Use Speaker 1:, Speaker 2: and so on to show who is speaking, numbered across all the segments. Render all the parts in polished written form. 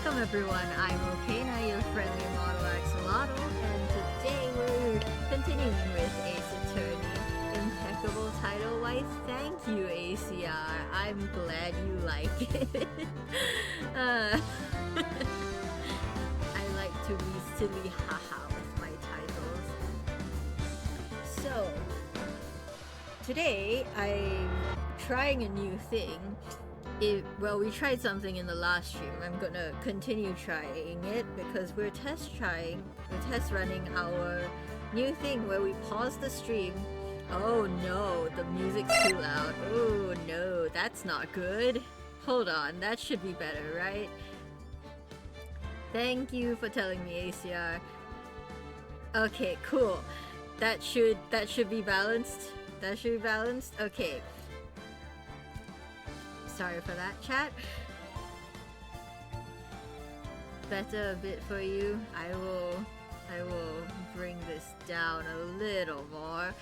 Speaker 1: welcome everyone. I'm Okana, your friendly model axolotl, and today we're continuing with Ace Attorney. Impeccable title, why thank you ACR. I'm glad you like it. uh, I like to be silly haha with my titles. So, today I'm trying a new thing. Well, we tried something in the last stream. I'm gonna continue trying it because we're test running our new thing where we pause the stream. Oh no, the music's too loud. Oh no, that's not good. Hold on, that should be better, right? Thank you for telling me, ACR. Okay, cool. That should be balanced. That should be balanced. Okay. Sorry for that, chat. Better a bit for you. I will bring this down a little more.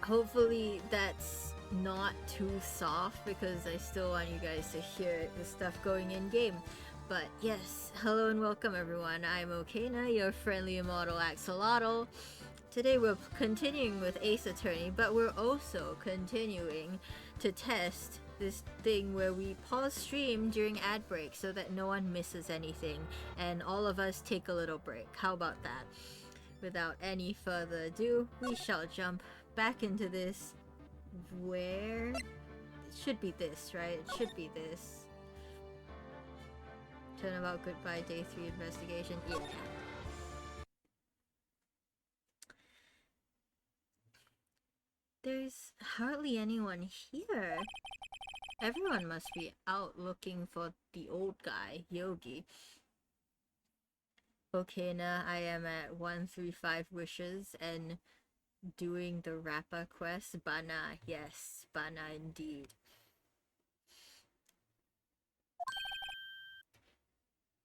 Speaker 1: Hopefully that's not too soft because I still want you guys to hear the stuff going in game. But yes, hello and welcome everyone. I'm Okana, your friendly immortal axolotl. Today we're continuing with Ace Attorney, but we're also continuing to test this thing where we pause stream during ad break so that no one misses anything and all of us take a little break. How about that? Without any further ado, we shall jump back into this. Where? It should be this, right? It should be this. Turnabout goodbye, day 3 investigation. Yeah. There's hardly anyone here. Everyone must be out looking for the old guy, Yogi. Okana, I am at 135 wishes and doing the Rappa quest. Bana, yes, Bana indeed.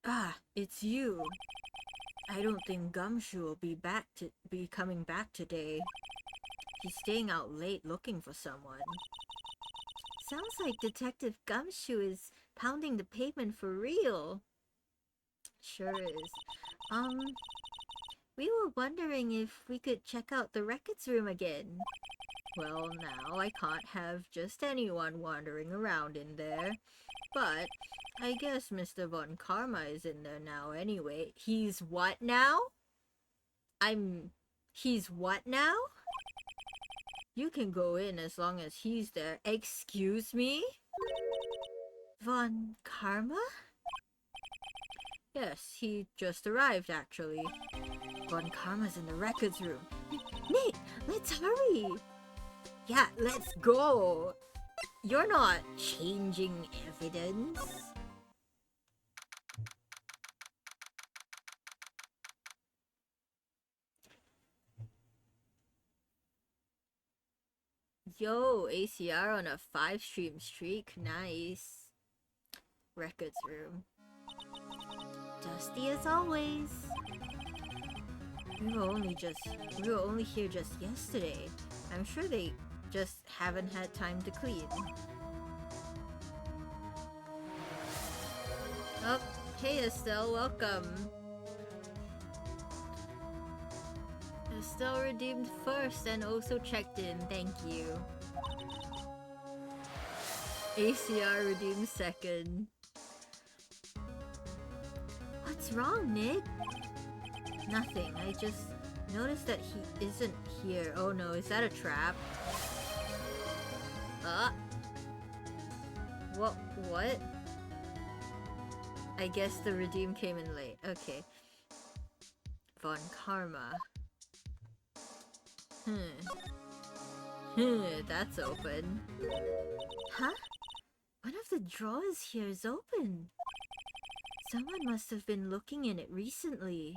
Speaker 1: Ah, it's you. I don't think Gumshoe will be coming back today. He's staying out late looking for someone. Sounds like Detective Gumshoe is pounding the pavement for real. Sure is. We were wondering if we could check out the records room again. Well, now I can't have just anyone wandering around in there. But I guess Mr. Von Karma is in there now anyway. He's what now? He's what now? You can go in as long as he's there. Excuse me? Von Karma? Yes, he just arrived actually. Von Karma's in the records room. Nick, let's hurry! Yeah, let's go! You're not changing evidence. Yo, ACR on a 5-stream streak. Nice. Records room. Dusty as always. We were only here just yesterday. I'm sure they just haven't had time to clean. Oh, hey Estelle, welcome. Estelle redeemed first and also checked in, thank you. ACR redeemed second. What's wrong, Nick? Nothing, I just noticed that he isn't here. Oh no, is that a trap? What? I guess the redeem came in late. Okay. Von Karma. That's open. Huh? One of the drawers here is open. Someone must have been looking in it recently.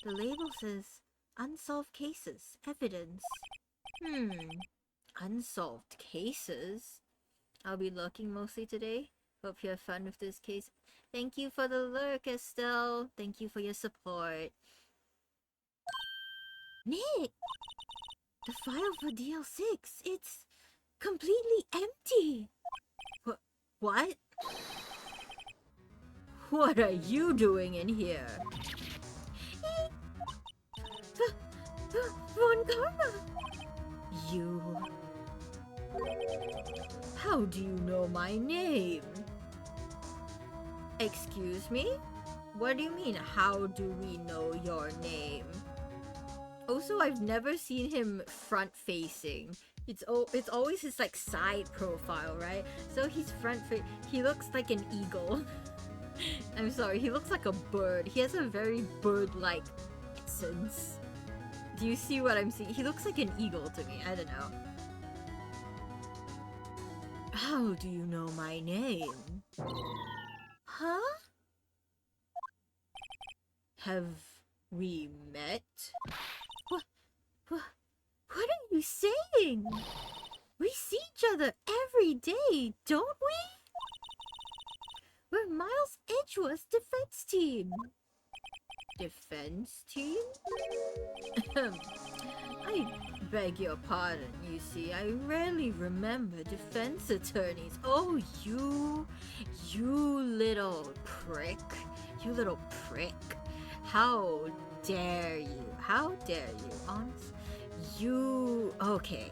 Speaker 1: The label says, unsolved cases, evidence. Unsolved cases? I'll be looking mostly today. Hope you have fun with this case. Thank you for the lurk, Estelle. Thank you for your support. Nick! The file for DL6, it's completely empty! What? What are you doing in here? Von Karma! You... How do you know my name? Excuse me? What do you mean, how do we know your name? Also, I've never seen him front-facing. It's always his, like, side profile, right? So he's he looks like an eagle. I'm sorry, he looks like a bird. He has a very bird-like essence. Do you see what I'm seeing? He looks like an eagle to me. I don't know. How do you know my name? Huh? Have we met? What are you saying? We see each other every day, don't we? We're Miles Edgeworth's defense team. Defense team? I beg your pardon, you see. I rarely remember defense attorneys. Oh, you little prick. You little prick. How dare you? How dare you? Honest? You... Okay.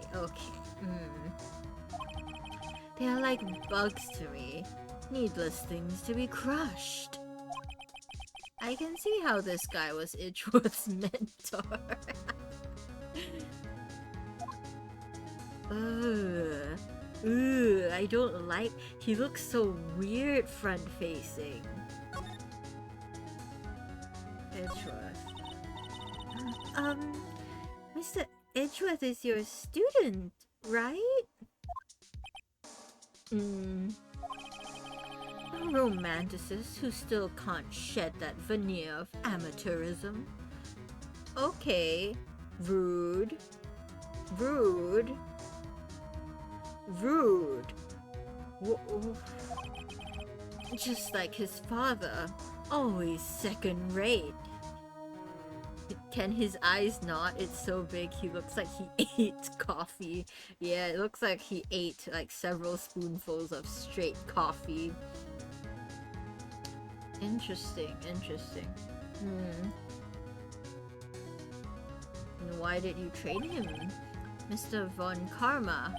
Speaker 1: They are like bugs to me. Needless things to be crushed. I can see how this guy was Edgeworth's mentor. I don't like... He looks so weird front-facing. Edgeworth. Mr. Edgeworth is your student, right? A romanticist who still can't shed that veneer of amateurism. Okay. Rude. Just like his father, always second rate. Can his eyes not? It's so big, he looks like he ate coffee. Yeah, it looks like he ate like several spoonfuls of straight coffee. Interesting. And why did you trade him? Mr. Von Karma?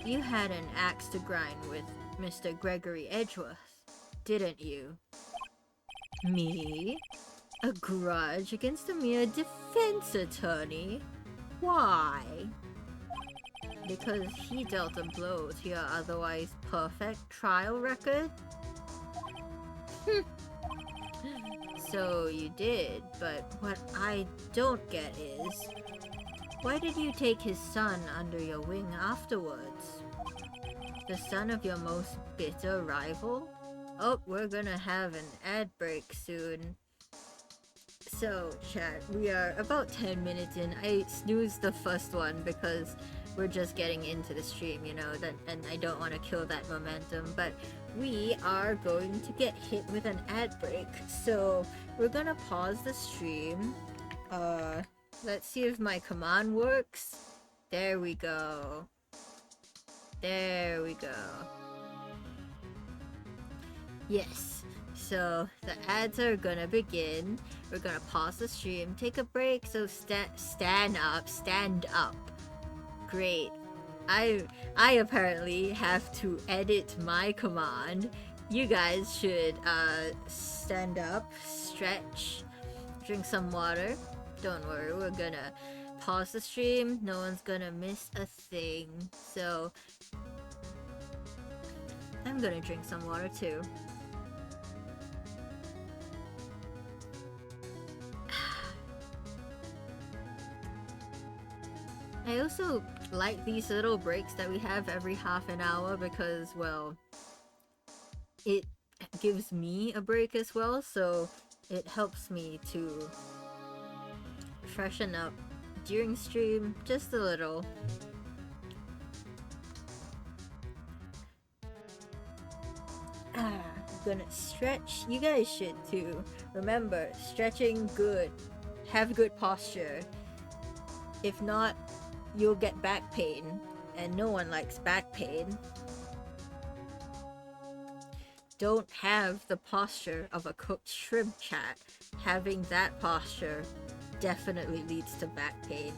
Speaker 1: You had an axe to grind with Mr. Gregory Edgeworth, didn't you? Me? A grudge against a mere defense attorney? Why? Because he dealt a blow to your otherwise perfect trial record? So you did, but what I don't get is, why did you take his son under your wing afterwards? The son of your most bitter rival? Oh, we're gonna have an ad break soon. So, chat, we are about 10 minutes in. I snoozed the first one because we're just getting into the stream, you know, and I don't want to kill that momentum, but we are going to get hit with an ad break. So, we're gonna pause the stream. Let's see if my command works. There we go. Yes. So the ads are gonna begin. We're gonna pause the stream, take a break. So stand up. Great. I apparently have to edit my command. You guys should stand up, stretch, drink some water. Don't worry, we're gonna pause the stream. No one's gonna miss a thing. So I'm gonna drink some water too. I also like these little breaks that we have every half an hour because, well, it gives me a break as well, so it helps me to freshen up during stream just a little. I'm gonna stretch. You guys should too. Remember, stretching good. Have good posture. If not, you'll get back pain, and no one likes back pain. don't have the posture of a cooked shrimp, chat. Having that posture definitely leads to back pain.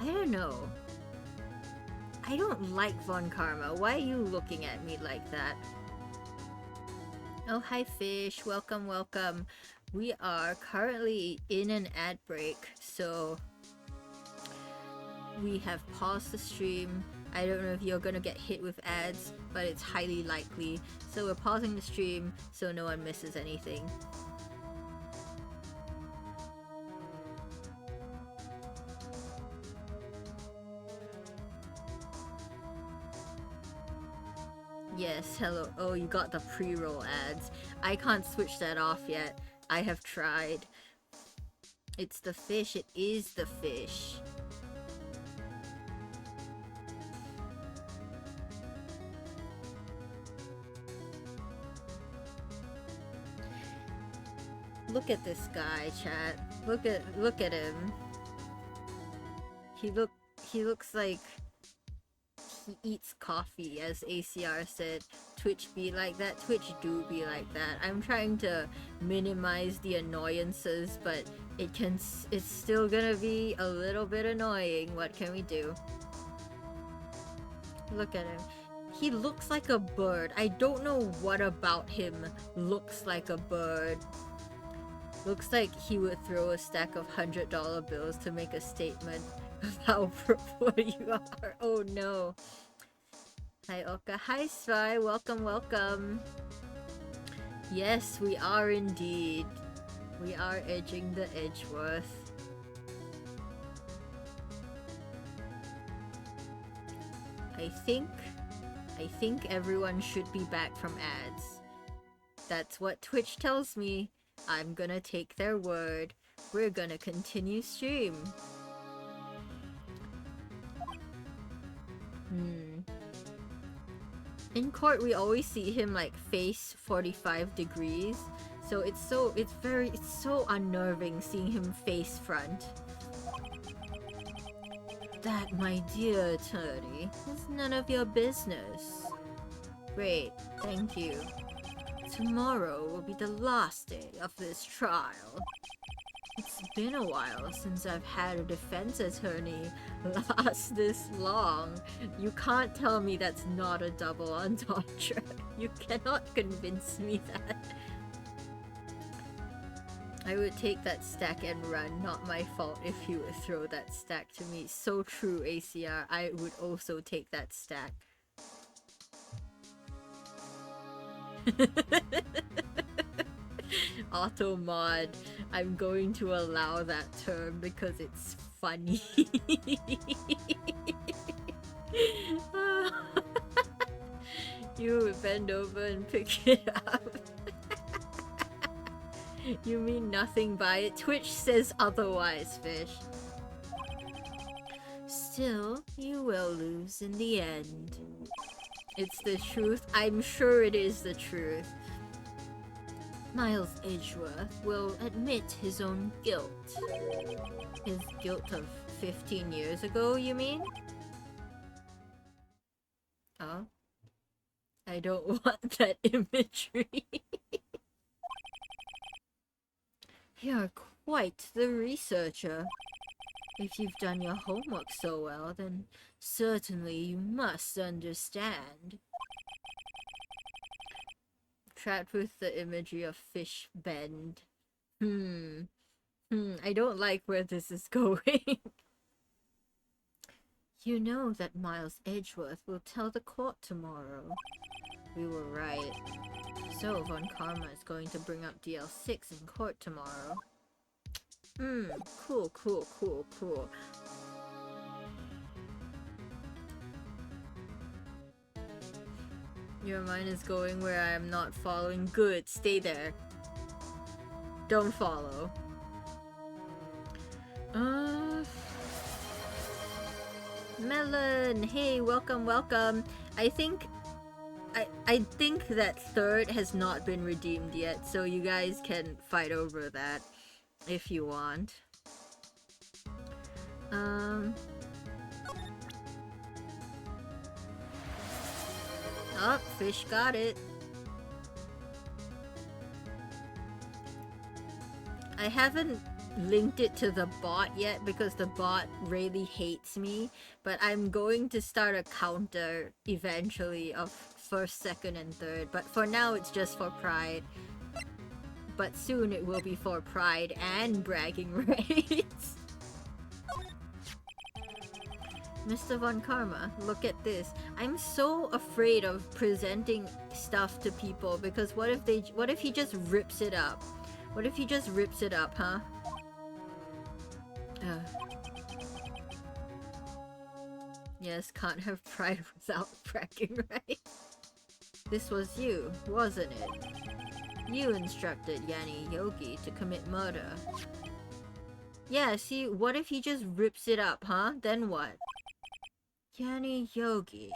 Speaker 1: I don't know. I don't like Von Karma. Why are you looking at me like that? Oh, hi Fish. Welcome, welcome. We are currently in an ad break, so we have paused the stream. I don't know if you're gonna get hit with ads, but it's highly likely. So we're pausing the stream so no one misses anything. Yes, hello. Oh, you got the pre-roll ads. I can't switch that off yet. I have tried. It's the fish. It is the fish. Look at this guy, chat. Look at him. He looks like he eats coffee, as ACR said. Twitch be like that, Twitch do be like that. I'm trying to minimize the annoyances, but it's still gonna be a little bit annoying. What can we do? Look at him. He looks like a bird. I don't know what about him looks like a bird. Looks like he would throw a stack of $100 bills to make a statement of how purple you are. Oh no. Hi Oka. Hi Spy. Welcome, welcome. Yes, we are indeed. We are edging the Edgeworth. I think everyone should be back from ads. That's what Twitch tells me. I'm gonna take their word. We're gonna continue stream. In court, we always see him like face 45 degrees. So it's so unnerving seeing him face front. That, my dear attorney, is none of your business. Great, thank you. Tomorrow will be the last day of this trial. It's been a while since I've had a defense attorney last this long. You can't tell me that's not a double entendre. You cannot convince me that. I would take that stack and run, not my fault if you would throw that stack to me. So true, ACR. I would also take that stack. Auto mod. I'm going to allow that term because it's funny. You would bend over and pick it up. You mean nothing by it? Twitch says otherwise, Fish. Still, you will lose in the end. It's the truth. I'm sure it is the truth. Miles Edgeworth will admit his own guilt. His guilt of 15 years ago, you mean? Oh? I don't want that imagery. You're quite the researcher. If you've done your homework so well, then certainly you must understand. Trapped with the imagery of fish bend. I don't like where this is going. You know that Miles Edgeworth will tell the court tomorrow. We were right. So, Von Karma is going to bring up DL6 in court tomorrow. Cool. Your mind is going where I am not following. Good, stay there. Don't follow. Melon! Hey, welcome. I think that third has not been redeemed yet, so you guys can fight over that if you want. Oh, fish got it. I haven't linked it to the bot yet because the bot really hates me, but I'm going to start a counter eventually of first, second, and third, but for now it's just for pride. But soon it will be for pride and bragging rights. Mr. Von Karma, look at this. I'm so afraid of presenting stuff to people because what if he just rips it up? What if he just rips it up, huh? Yes, can't have pride without bragging rights. This was you, wasn't it? You instructed Yanni Yogi to commit murder. Yeah, see, what if he just rips it up, huh? Then what? Yanni Yogi.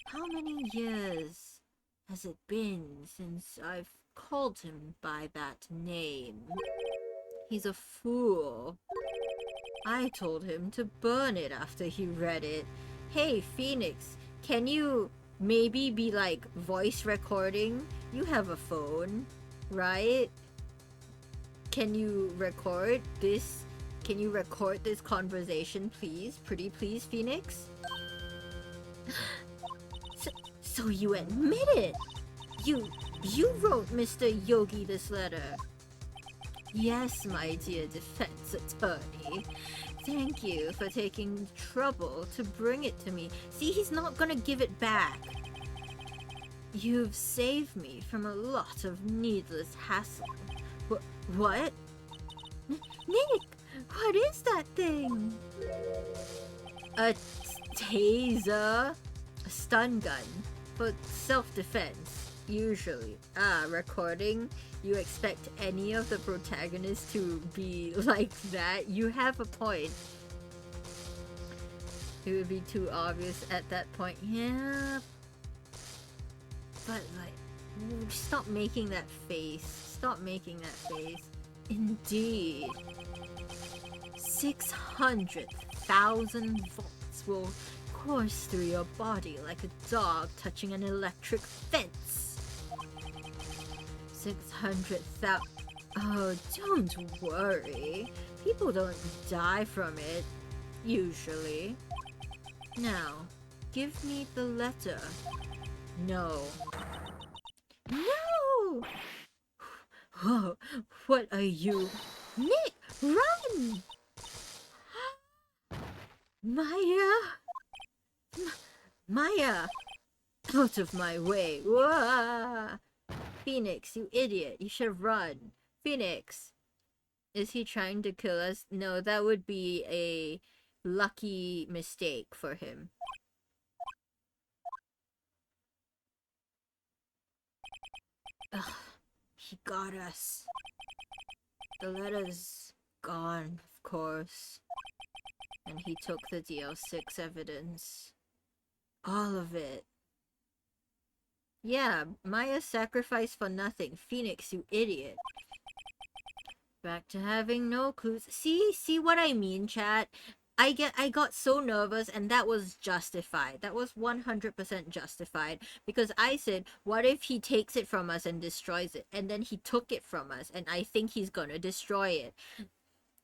Speaker 1: How many years has it been since I've called him by that name? He's a fool. I told him to burn it after he read it. Hey, Phoenix, can you maybe be like voice recording? You have a phone, right? Can you record this? Can you record this conversation, please? Pretty please, Phoenix? So you admit it? You wrote Mr. Yogi this letter? Yes, my dear defense attorney. Thank you for taking trouble to bring it to me. See, he's not gonna give it back. You've saved me from a lot of needless hassle. What? Nick, what is that thing? A taser? A stun gun. For self-defense, usually. Recording? You expect any of the protagonists to be like that? You have a point. It would be too obvious at that point. Yeah. But like, stop making that face. Stop making that face. Indeed. 600,000 volts will course through your body like a dog touching an electric fence. 600,000. Oh, don't worry. People don't die from it, usually. Now, give me the letter. No. No! Whoa, what are you? Nick, run! Maya! Maya! Out of my way! Whoa! Phoenix, you idiot! You should have run! Phoenix! Is he trying to kill us? No, that would be a lucky mistake for him. Ugh, he got us. The letter's gone, of course. And he took the DL6 evidence. All of it. Yeah, Maya sacrificed for nothing. Phoenix, you idiot. Back to having no clues. See what I mean, chat? I got so nervous, and that was justified. That was 100% justified. Because I said, what if he takes it from us and destroys it? And then he took it from us, and I think he's gonna destroy it.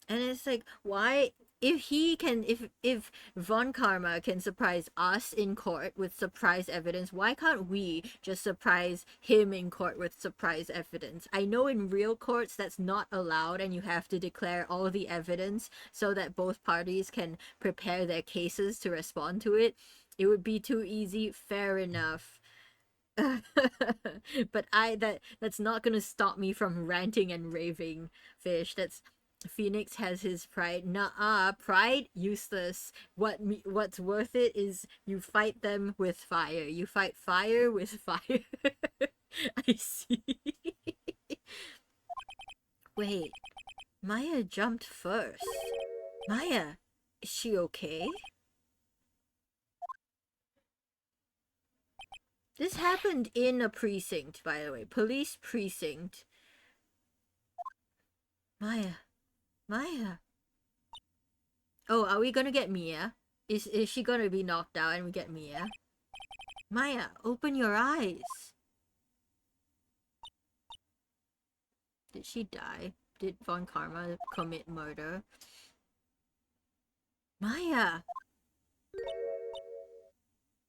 Speaker 1: And it's like, why? If Von Karma can surprise us in court with surprise evidence, why can't we just surprise him in court with surprise evidence? I know in real courts that's not allowed, and you have to declare all the evidence so that both parties can prepare their cases to respond to it. It would be too easy. Fair enough. But that's not gonna stop me from ranting and raving, Fish. That's Phoenix has his pride. Nuh-uh, pride useless. What's worth it is you fight them with fire. You fight fire with fire. I see. Wait, Maya jumped first. Maya, is she okay? This happened in a precinct, by the way. Police precinct. Maya. Maya. Oh, are we gonna get Mia? Is she gonna be knocked out and we get Mia? Maya, open your eyes. Did she die? Did Von Karma commit murder? Maya!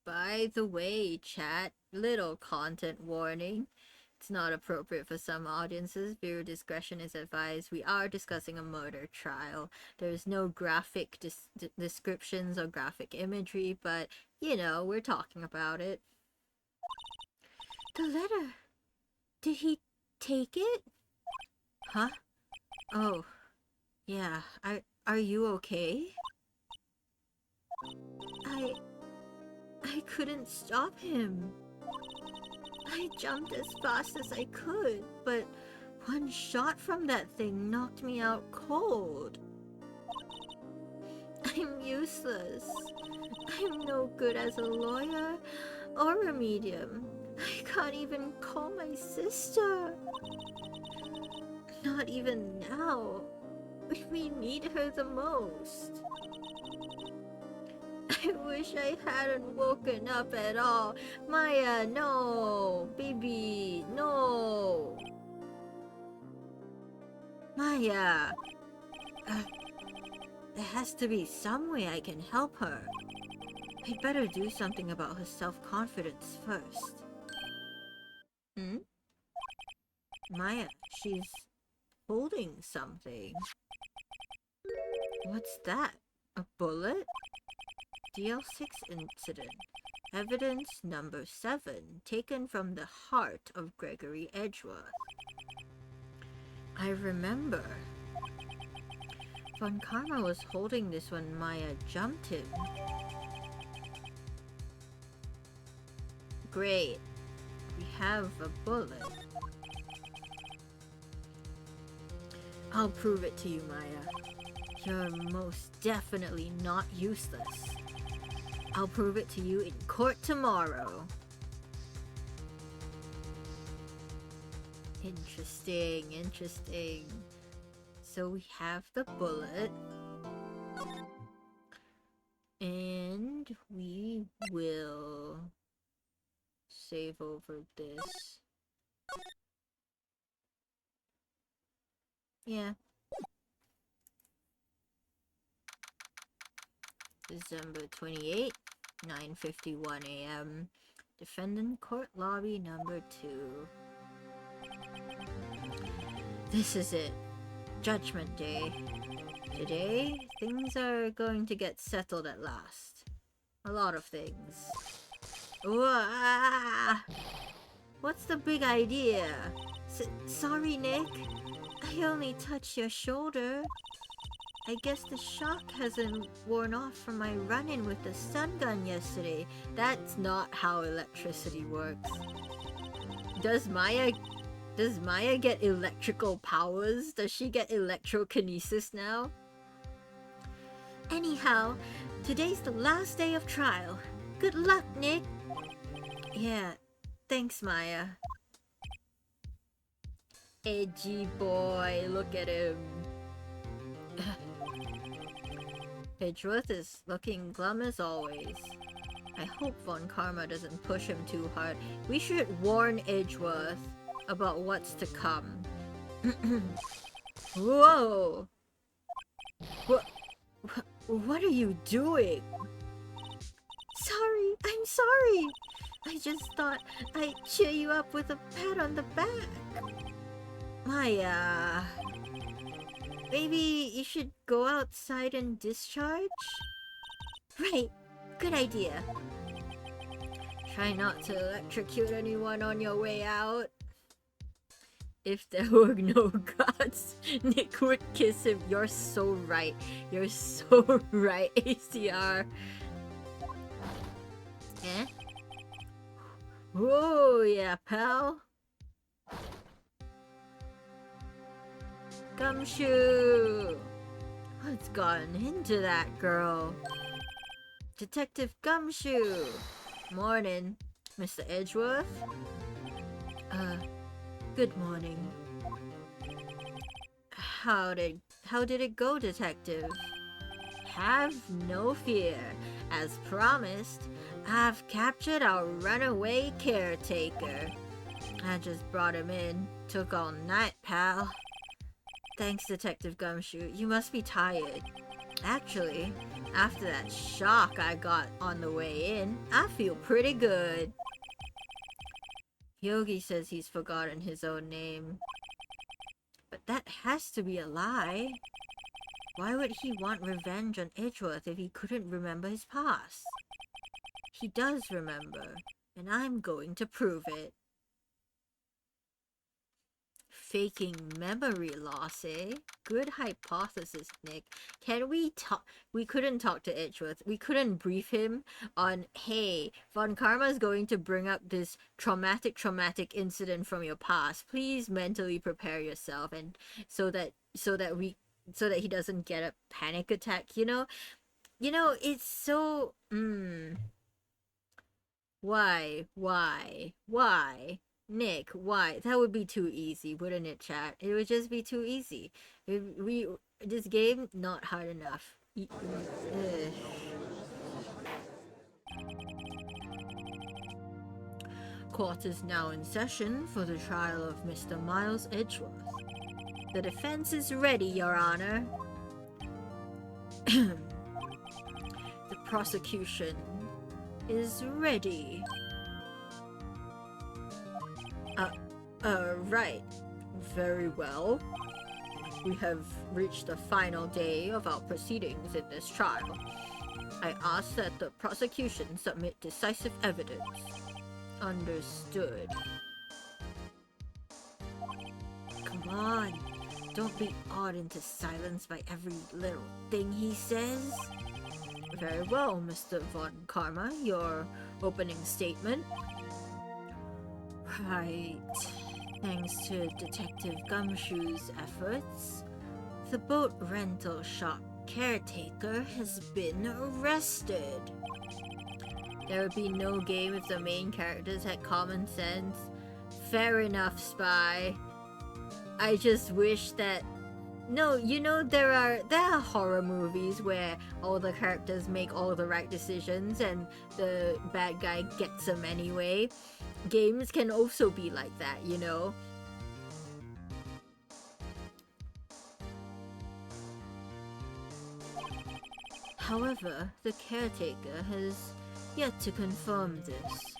Speaker 1: By the way, chat, little content warning. It's not appropriate for some audiences. Viewer discretion is advised. We are discussing a murder trial. There's no graphic descriptions or graphic imagery, but, you know, we're talking about it. The letter! Did he take it? Huh? Oh. Yeah, are you okay? I couldn't stop him. I jumped as fast as I could, but one shot from that thing knocked me out cold. I'm useless. I'm no good as a lawyer or a medium. I can't even call my sister. Not even now. We need her the most. I wish I hadn't woken up at all. Maya, no! Baby, no! Maya! There has to be some way I can help her. I'd better do something about her self-confidence first. Hmm? Maya, she's holding something. What's that? A bullet? DL6 incident. Evidence number 7, taken from the heart of Gregory Edgeworth. I remember. Von Karma was holding this when Maya jumped him. Great. We have a bullet. I'll prove it to you, Maya. You're most definitely not useless. I'll prove it to you in court tomorrow. Interesting, interesting. So we have the bullet. And we will save over this. Yeah. December 28th, 9:51 a.m. Defendant Court Lobby number 2. This is it. Judgment Day. Today, things are going to get settled at last. A lot of things. What's the big idea? Sorry, Nick. I only touched your shoulder. I guess the shock hasn't worn off from my run-in with the stun gun yesterday. That's not how electricity works. Does Maya get electrical powers? Does she get electrokinesis now? Anyhow, today's the last day of trial. Good luck, Nick. Yeah, thanks, Maya. Edgy boy, look at him. Edgeworth is looking glum as always. I hope Von Karma doesn't push him too hard. We should warn Edgeworth about what's to come. Whoa! What are you doing? Sorry, I'm sorry. I just thought I'd cheer you up with a pat on the back. Maya... Maybe you should go outside and discharge? Right, good idea. Try not to electrocute anyone on your way out. If there were no gods, Nick would kiss him. You're so right. You're so right, ACR. Eh? Whoa, yeah, pal. Gumshoe! What's gotten into that girl? Detective Gumshoe! Morning, Mr. Edgeworth? Good morning. How did it go, Detective? have no fear. As promised, I've captured our runaway caretaker. I just brought him in. Took all night, pal. Thanks, Detective Gumshoe. You must be tired. Actually, after that shock I got on the way in, I feel pretty good. Yogi says he's forgotten his own name. But that has to be a lie. Why would he want revenge on Edgeworth if he couldn't remember his past? He does remember, and I'm going to prove it. Faking memory loss, eh? Good hypothesis, Nick. Can we talk? We couldn't talk to Edgeworth. We couldn't brief him on, hey, Von Karma's going to bring up this traumatic incident from your past. Please mentally prepare yourself, and so that he doesn't get a panic attack, you know? It's so Why? Nick, why? That would be too easy, wouldn't it, chat? It would just be too easy. This game, not hard enough. Court is now in session for the trial of Mr. Miles Edgeworth. The defense is ready, Your Honor. The prosecution is ready. Right. Very well. We have reached the final day of our proceedings in this trial. I ask that the prosecution submit decisive evidence. Understood. Come on. Don't be awed into silence by every little thing he says. Very well, Mr. Von Karma. Your opening statement. Right. Thanks to Detective Gumshoe's efforts, the boat rental shop caretaker has been arrested. There would be no game if the main characters had common sense. Fair enough, Spy. I just wish that... No, there are horror movies where all the characters make all the right decisions and the bad guy gets them anyway. Games can also be like that, you know? However, the caretaker has yet to confirm this.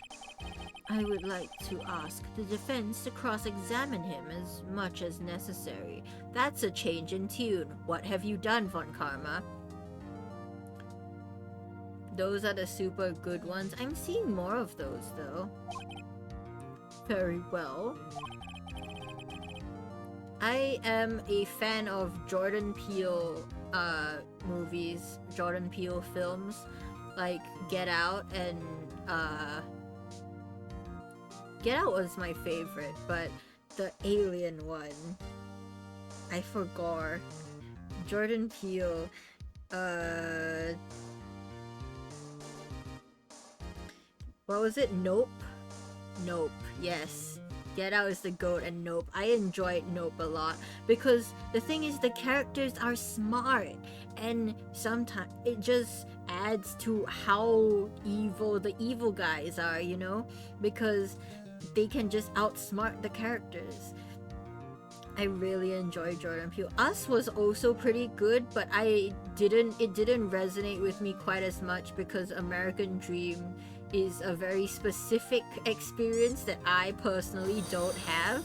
Speaker 1: I would like to ask the defense to cross-examine him as much as necessary. That's a change in tune. What have you done, Von Karma? Those are the super good ones. I'm seeing more of those, though. Very well. I am a fan of Jordan Peele movies, Jordan Peele films, like Get Out and Get Out was my favorite, but the Alien one, I forgot. Jordan Peele, what was it? Nope. Nope, yes. Get Out is the GOAT, and Nope. I enjoyed Nope a lot because the thing is the characters are smart, and sometimes it just adds to how evil the evil guys are, you know? Because they can just outsmart the characters. I really enjoyed Jordan Peele. Us was also pretty good, but it didn't resonate with me quite as much because American Dream is a very specific experience that I personally don't have.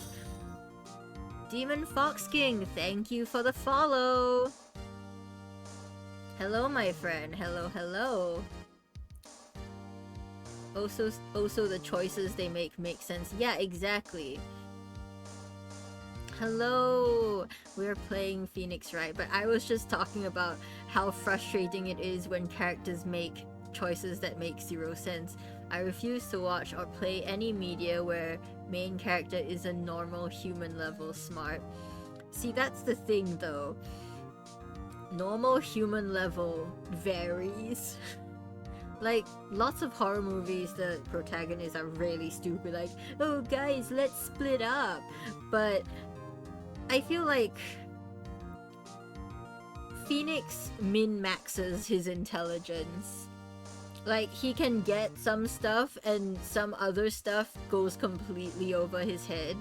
Speaker 1: Demon Fox King, thank you for the follow. Hello, my friend. Hello. Also the choices they make sense. Yeah, exactly. Hello. We're playing Phoenix Wright, but I was just talking about how frustrating it is when characters make choices that make zero sense. I refuse to watch or play any media where main character is a normal human level smart. See, that's the thing though. Normal human level varies. Like, lots of horror movies, the protagonists are really stupid, like, oh guys, let's split up. But I feel like Phoenix min-maxes his intelligence. Like, he can get some stuff and some other stuff goes completely over his head.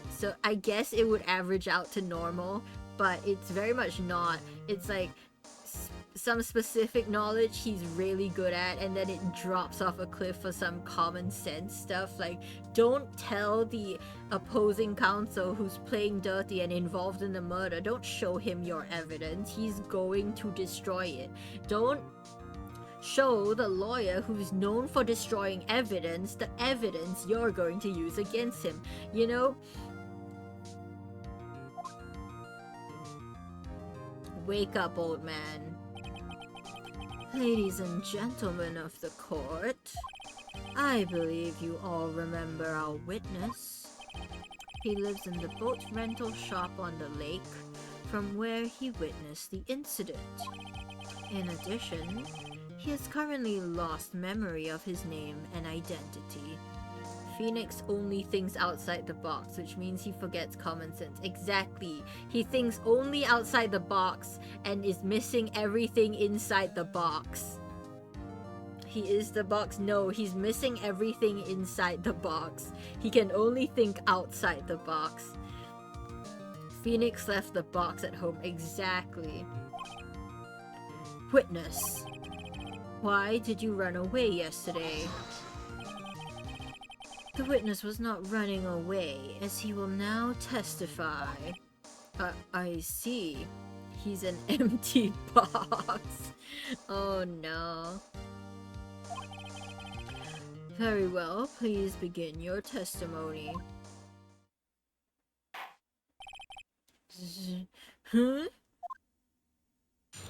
Speaker 1: So I guess it would average out to normal, but it's very much not. It's like some specific knowledge he's really good at, and then it drops off a cliff for some common sense stuff. Like, don't tell the opposing counsel who's playing dirty and involved in the murder, don't show him your evidence. He's going to destroy it. Don't show the lawyer who's known for destroying evidence the evidence you're going to use against him. You know? Wake up, old man. Ladies and gentlemen of the court, I believe you all remember our witness. He lives in the boat rental shop on the lake from where he witnessed the incident. In addition, he has currently lost memory of his name and identity. Phoenix only thinks outside the box, which means he forgets common sense. Exactly. He thinks only outside the box and is missing everything inside the box. He is the box? No, he's missing everything inside the box. He can only think outside the box. Phoenix left the box at home. Exactly. Witness. Why did you run away yesterday? The witness was not running away, as he will now testify. I see. He's an empty box. Oh no. Very well, please begin your testimony. Huh?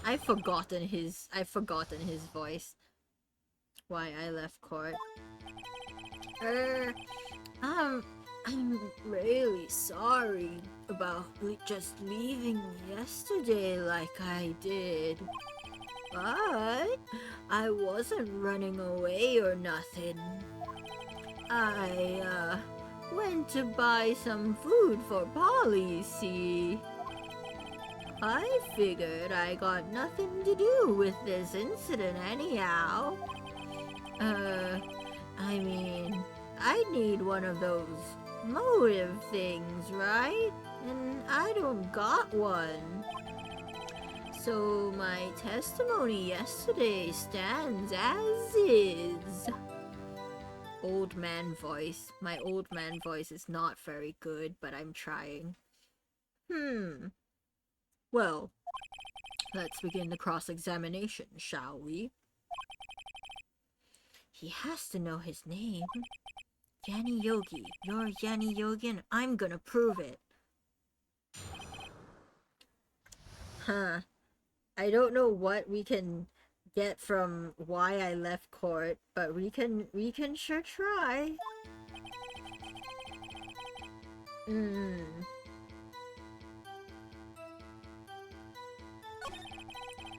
Speaker 1: I've forgotten his voice. Why I left court. I'm really sorry about just leaving yesterday like I did. But I wasn't running away or nothing. I went to buy some food for Polly, see? I figured I got nothing to do with this incident anyhow. I mean, I need one of those motive things, right? And I don't got one. So my testimony yesterday stands as is. Old man voice. My old man voice is not very good, but I'm trying. Well, let's begin the cross-examination, shall we? He has to know his name. Yanni Yogi. You're Yanni Yogi and I'm gonna prove it. Huh. I don't know what we can get from why I left court, but we can sure try.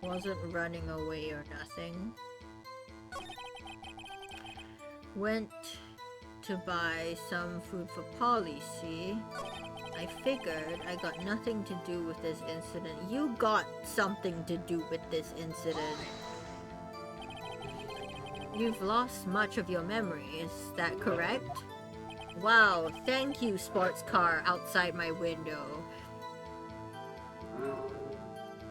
Speaker 1: Wasn't running away or nothing. Went to buy some food for Polly, see? I figured I got nothing to do with this incident. You got something to do with this incident. You've lost much of your memory, is that correct? Wow, thank you, sports car outside my window.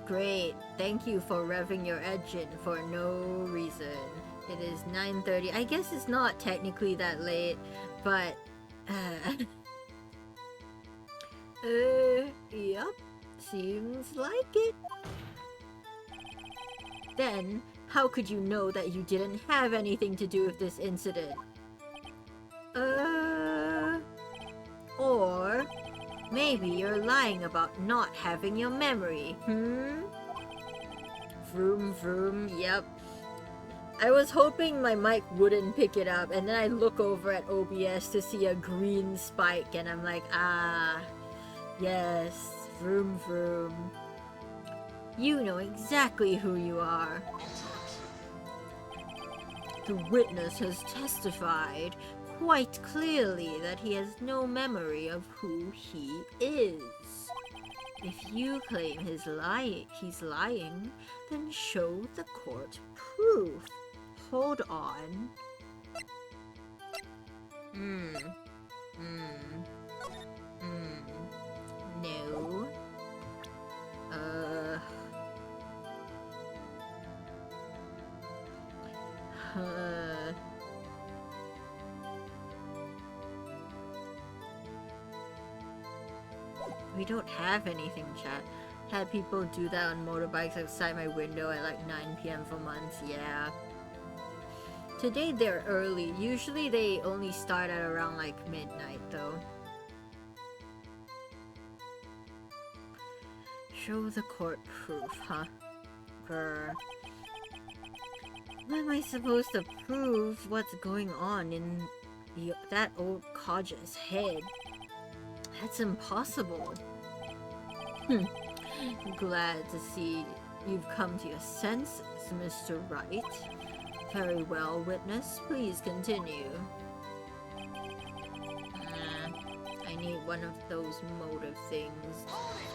Speaker 1: Great, thank you for revving your engine for no reason. It is 9:30. I guess it's not technically that late, but yep, seems like it. Then, how could you know that you didn't have anything to do with this incident? Or maybe you're lying about not having your memory, Vroom vroom, yep. I was hoping my mic wouldn't pick it up, and then I look over at OBS to see a green spike, and I'm like, yes, vroom vroom. You know exactly who you are. The witness has testified quite clearly that he has no memory of who he is. If you claim he's lying, then show the court proof. Hold on. No. We don't have anything, chat. Had people do that on motorbikes outside my window at like 9 p.m. for months, yeah. Today they're early. Usually they only start at around like midnight though. Show the court proof, huh? Grr. How am I supposed to prove what's going on in that old codger's head? That's impossible. Glad to see you've come to your senses, Mr. Wright. Very well, witness. Please continue. I need one of those motive things.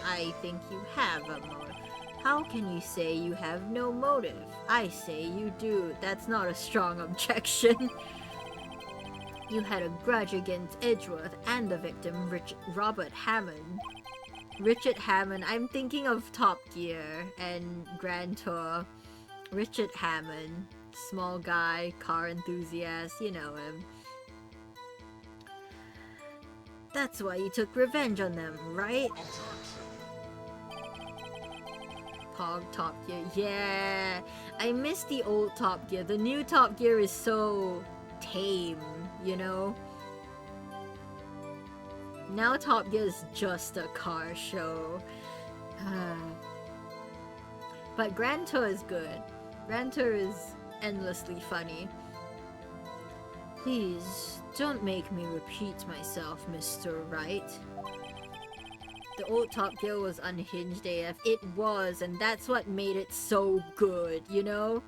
Speaker 1: I think you have a motive. How can you say you have no motive? I say you do. That's not a strong objection. You had a grudge against Edgeworth and the victim, Robert Hammond. Richard Hammond. I'm thinking of Top Gear and Grand Tour. Richard Hammond. Small guy, car enthusiast, you know him. That's why you took revenge on them, right? Pog Top Gear. Yeah! I miss the old Top Gear. The new Top Gear is so tame, you know? Now Top Gear is just a car show. But Grand Tour is good. Grand Tour is endlessly funny. Please, don't make me repeat myself, Mr. Wright. The old Top Gear was unhinged AF. It was, and that's what made it so good, you know?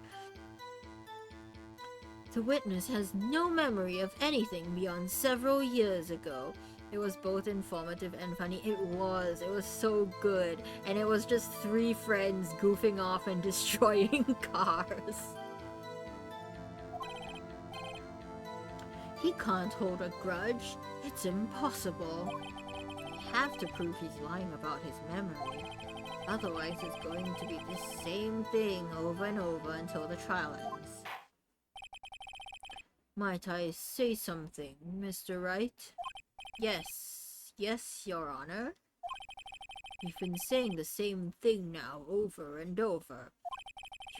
Speaker 1: The witness has no memory of anything beyond several years ago. It was both informative and funny. It was so good. And it was just 3 friends goofing off and destroying cars. He can't hold a grudge. It's impossible. We have to prove he's lying about his memory. Otherwise, it's going to be the same thing over and over until the trial ends. Might I say something, Mr. Wright? Yes, Your Honor. You've been saying the same thing now over and over.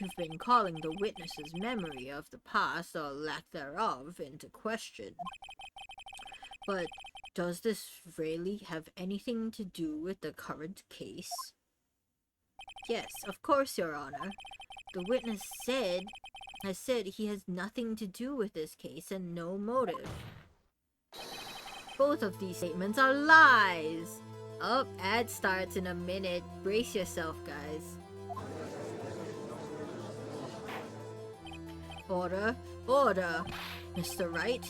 Speaker 1: You've been calling the witness's memory of the past, or lack thereof, into question. But does this really have anything to do with the current case? Yes, of course, Your Honor. The witness has said he has nothing to do with this case and no motive. Both of these statements are lies! Oh, ad starts in a minute. Brace yourself, guys. Order! Order! Mr. Wright,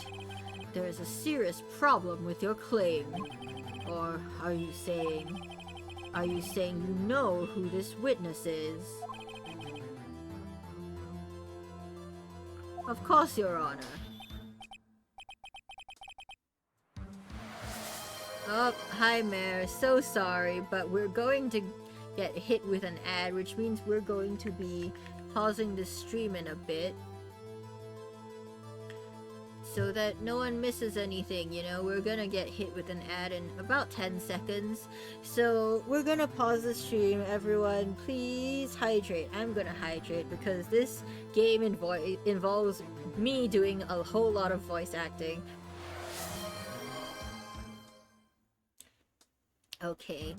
Speaker 1: there is a serious problem with your claim. Or are you saying you know who this witness is? Of course, Your Honor. Oh, hi Mayor, so sorry, but we're going to get hit with an ad, which means we're going to be pausing the stream in a bit. So that no one misses anything, you know, we're gonna get hit with an ad in about 10 seconds. So we're gonna pause the stream, everyone, please hydrate. I'm gonna hydrate because this game involves me doing a whole lot of voice acting. Okay.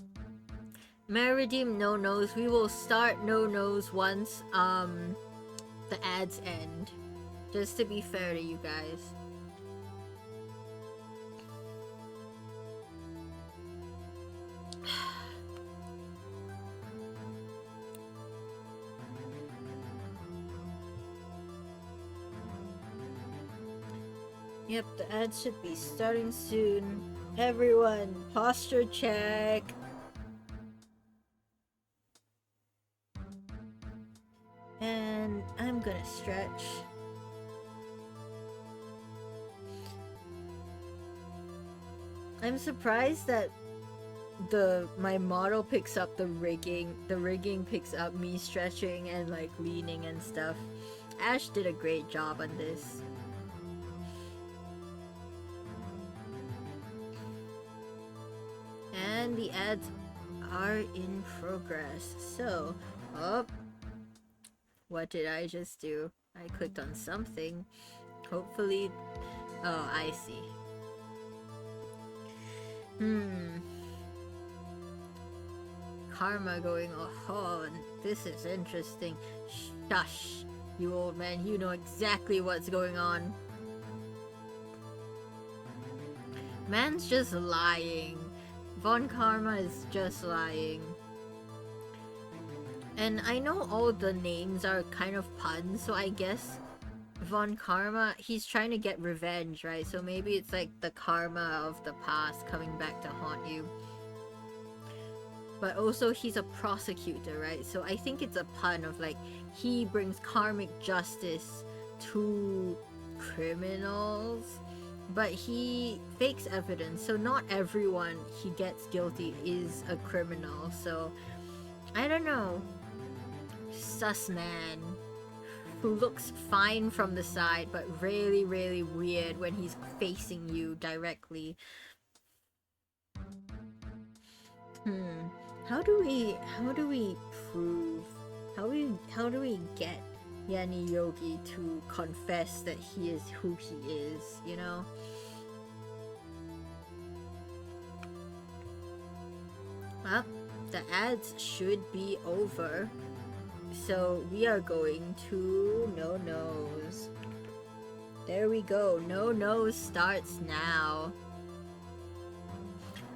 Speaker 1: Meridium no-nos. We will start no-nos once the ads end. Just to be fair to you guys. Yep, the ads should be starting soon. Everyone, posture check. I'm surprised that my model picks up the rigging. The rigging picks up me stretching and like leaning and stuff. Ash did a great job on this. And the ads are in progress. So, what did I just do? I clicked on something. Hopefully, oh, I see. Karma going, oh, this is interesting. Shush, you old man, you know exactly what's going on. Man's just lying. Von Karma is just lying. And I know all the names are kind of puns, so I guess Von Karma, he's trying to get revenge, right? So maybe it's like the karma of the past coming back to haunt you. But also he's a prosecutor, right? So I think it's a pun of like, he brings karmic justice to criminals, but he fakes evidence. So not everyone he gets guilty is a criminal. So I don't know. Sus man who looks fine from the side, but really, really weird when he's facing you directly. How do we prove? How do we get Yanni Yogi to confess that he is who he is, you know? Well, the ads should be over. So we are going to No Nose. There we go. No Nose starts now.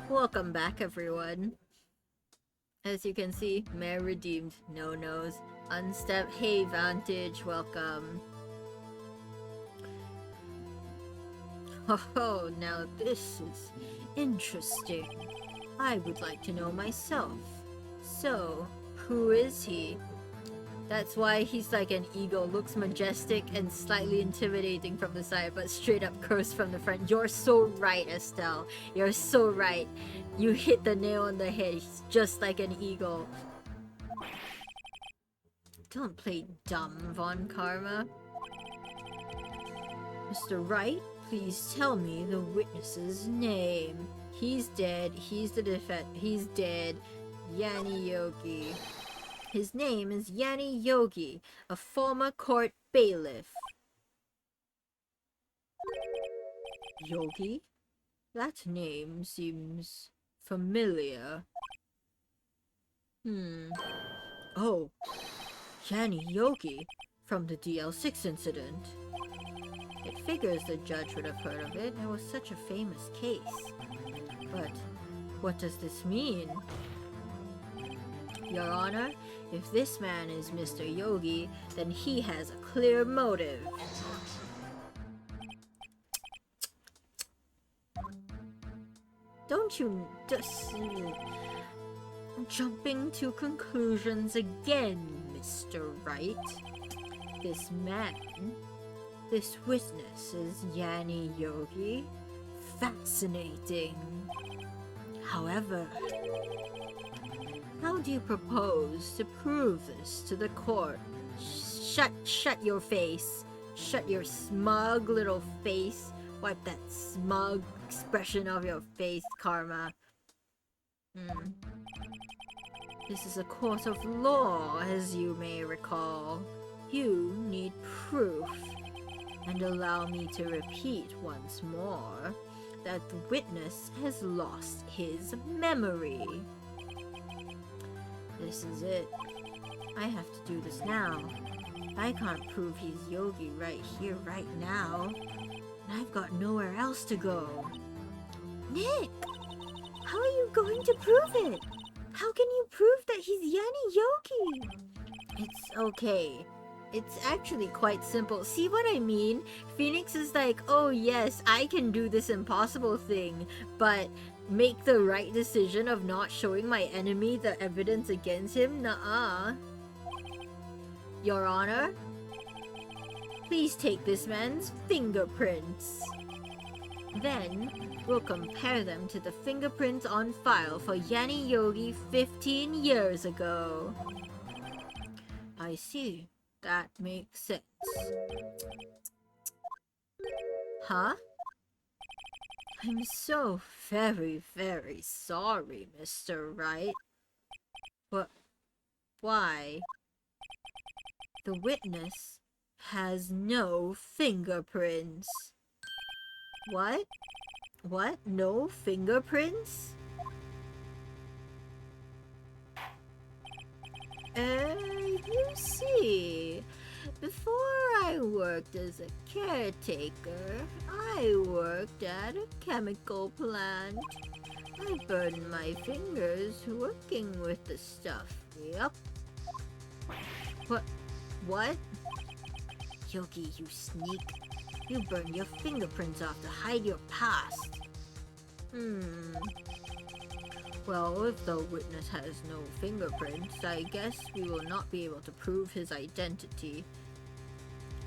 Speaker 1: Welcome back, everyone. As you can see, Mare redeemed. No Nose. Unstep. Hey, Vantage. Welcome. Oh, now this is interesting. I would like to know myself. So, who is he? That's why he's like an eagle, looks majestic and slightly intimidating from the side, but straight up cursed from the front. You're so right, Estelle. You're so right. You hit the nail on the head. He's just like an eagle. Don't play dumb, Von Karma. Mr. Wright, please tell me the witness's name. He's dead. He's dead. Yanni Yogi. His name is Yanni Yogi, a former court bailiff. Yogi? That name seems familiar. Oh, Yanni Yogi from the DL6 incident. It figures the judge would have heard of it. It was such a famous case. But what does this mean? Your Honor, if this man is Mr. Yogi, then he has a clear motive. Don't you just... Jumping to conclusions again, Mr. Wright. This man, this witness is Yanni Yogi. Fascinating. However, how do you propose to prove this to the court? Shut your face. Shut your smug little face. Wipe that smug expression off your face, Karma. This is a court of law, as you may recall. You need proof. And allow me to repeat once more that the witness has lost his memory. This is it. I have to do this now. I can't prove he's Yogi right here, right now. And I've got nowhere else to go. Nick! How are you going to prove it? How can you prove that he's Yanni Yogi? It's okay. It's actually quite simple. See what I mean? Phoenix is like, oh yes, I can do this impossible thing, but make the right decision of not showing my enemy the evidence against him? Nuh-uh. Your Honor, please take this man's fingerprints. Then, we'll compare them to the fingerprints on file for Yanni Yogi 15 years ago. I see. That makes sense. Huh? I'm so very, very sorry, Mr. Wright. But why? The witness has no fingerprints. What? What? No fingerprints? You see, before I worked as a caretaker, I worked at a chemical plant. I burned my fingers working with the stuff. Yup. What? Yogi, you sneak. You burned your fingerprints off to hide your past. Well, if the witness has no fingerprints, I guess we will not be able to prove his identity.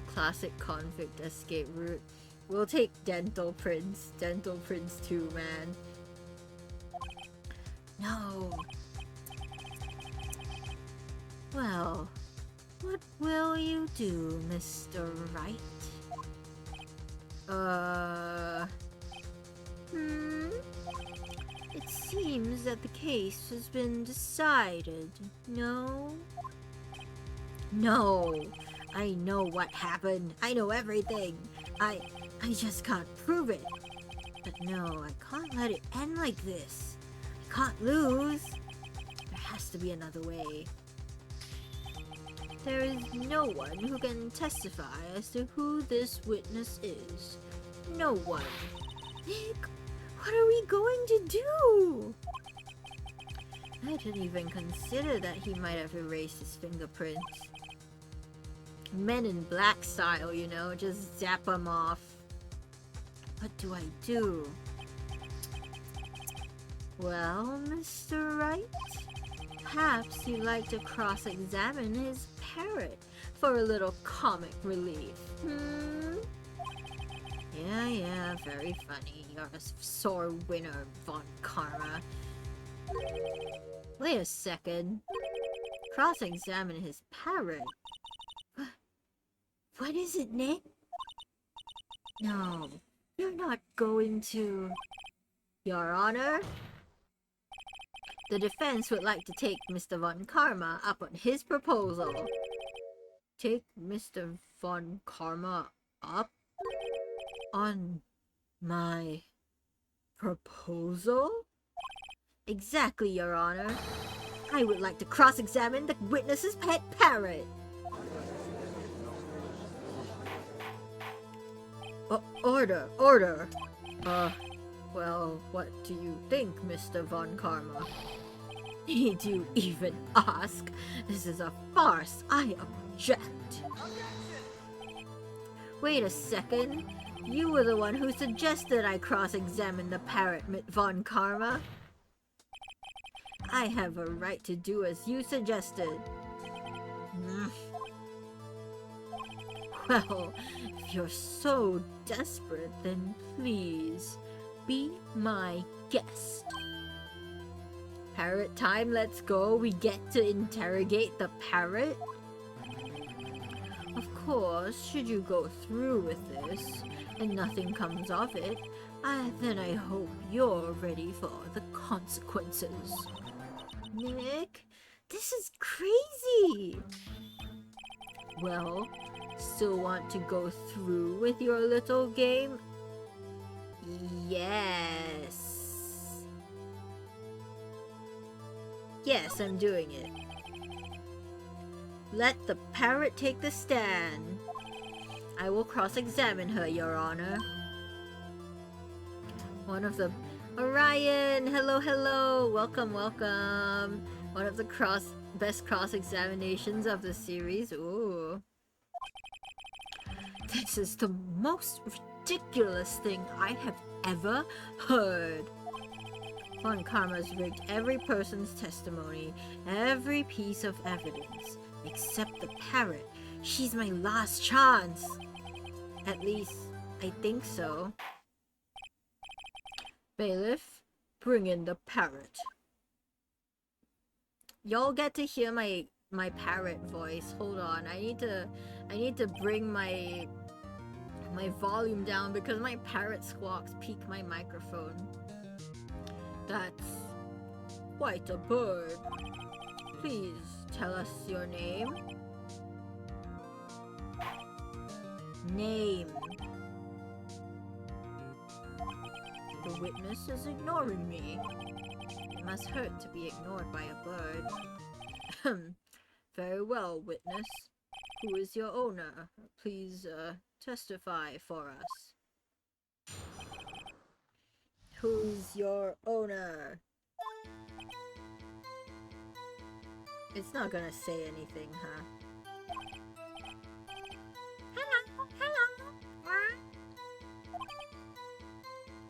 Speaker 1: Classic convict escape route. We'll take dental prints. Dental prints too, man. No. Well, what will you do, Mr. Wright? It seems that the case has been decided. No? No. I know what happened. I know everything. I just can't prove it. But no, I can't let it end like this. I can't lose. There has to be another way. There is no one who can testify as to who this witness is. No one. Nick, what are we going to do? I didn't even consider that he might have erased his fingerprints. Men in Black style, you know, just zap them off. What do I do? Well, Mr. Wright, perhaps you'd like to cross-examine his parrot for a little comic relief. Yeah, very funny. You're a sore winner, Von Karma. Wait a second. Cross-examine his parrot? What is it, Nick? No, you're not going to... Your Honor? The defense would like to take Mr. Von Karma up on his proposal. Take Mr. Von Karma up on my proposal? Exactly, Your Honor. I would like to cross-examine the witness's pet parrot. Order. Well, what do you think, Mr. Von Karma? Need you even ask? This is a farce. I object. Wait a second. You were the one who suggested I cross-examine the parrot, Von Karma. I have a right to do as you suggested. Well, if you're so desperate, then please, be my guest. Parrot time, let's go. We get to interrogate the parrot? Of course, should you go through with this, and nothing comes of it, then I hope you're ready for the consequences. Nick, this is crazy! Well, still want to go through with your little game? Yes. Yes, I'm doing it. Let the parrot take the stand. I will cross-examine her, Your Honor. One of the... Orion! Hello! Welcome! One of the best cross-examinations of the series. Ooh. This is the most ridiculous thing I have ever heard. Von Karma's rigged every person's testimony, every piece of evidence, except the parrot. She's my last chance. At least, I think so. Bailiff, bring in the parrot. Y'all get to hear my parrot voice. Hold on, I need to bring my volume down because my parrot squawks peak my microphone. That's quite a bird. Please tell us your name. Name. The witness is ignoring me. It must hurt to be ignored by a bird. Very well, witness. Who is your owner? Please, testify for us. Who's your owner? It's not gonna say anything, huh? Hello, hello.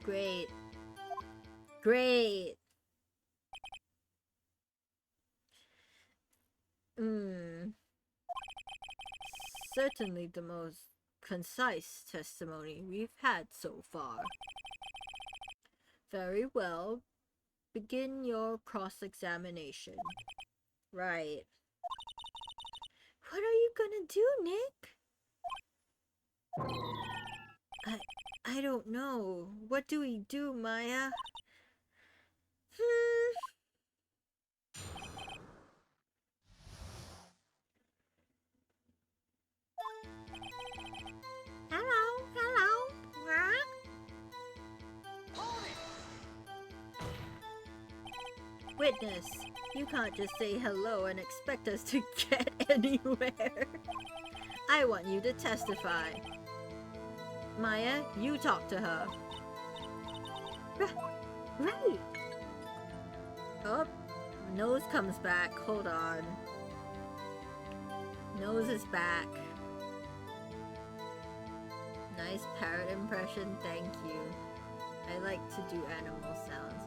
Speaker 1: Great. Great. Certainly the most concise testimony we've had so far. Very well. Begin your cross-examination. Right. What are you gonna do, Nick? I don't know. What do we do, Maya? Hello, hello. Witness, you can't just say hello and expect us to get anywhere. I want you to testify. Maya, you talk to her. Right. Oh, Nose comes back. Hold on. Nose is back. Nice parrot impression, thank you. I like to do animal sounds.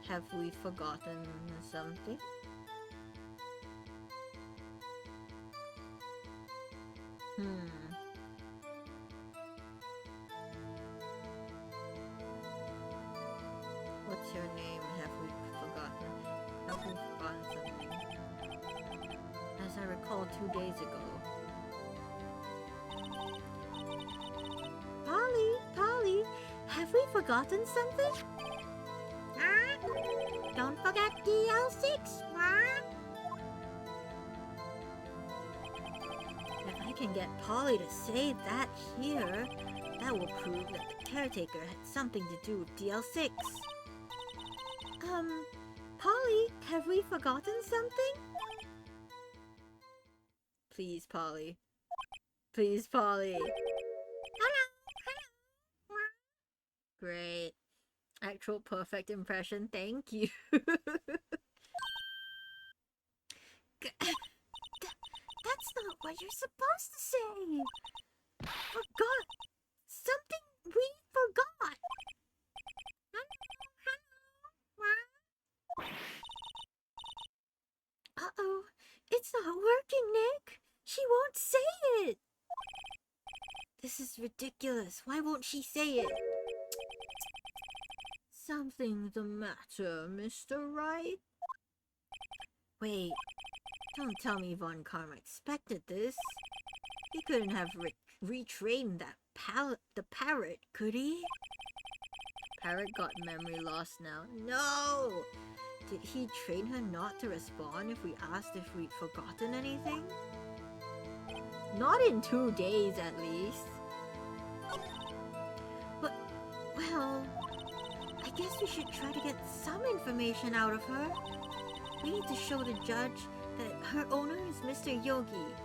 Speaker 1: Have we forgotten something? What's your name? Have we forgotten? Have we forgotten something? As I recall 2 days ago. Polly, have we forgotten something? Don't forget DL6, If I can get Polly to say that here, that will prove that the caretaker had something to do with DL6. Polly, have we forgotten something? Please, Polly. Please, Polly. Hello. Great. Actual perfect impression, thank you. That's not what you're supposed to say. Forgot. Something we forgot. Uh-oh. It's not working, Nick. She won't say it. This is ridiculous. Why won't she say it? Something the matter, Mr. Wright? Wait. Don't tell me Von Karma expected this. He couldn't have retrained the parrot, could he? Parrot got memory loss now. No! Did he train her not to respond if we asked if we'd forgotten anything? Not in 2 days, at least. But, well, I guess we should try to get some information out of her. We need to show the judge that her owner is Mr. Yogi.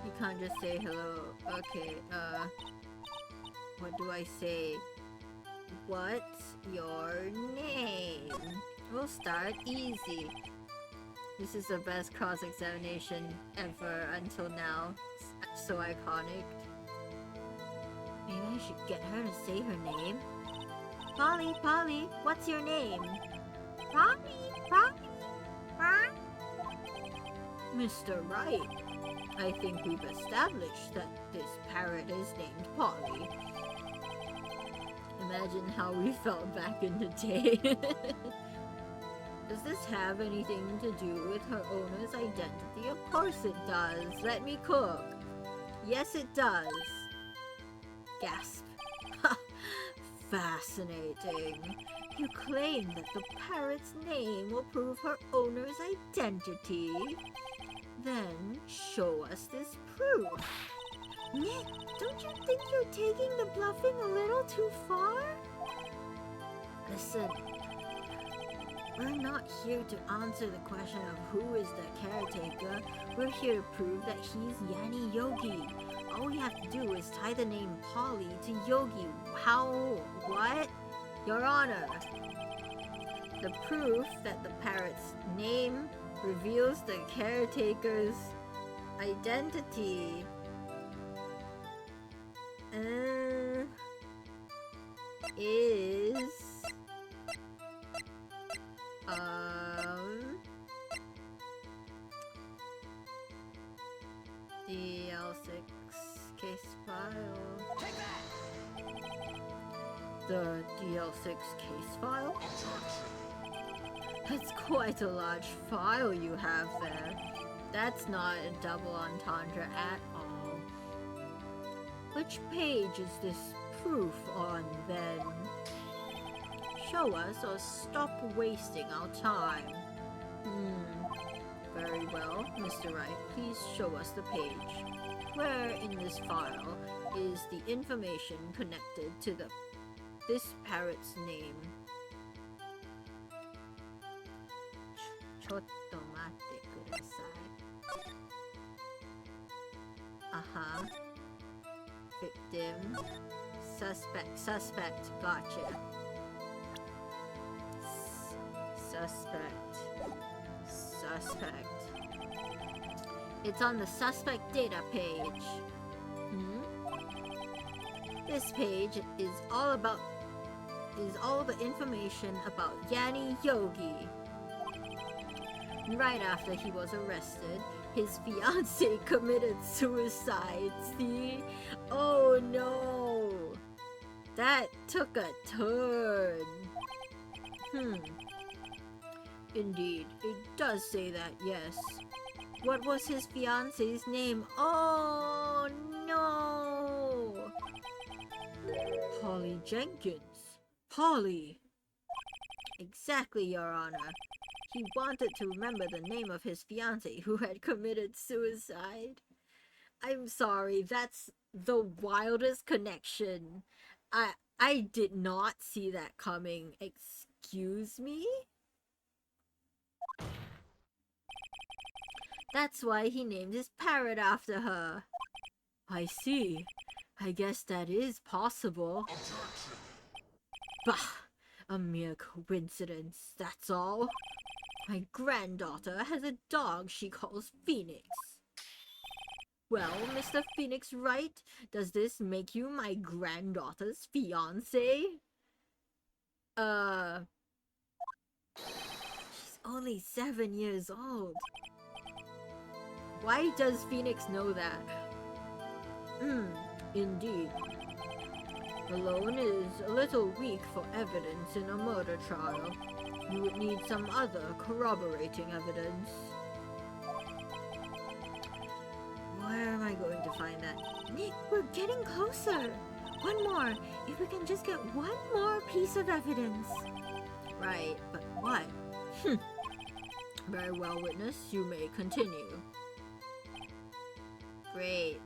Speaker 1: You can't just say hello. Okay, what do I say? What's your name? We'll start easy. This is the best cross-examination ever until now. It's so iconic. Maybe I should get her to say her name. Polly, Polly, what's your name? Polly, Polly, huh? Mr. Wright, I think we've established that this parrot is named Polly. Imagine how we felt back in the day. Does this have anything to do with her owner's identity? Of course it does. Let me cook. Yes, it does. Gasp. Fascinating. You claim that the parrot's name will prove her owner's identity. Then show us this proof. Nick, don't you think you're taking the bluffing a little too far? Listen, we're not here to answer the question of who is the caretaker. We're here to prove that he's Yanni Yogi. All we have to do is tie the name Polly to Yogi. How? What? Your Honor, the proof that the parrot's name reveals the caretaker's identity is the L6 case file.
Speaker 2: Take that!
Speaker 1: The DL6 case file? That's quite a large file you have there. That's not a double entendre at all. Which page is this proof on, then? Show us or stop wasting our time. Very well, Mr. Wright, please show us the page. Where in this file is the information connected to this parrot's name? Chotto matte kudasai. Uh-huh. Victim. Suspect. Gotcha. Suspect. It's on the suspect data page. This page is all the information about Yanni Yogi. Right after he was arrested, his fiancée committed suicide. See? Oh no! That took a turn. Indeed, it does say that, yes. What was his fiancée's name? Oh no! Polly Jenkins. Polly! Exactly, Your Honor. He wanted to remember the name of his fiancée who had committed suicide. I'm sorry, that's the wildest connection. I did not see that coming. Excuse me? That's why he named his parrot after her. I see. I guess that is possible. Bah! A mere coincidence, that's all. My granddaughter has a dog she calls Phoenix. Well, Mr. Phoenix Wright, does this make you my granddaughter's fiancé? She's only 7 years old. Why does Phoenix know that? Indeed. Alone is a little weak for evidence in a murder trial. You would need some other corroborating evidence. Where am I going to find that? Nick, we're getting closer. One more. If we can just get one more piece of evidence. Right, but what? Very well, witness. You may continue. Great.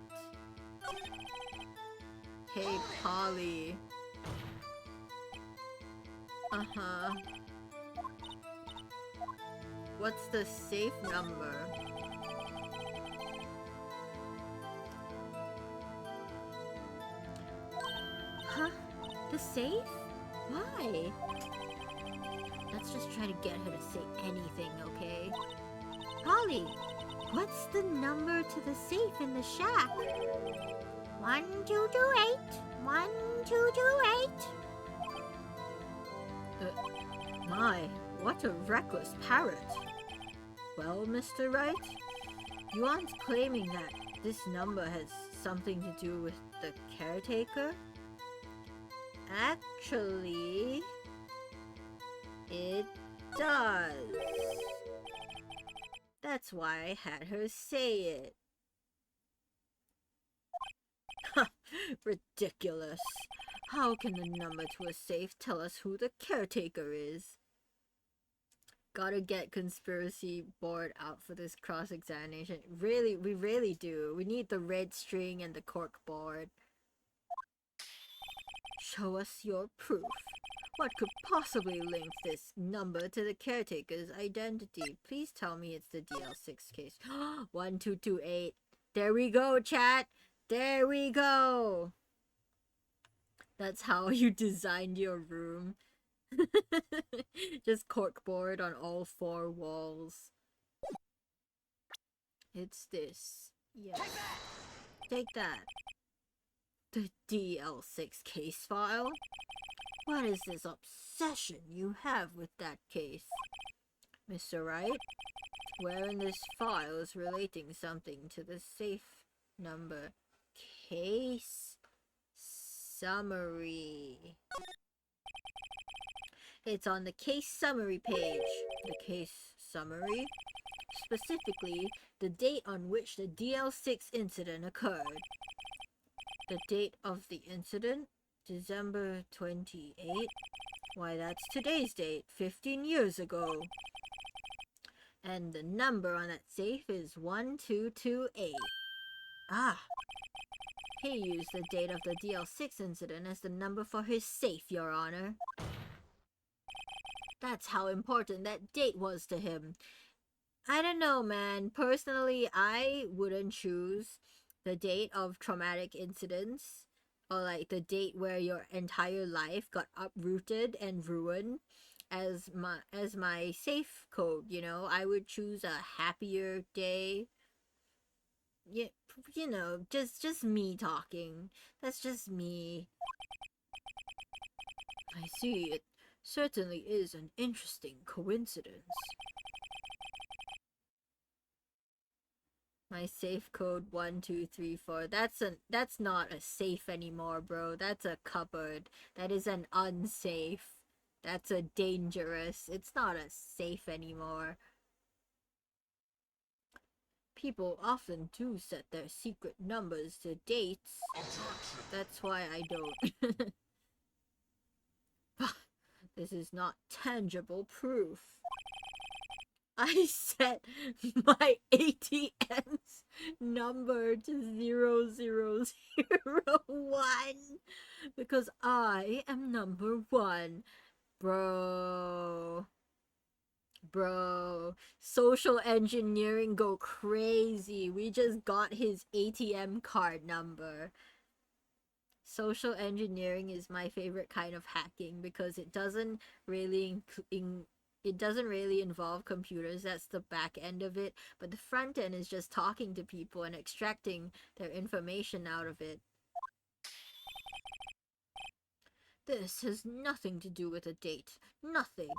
Speaker 1: Hey, Polly. Uh-huh. What's the safe number? Huh? The safe? Why? Let's just try to get her to say anything, okay? Polly, what's the number to the safe in the shack? 1228. 1228. My, what a reckless parrot. Well, Mr. Wright, you aren't claiming that this number has something to do with the caretaker? Actually, it does. That's why I had her say it. Ridiculous. How can the number to a safe tell us who the caretaker is? Gotta get conspiracy board out for this cross-examination. Really, we really do. We need the red string and the cork board. Show us your proof. What could possibly link this number to the caretaker's identity? Please tell me it's the DL6 case. 1228. There we go, chat. There we go. That's how you designed your room. Just corkboard on all 4 walls. It's this. Yes. Take that. The DL6 case file? What is this obsession you have with that case? Mr. Wright, where in this file is relating something to the safe number? Case summary. It's on the case summary page. The case summary? Specifically, the date on which the DL6 incident occurred. The date of the incident? December 28? Why, that's today's date, 15 years ago. And the number on that safe is 1228. Ah! He used the date of the DL6 incident as the number for his safe, Your Honor. That's how important that date was to him. I don't know, man. Personally, I wouldn't choose the date of traumatic incidents, or like the date where your entire life got uprooted and ruined as my safe code, you know. I would choose a happier day. Yeah, you know, just me talking. That's just me. I see. It certainly is an interesting coincidence. My safe code 1234. That's not a safe anymore, bro. That's a cupboard. That is an unsafe. That's a dangerous. It's not a safe anymore. People often do set their secret numbers to dates. That's why I don't. This is not tangible proof. I set my ATM's number to 0001 because I am number 1. Bro, social engineering go crazy. We just got his ATM card number. Social engineering is my favorite kind of hacking because it doesn't really involve computers. That's the back end of it, but the front end is just talking to people and extracting their information out of it. This has nothing to do with a date. Nothing.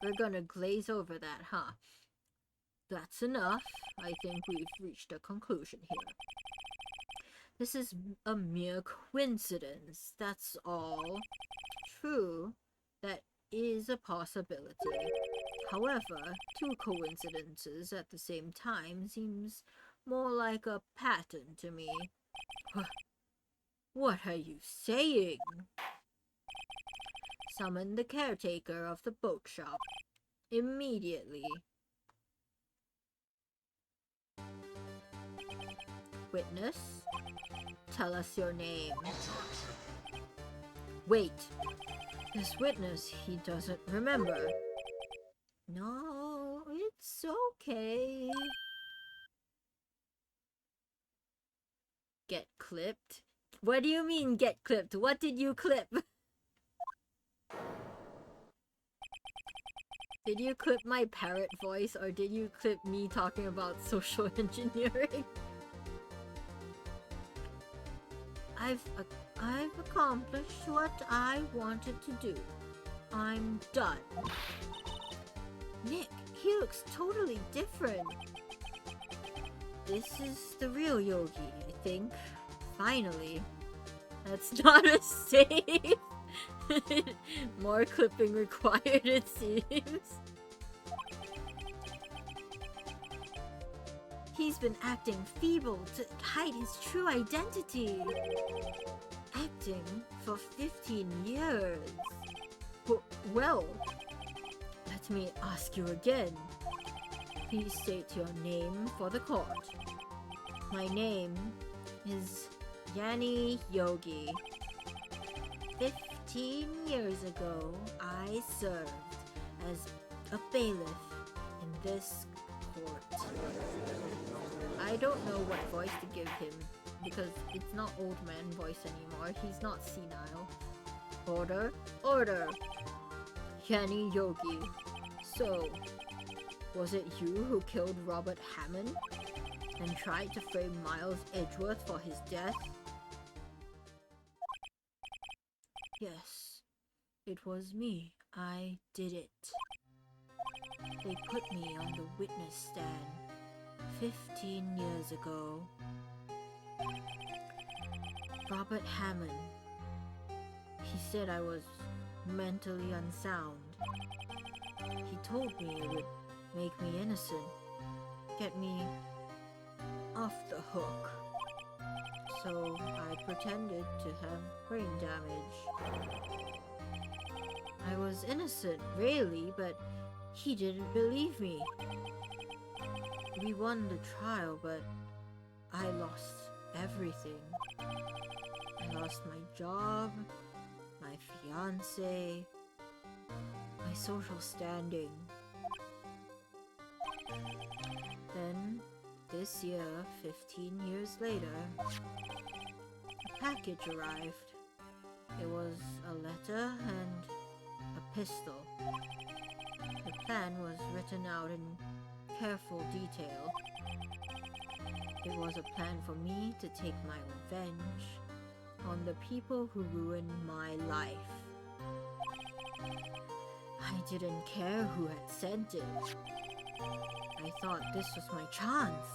Speaker 1: We're gonna glaze over that, huh? That's enough. I think we've reached a conclusion here. This is a mere coincidence, that's all. True, that is a possibility. However, 2 coincidences at the same time seems more like a pattern to me. What are you saying? Summon the caretaker of the boat shop. Immediately. Witness, tell us your name. Wait. This witness, he doesn't remember. No, it's okay. Get clipped? What do you mean get clipped? What did you clip? Did you clip my parrot voice or did you clip me talking about social engineering? I've accomplished what I wanted to do. I'm done. Nick, he looks totally different. This is the real Yogi, I think. Finally. That's not a save. More clipping required, it seems. He's been acting feeble to hide his true identity. Acting for 15 years. Well, let me ask you again. Please state your name for the court. My name is Yanni Yogi. 15 years ago, I served as a bailiff in this court. I don't know what voice to give him, because it's not old man voice anymore. He's not senile. Order, order! Yanni Yogi. So, was it you who killed Robert Hammond and tried to frame Miles Edgeworth for his death? Yes, it was me. I did it. They put me on the witness stand 15 years ago. Robert Hammond. He said I was mentally unsound. He told me it would make me innocent, get me off the hook. So I pretended to have brain damage. I was innocent, really, but he didn't believe me. We won the trial, but I lost everything. I lost my job, my fiancé, my social standing. Then, this year, 15 years later, a package arrived. It was a letter and a pistol. The plan was written out in careful detail. It was a plan for me to take my revenge on the people who ruined my life. I didn't care who had sent it. I thought this was my chance.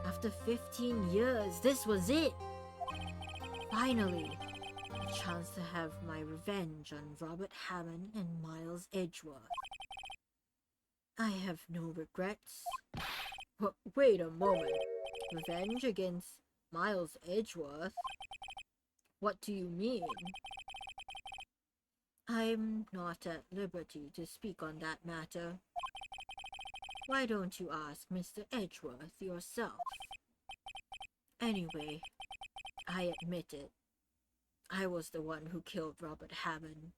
Speaker 1: After 15 years, this was it! Finally, a chance to have my revenge on Robert Hammond and Miles Edgeworth. I have no regrets. Wait a moment. Revenge against Miles Edgeworth? What do you mean? I'm not at liberty to speak on that matter. Why don't you ask Mr. Edgeworth yourself? Anyway, I admit it. I was the one who killed Robert Hammond.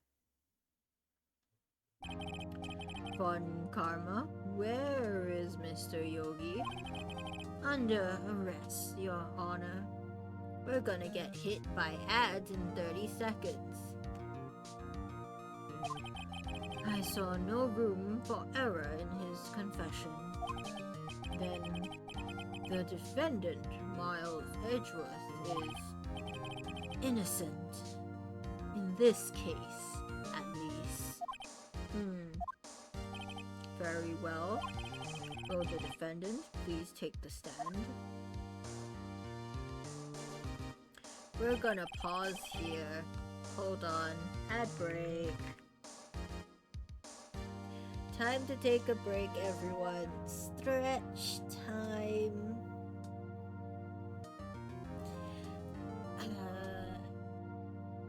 Speaker 1: Von Karma, where is Mr. Yogi? Under arrest, Your Honor. We're gonna get hit by ads in 30 seconds. I saw no room for error in his confession. Then, the defendant, Miles Edgeworth, is innocent. In this case, at least. Very well. Will the defendant please take the stand? We're gonna pause here. Hold on. Ad break. Time to take a break, everyone. Stretch time.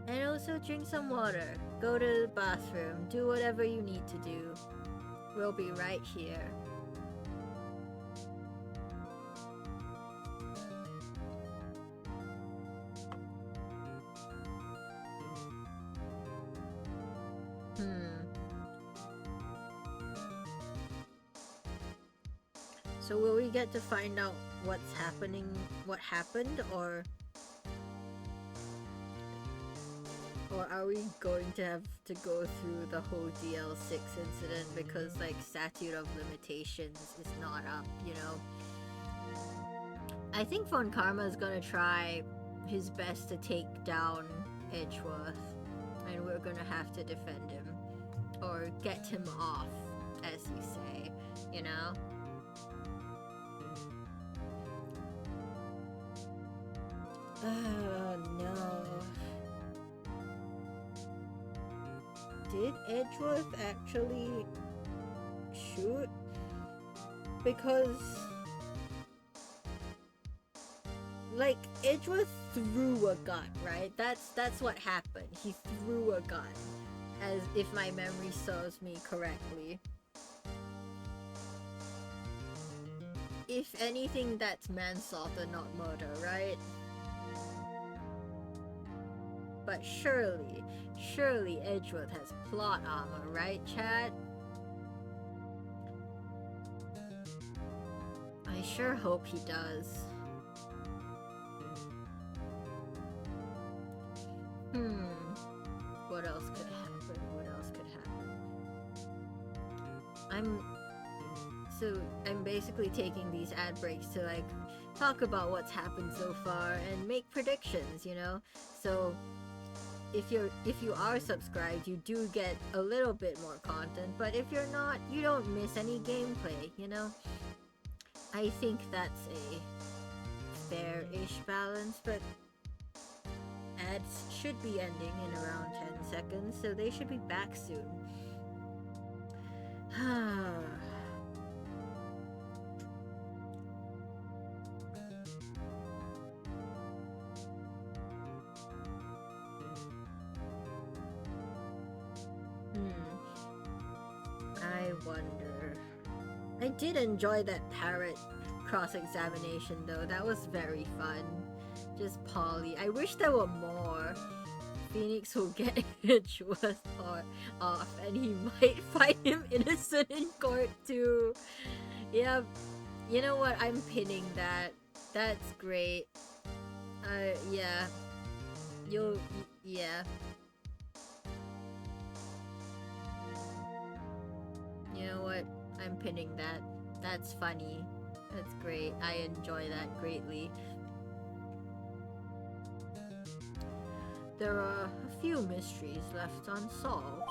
Speaker 1: And also drink some water. Go to the bathroom. Do whatever you need to do. We'll be right here. So will we get to find out what's happening, what happened, or Or are we going to have to go through the whole DL6 incident because, like, statute of limitations is not up, you know? I think Von Karma is gonna try his best to take down Edgeworth, and we're gonna have to defend him. Or get him off, as you say, you know? Oh no. Did Edgeworth actually shoot? Because, like, Edgeworth threw a gun, right? That's what happened. He threw a gun, as if my memory serves me correctly. If anything, that's manslaughter, not murder, right? But surely Edgeworth has plot armor, right, chat? I sure hope he does. What else could happen? What else could happen? I'm basically taking these ad breaks to, like, talk about what's happened so far and make predictions, you know? So if you are subscribed, you do get a little bit more content, but if you're not, you don't miss any gameplay, you know? I think that's a fair-ish balance, but ads should be ending in around 10 seconds, so they should be back soon. I wonder. I did enjoy that parrot cross-examination though. That was very fun. Just Polly. I wish there were more. Phoenix will get Edgeworth off and he might find him innocent in court too. Yeah, you know what? I'm pinning that. That's great. Yeah. Yeah. You know what? I'm pinning that. That's funny. That's great. I enjoy that greatly. There are a few mysteries left unsolved.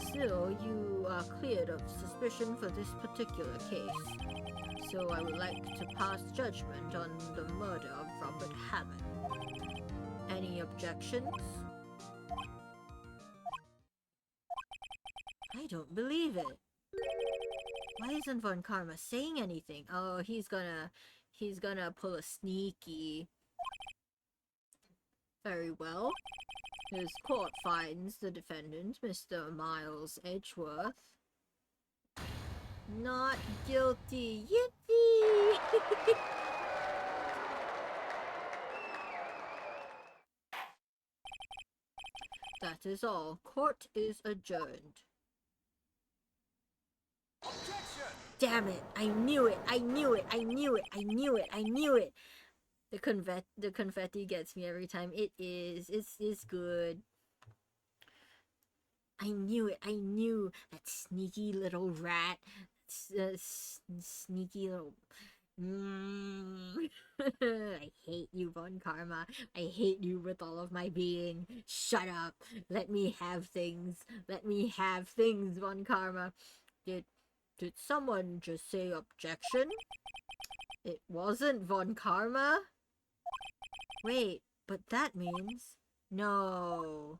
Speaker 1: Still, you are cleared of suspicion for this particular case. So I would like to pass judgment on the murder of Robert Hammond. Any objections? I don't believe it. Why isn't Von Karma saying anything? Oh, he's gonna pull a sneaky. Very well. His court finds the defendant, Mr. Miles Edgeworth, not guilty. Yippee! That is all. Court is adjourned.
Speaker 2: Objection!
Speaker 1: Damn it! I knew it! I knew it! I knew it! I knew it! I knew it! The confetti gets me every time. It's good. I knew it. I knew that sneaky little rat. Sneaky little. I hate you, Von Karma. I hate you with all of my being. Shut up. Let me have things. Let me have things, Von Karma. Did someone just say objection? It wasn't Von Karma? Wait, but that means... No.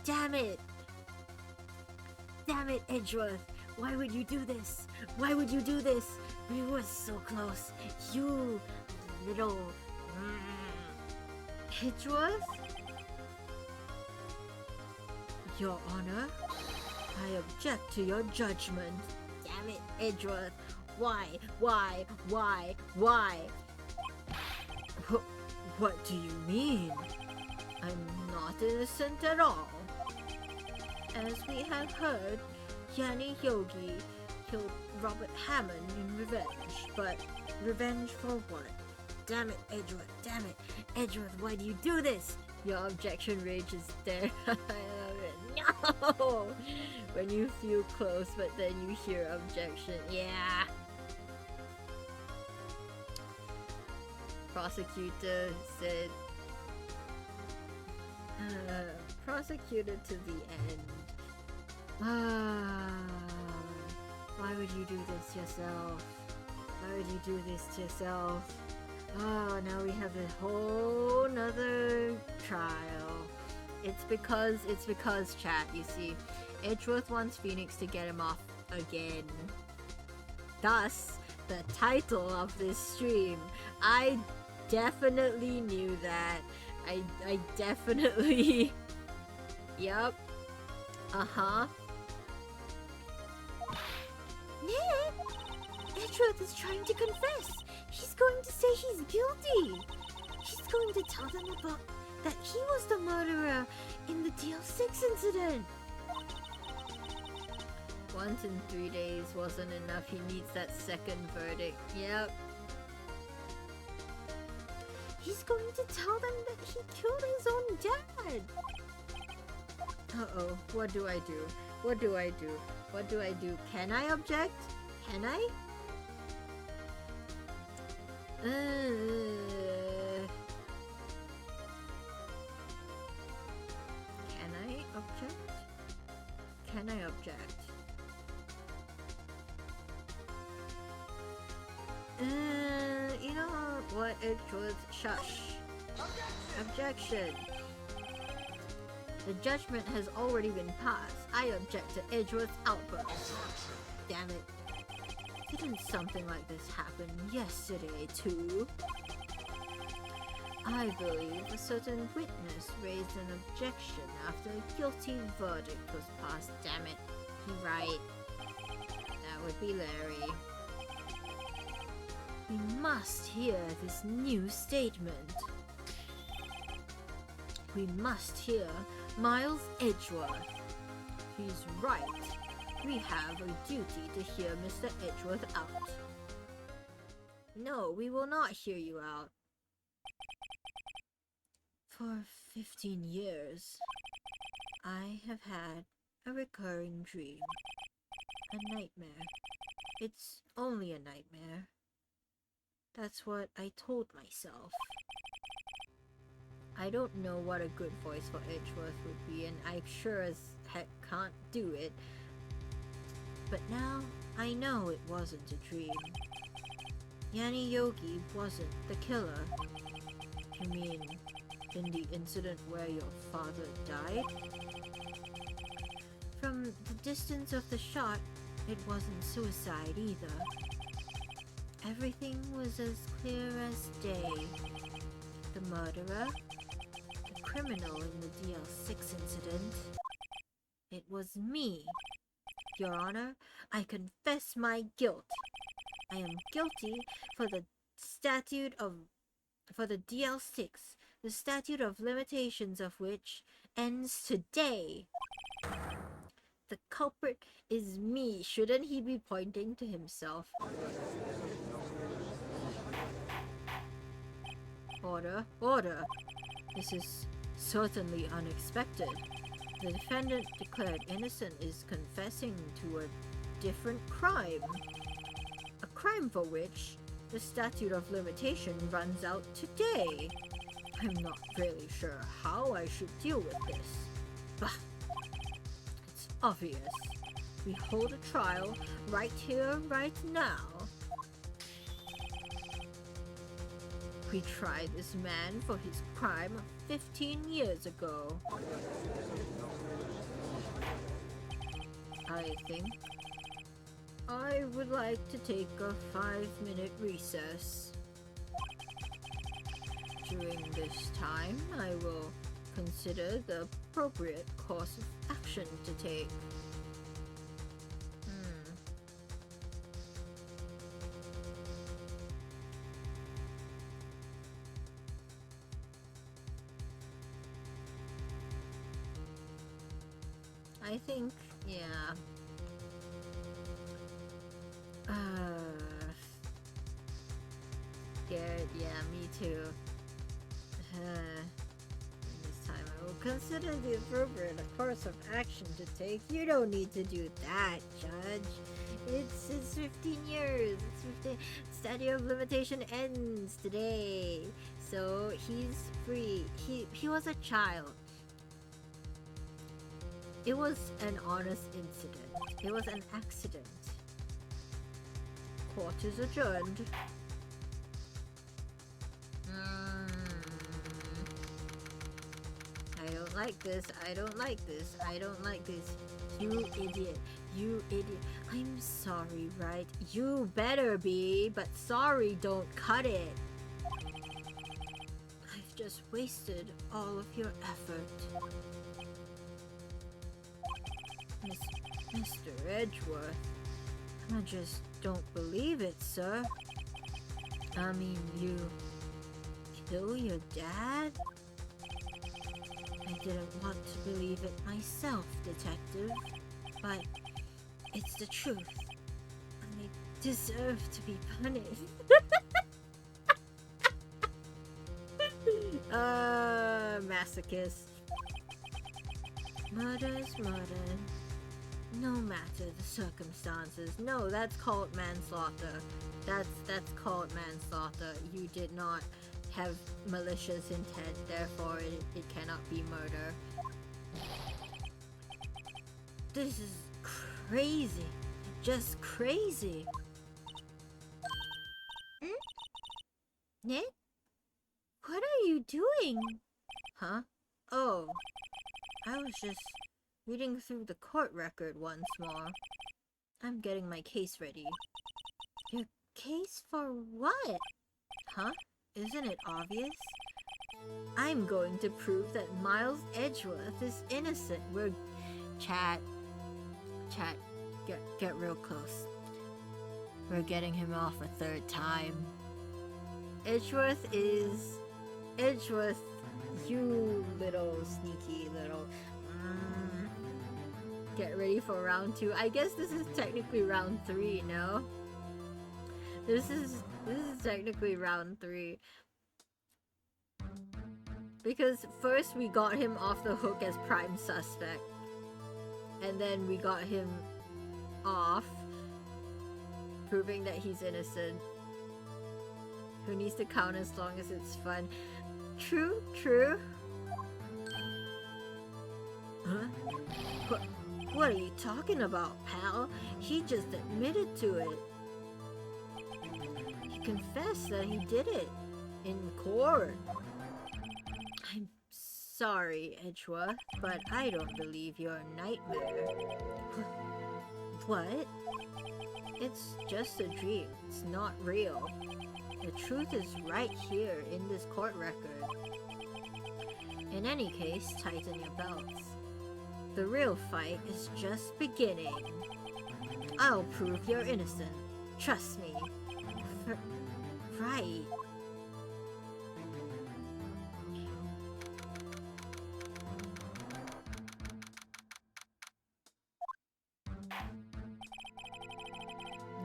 Speaker 1: Damn it! Damn it, Edgeworth! Why would you do this? Why would you do this? We were so close. You little... Edgeworth? Your Honor, I object to your judgment. Damn it, Edgeworth. Why? What do you mean? I'm not innocent at all. As we have heard, Yanni Yogi killed Robert Hammond in revenge. But revenge for what? damn it, Edgeworth, damn it. Edgeworth, why do you do this? Your objection rages there. No! When you feel close, but then you hear objection. Yeah! Prosecutor said, prosecutor to the end. Why would you do this to yourself? Why would you do this to yourself? Oh, now we have a whole nother trial. It's because, chat, you see. Edgeworth wants Phoenix to get him off again. Thus, the title of this stream. I definitely knew that. I definitely... Yup. Uh-huh.
Speaker 2: Ned! Edgeworth is trying to confess. He's going to say he's guilty. He's going to tell them about that he was the murderer in the DL6 incident.
Speaker 1: Once in 3 days wasn't enough. He needs that second verdict. Yep.
Speaker 2: He's going to tell them that he killed his own dad.
Speaker 1: Uh-oh. What do I do? What do I do? What do I do? Can I object? Can I? Can I object? Can I object? You know what? Edgeworth, shush. Objection. The judgment has already been passed. I object to Edgeworth's outburst. Damn it. Didn't something like this happen yesterday, too? I believe a certain witness raised an objection after a guilty verdict was passed. Damn it. You're right. That would be Larry. We must hear this new statement. We must hear Miles Edgeworth. He's right. We have a duty to hear Mr. Edgeworth out. No, we will not hear you out. For 15 years, I have had a recurring dream. A nightmare. It's only a nightmare. That's what I told myself. I don't know what a good voice for Edgeworth would be, and I sure as heck can't do it. But now, I know it wasn't a dream. Yanni Yogi wasn't the killer. You mean, in the incident where your father died? From the distance of the shot, it wasn't suicide either. Everything was as clear as day. The murderer, the criminal in the DL6 incident. It was me. Your Honor, I confess my guilt. I am guilty for the DL6, the statute of limitations of which ends today. The culprit is me. Shouldn't he be pointing to himself? Order, order. This is certainly unexpected. The defendant declared innocent is confessing to a different crime. A crime for which the statute of limitation runs out today. I'm not really sure how I should deal with this. Bah! It's obvious. We hold a trial right here, right now. We tried this man for his crime 15 years ago. I think I would like to take a 5-minute recess. During this time, I will consider the appropriate course of action to take. I think, yeah. scared. Yeah, me too. This time I will consider the appropriate course of action to take. You don't need to do that, Judge. It's 15 years. It's 15. Statute of limitation ends today. So he's free. He was a child. It was an honest incident. It was an accident. Court is adjourned. I don't like this. I don't like this. I don't like this. You idiot. You idiot. I'm sorry, Wright. You better be, but sorry don't cut it. I've just wasted all of your effort. Mr. Edgeworth, I just don't believe it, sir. I mean, you kill your dad? I didn't want to believe it myself, Detective, but it's the truth. I deserve to be punished. Masochist. Murder's murder. No matter the circumstances. No, that's called manslaughter. That's called manslaughter. You did not have malicious intent, therefore it cannot be murder. This is crazy. Just crazy.
Speaker 2: Nick? What are you doing?
Speaker 1: Huh? Oh. I was just reading through the court record once more. I'm getting my case ready.
Speaker 2: Your case for what?
Speaker 1: Huh? Isn't it obvious? I'm going to prove that Miles Edgeworth is innocent. We're... Chat, get real close. We're getting him off a third time. Edgeworth, you little sneaky little... Get ready for round 2. I guess this is technically round 3, no? This is technically round 3. Because first we got him off the hook as prime suspect. And then we got him off, proving that he's innocent. Who needs to count as long as it's fun? True. Huh? What are you talking about, pal? He just admitted to it. He confessed that he did it in court. I'm sorry, Edgeworth, but I don't believe your nightmare. What? It's just a dream. It's not real. The truth is right here in this court record. In any case, tighten your belts. The real fight is just beginning. I'll prove you're innocent. Trust me. Right.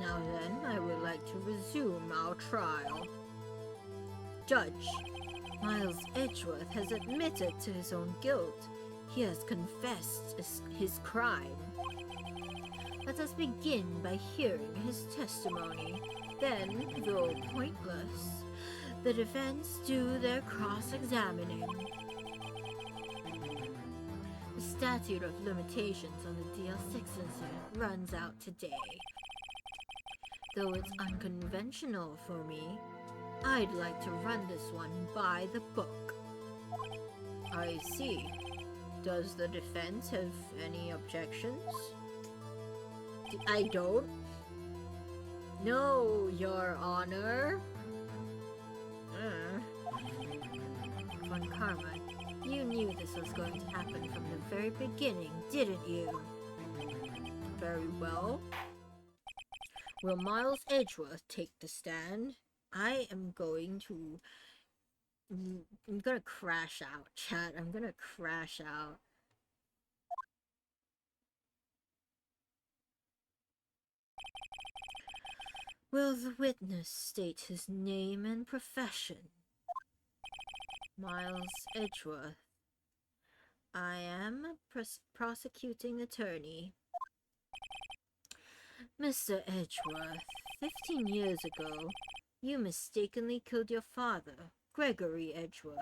Speaker 1: Now then, I would like to resume our trial. Judge, Miles Edgeworth has admitted to his own guilt. He has confessed his crime. Let us begin by hearing his testimony. Then, though pointless, the defense do their cross-examining. The statute of limitations on the DL6 incident runs out today. Though it's unconventional for me, I'd like to run this one by the book. I see. Does the defense have any objections? I don't. No, Your Honor. Von Karma, you knew this was going to happen from the very beginning, didn't you? Very well. Will Miles Edgeworth take the stand? I am going to... I'm gonna crash out, chat. I'm gonna crash out. Will the witness state his name and profession? Miles Edgeworth. I am a prosecuting attorney. Mr. Edgeworth, 15 years ago, you mistakenly killed your father, Gregory Edgeworth.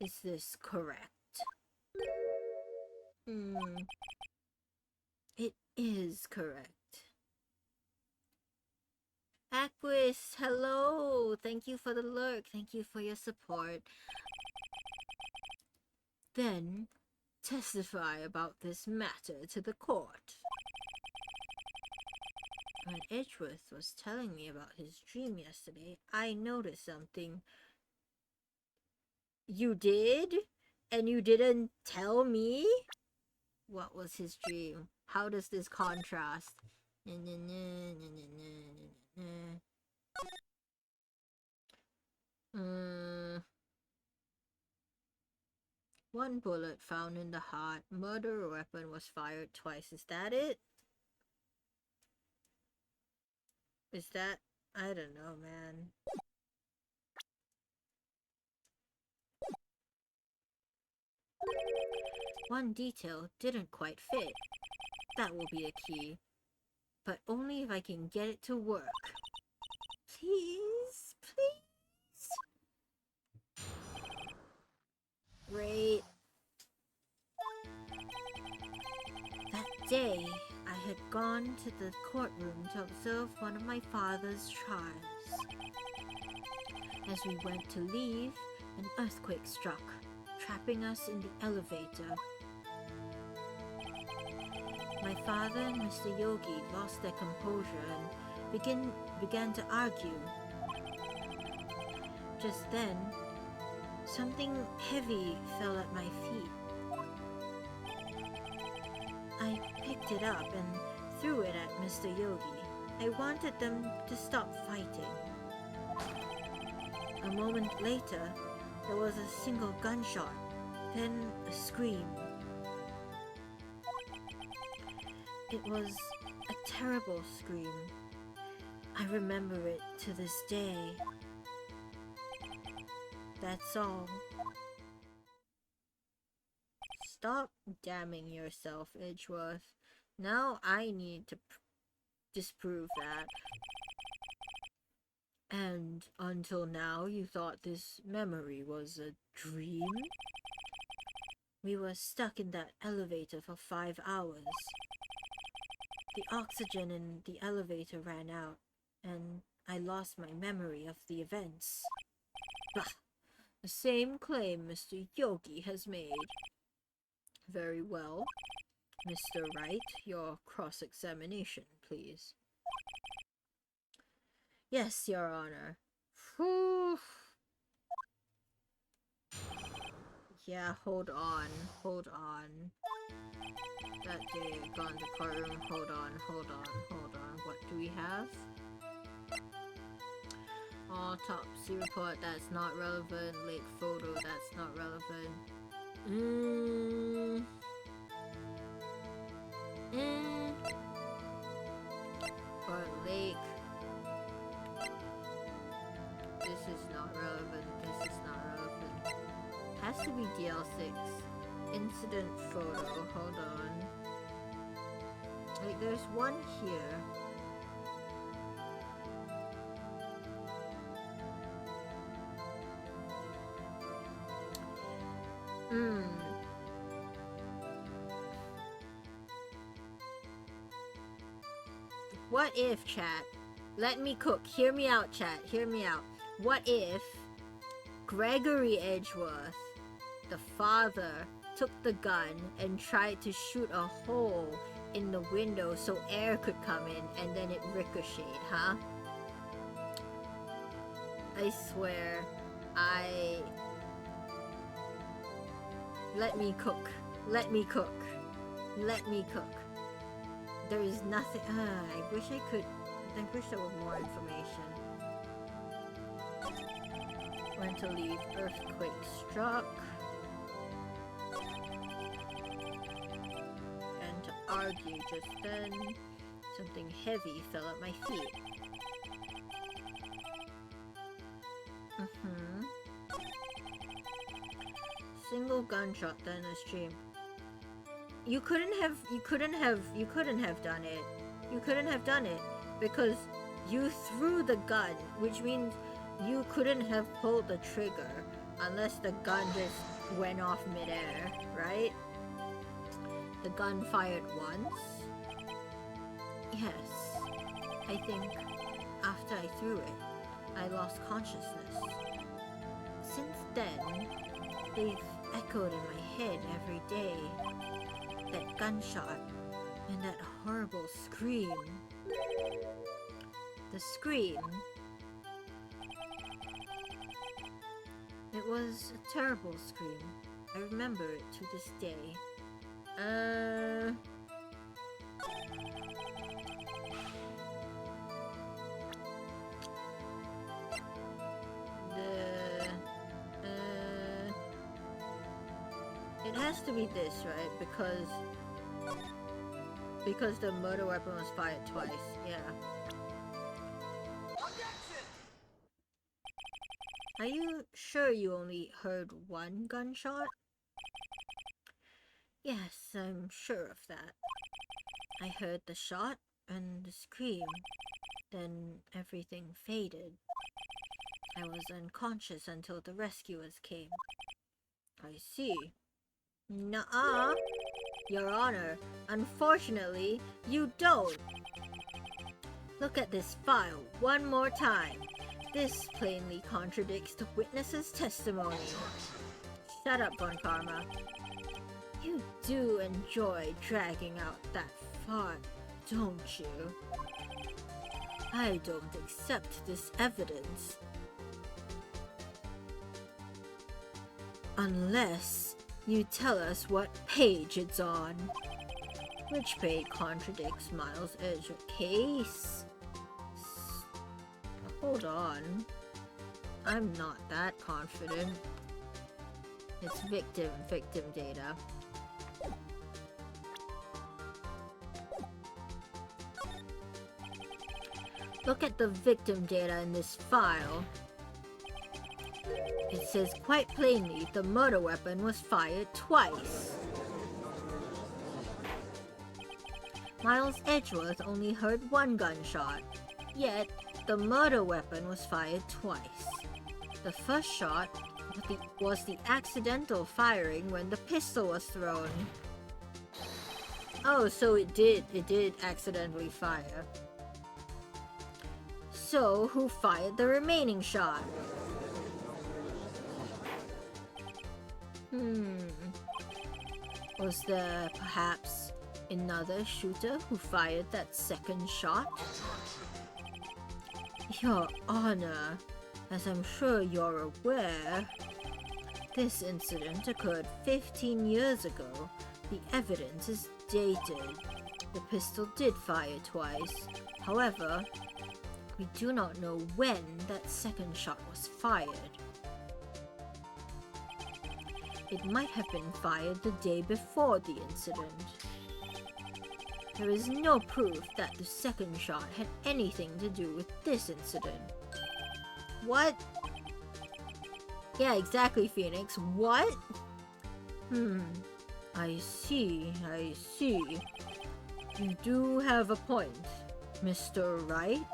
Speaker 1: Is this correct? It is correct. Aquis, hello! Thank you for the lurk. Thank you for your support. Then, testify about this matter to the court. When Edgeworth was telling me about his dream yesterday, I noticed something. You did? And you didn't tell me? What was his dream? How does this contrast? One bullet found in the heart. Murder weapon was fired twice. Is that it? Is that... I don't know, man. One detail didn't quite fit. That will be a key. But only if I can get it to work. Please, please. Great. That day, I had gone to the courtroom to observe one of my father's trials. As we went to leave, an earthquake struck, trapping us in the elevator. My father and Mr. Yogi lost their composure and began to argue. Just then, something heavy fell at my feet. I picked it up and threw it at Mr. Yogi. I wanted them to stop fighting. A moment later, there was a single gunshot, then a scream. It was a terrible scream. I remember it to this day. That's all. Stop damning yourself, Edgeworth. Now I need to disprove that. And until now, you thought this memory was a dream? We were stuck in that elevator for 5 hours. The oxygen in the elevator ran out, and I lost my memory of the events. Bah! The same claim Mr. Yogi has made. Very well. Mr. Wright, your cross-examination, please. Yes, Your Honor. Whew. Yeah, hold on. That day, gone to courtroom. Hold on. What do we have? Autopsy report, that's not relevant. Lake photo, that's not relevant. Or lake. This is not relevant. Has to be DL6. Incident photo, hold on. Like, there's one here. What if, chat? Let me cook. Hear me out, chat. Hear me out. What if Gregory Edgeworth, the father, took the gun and tried to shoot a hole in the window so air could come in, and then it ricocheted, huh? I swear, Let me cook. There is nothing. I wish there were more information. When to leave, earthquake struck. And to argue just then, something heavy fell at my feet. Mm-hmm. Single gunshot then a stream. You couldn't have done it. You couldn't have done it because you threw the gun, which means you couldn't have pulled the trigger unless the gun just went off midair, right? The gun fired once? Yes. I think after I threw it, I lost consciousness. Since then, they've echoed in my head every day. That gunshot and that horrible scream. The scream. It was a terrible scream. I remember it to this day. It has to be this, right? Because the murder weapon was fired twice. Yeah. Are you sure you only heard one gunshot? Yes, I'm sure of that. I heard the shot and the scream. Then everything faded. I was unconscious until the rescuers came. I see. Nuh-uh. Your Honor, unfortunately, you don't. Look at this file one more time. This plainly contradicts the witness's testimony. Shut up, Von Karma. You do enjoy dragging out that fart, don't you? I don't accept this evidence. Unless you tell us what page it's on. Which page contradicts Miles' Edgeworth case? Hold on. I'm not that confident. It's victim data. Look at the victim data in this file. It says quite plainly the murder weapon was fired twice. Miles Edgeworth only heard one gunshot, yet the murder weapon was fired twice. The first shot was the accidental firing when the pistol was thrown. Oh, so it did accidentally fire. So, who fired the remaining shot? Was there perhaps another shooter who fired that second shot? Your Honor, as I'm sure you're aware, this incident occurred 15 years ago. The evidence is dated. The pistol did fire twice. However, we do not know when that second shot was fired. It might have been fired the day before the incident. There is no proof that the second shot had anything to do with this incident. What? Yeah, exactly, Phoenix. What? I see. You do have a point, Mr. Wright.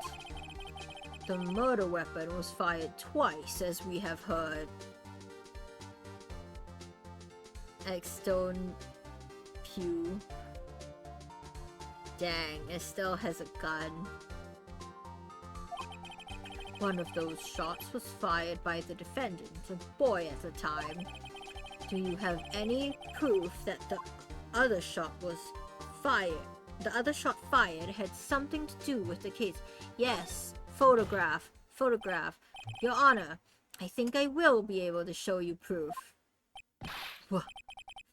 Speaker 1: The murder weapon was fired twice, as we have heard. X-Stone Pew. Dang, Estelle has a gun. One of those shots was fired by the defendant, a boy at the time. Do you have any proof that the other shot was fired? The other shot fired had something to do with the case. Yes, photograph. Your Honor, I think I will be able to show you proof.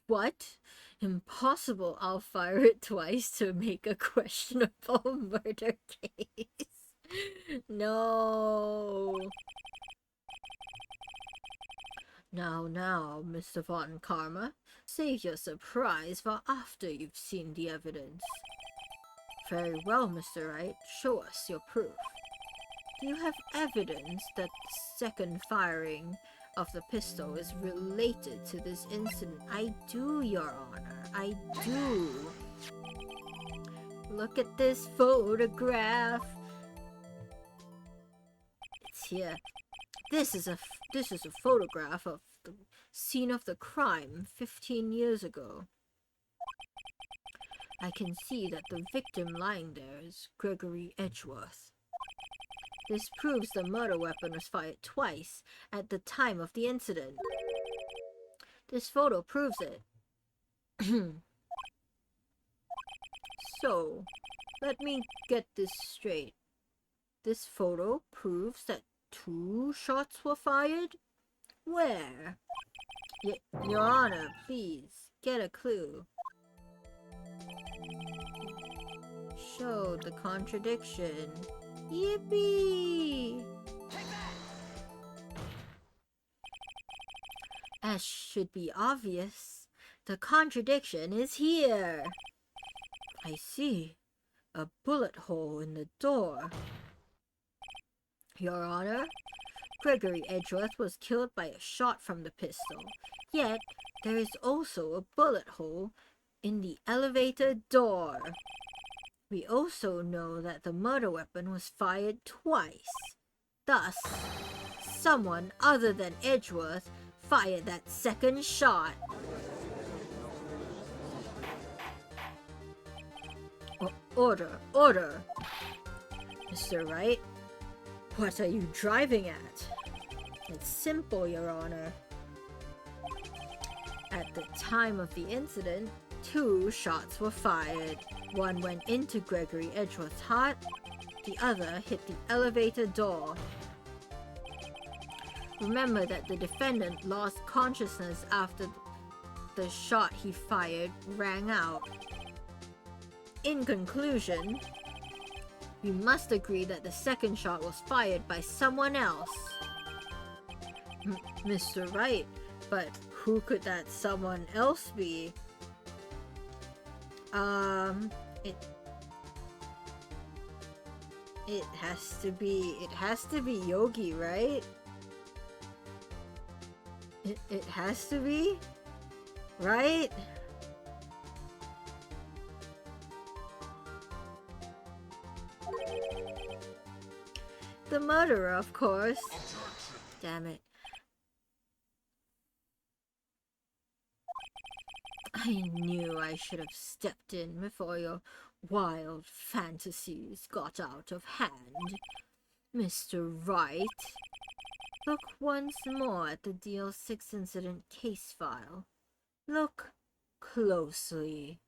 Speaker 1: What? Impossible. I'll fire it twice to make a questionable murder case. No. Now, Mr. Von Karma. Save your surprise for after you've seen the evidence. Very well, Mr. Wright. Show us your proof. you have evidence that the second firing of the pistol is related to this incident? I do, Your Honor. I do. Look at this photograph. It's here. This is a photograph of the scene of the crime 15 years ago. I can see that the victim lying there is Gregory Edgeworth. This proves the murder weapon was fired twice at the time of the incident. This photo proves it. So, let me get this straight. This photo proves that 2 shots were fired? Where? Your Honor, please, get a clue. Show the contradiction. Yippee! As should be obvious, the contradiction is here. I see. A bullet hole in the door. Your Honor, Gregory Edgeworth was killed by a shot from the pistol. Yet, there is also a bullet hole in the elevator door. We also know that the murder weapon was fired twice. Thus, someone other than Edgeworth fired that second shot. Order, order! Mr. Wright, what are you driving at? It's simple, Your Honor. At the time of the incident, 2 shots were fired. One went into Gregory Edgeworth's heart, the other hit the elevator door. Remember that the defendant lost consciousness after the shot he fired rang out. In conclusion, we must agree that the second shot was fired by someone else. Mr. Wright, but who could that someone else be? It has to be Yogi, right? It has to be, right? The murderer, of course. Damn it. I knew I should have stepped in before your wild fantasies got out of hand. Mr. Wright, look once more at the DL6 incident case file. Look closely.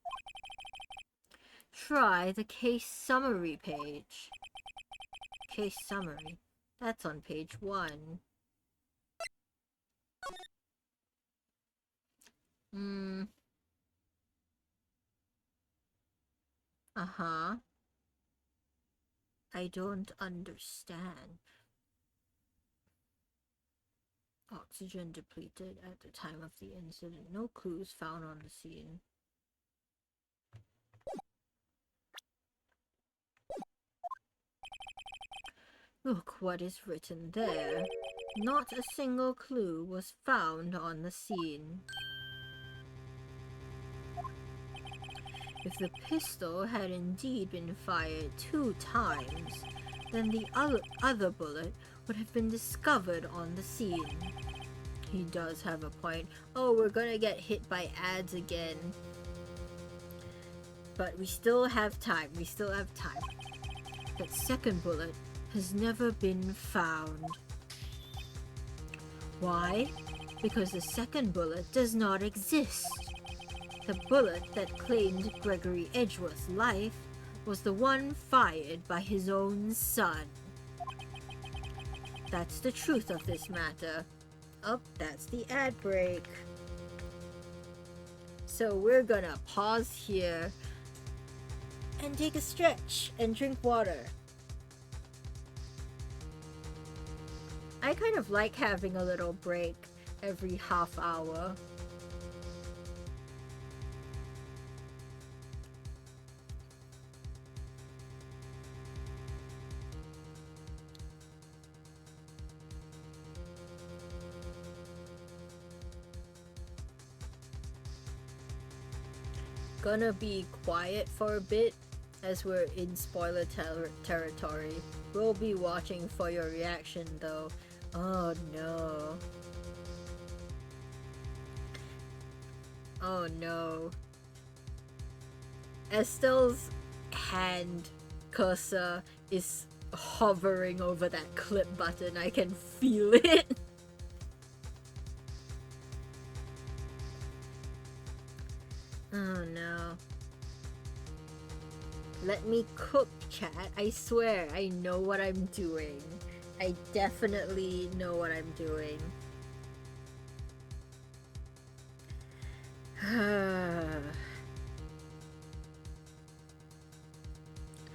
Speaker 1: Try the case summary page. Case summary. That's on page 1. Uh-huh. I don't understand. Oxygen depleted at the time of the incident. No clues found on the scene. Look what is written there. Not a single clue was found on the scene. If the pistol had indeed been fired 2 times, then the other bullet would have been discovered on the scene. He does have a point. Oh, we're gonna get hit by ads again. But we still have time. We still have time. That second bullet has never been found. Why? Because the second bullet does not exist. The bullet that claimed Gregory Edgeworth's life was the one fired by his own son. That's the truth of this matter. Oh, that's the ad break. So we're gonna pause here and take a stretch and drink water. I kind of like having a little break every half hour. gonna be quiet for a bit as we're in spoiler territory. We'll be watching for your reaction though. Oh no. Oh no. Estelle's hand cursor is hovering over that clip button. I can feel it. Oh no. Let me cook, chat. I swear, I know what I'm doing. I definitely know what I'm doing.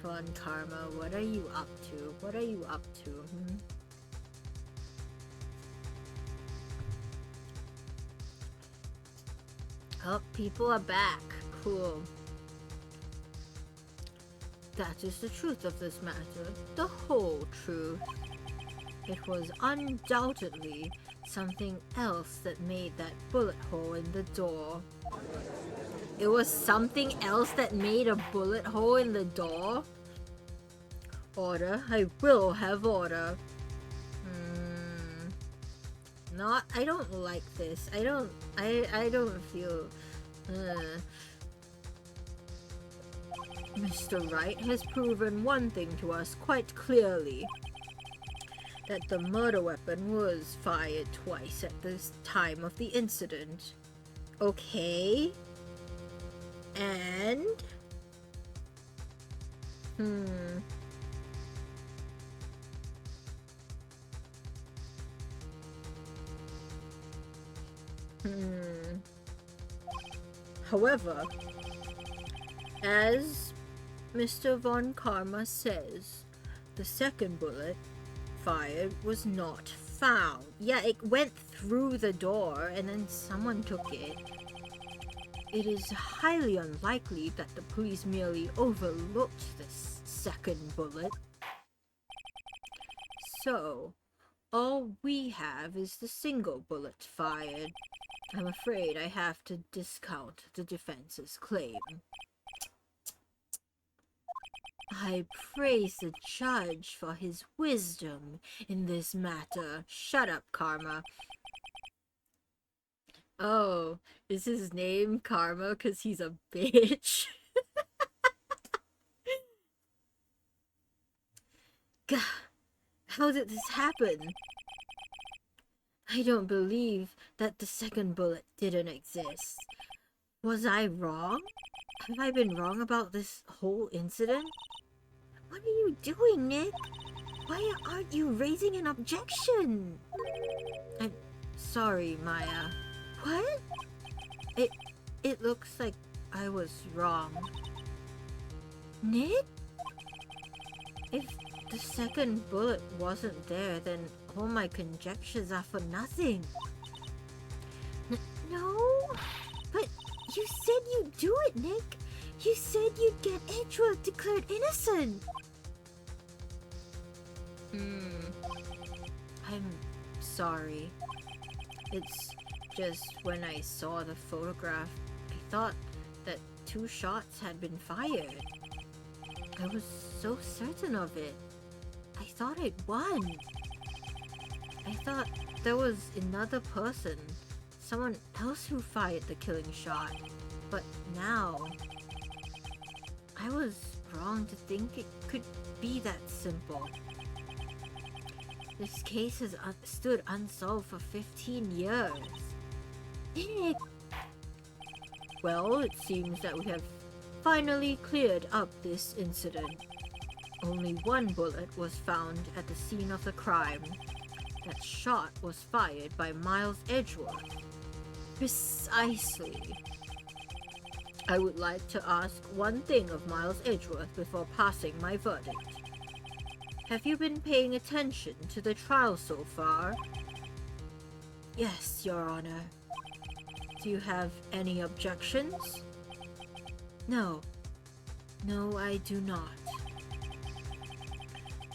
Speaker 1: Von Karma, what are you up to? What are you up to? Oh, people are back. Cool. That is the truth of this matter. The whole truth. It was undoubtedly something else that made that bullet hole in the door. It was something else that made a bullet hole in the door? Order. I will have order. Not. I don't like this. I don't feel. Mr. Wright has proven one thing to us quite clearly. That the murder weapon was fired twice at the time of the incident. Okay. And? However, as Mr. Von Karma says, the second bullet fired was not found. Yeah, it went through the door and then someone took it. It is highly unlikely that the police merely overlooked this second bullet. So, all we have is the single bullet fired. I'm afraid I have to discount the defense's claim. I praise the judge for his wisdom in this matter. Shut up, Karma. Oh, is his name Karma because he's a bitch? God, how did this happen? I don't believe that the second bullet didn't exist. Was I wrong? Have I been wrong about this whole incident? What are you doing, Nick? Why aren't you raising an objection? I'm sorry, Maya. What? It looks like I was wrong. Nick? If the second bullet wasn't there, then all my conjectures are for nothing. No, but you said you'd do it, Nick. You said you'd get Edgeworth declared innocent. I'm sorry. It's just when I saw the photograph, I thought that 2 shots had been fired. I was so certain of it. I thought I'd won. I thought there was another person, someone else who fired the killing shot. But now, I was wrong to think it could be that simple. This case has stood unsolved for 15 years. Nick! Well, it seems that we have finally cleared up this incident. Only 1 bullet was found at the scene of the crime. That shot was fired by Miles Edgeworth. Precisely. I would like to ask one thing of Miles Edgeworth before passing my verdict. Have you been paying attention to the trial so far? Yes, Your Honor. Do you have any objections? No. No, I do not.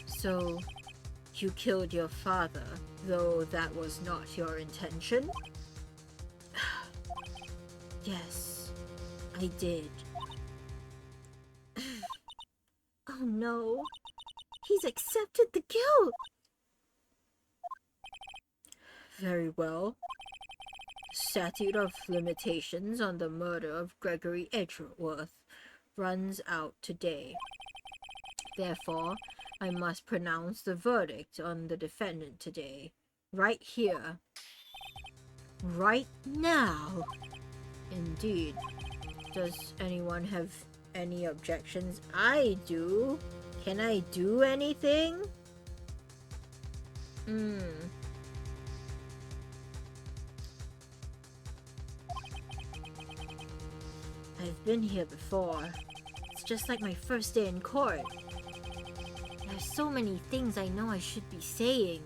Speaker 1: So, you killed your father, though that was not your intention? Yes, I did.
Speaker 2: Oh no. He's accepted the guilt.
Speaker 1: Very well. Statute of limitations on the murder of Gregory Edgeworth runs out today. Therefore, I must pronounce the verdict on the defendant today, right here, right now. Indeed. Does anyone have any objections? I do. Can I do anything? I've been here before. It's just like my first day in court. There's so many things I know I should be saying,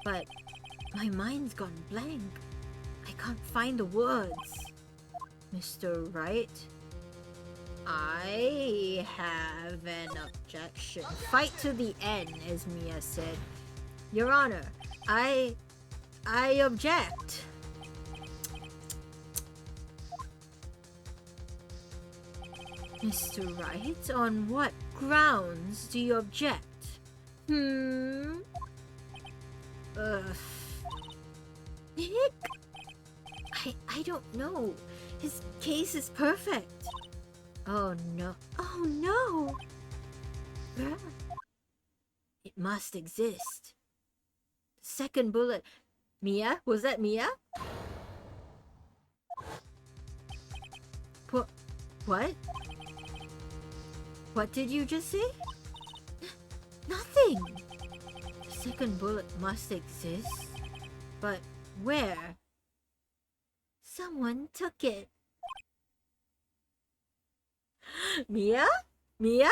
Speaker 1: but my mind's gone blank. I can't find the words. Mr. Wright, I have an objection. Fight to the end, as Mia said. Your Honor, I object. Mr. Wright, on what grounds do you object?
Speaker 2: Nick? I don't know. His case is perfect.
Speaker 1: Oh no.
Speaker 2: Oh no.
Speaker 1: It must exist. The second bullet. Mia? Was that Mia? What? What did you just say?
Speaker 2: Nothing.
Speaker 1: The second bullet must exist. But where?
Speaker 2: Someone took it.
Speaker 1: Mia? Mia?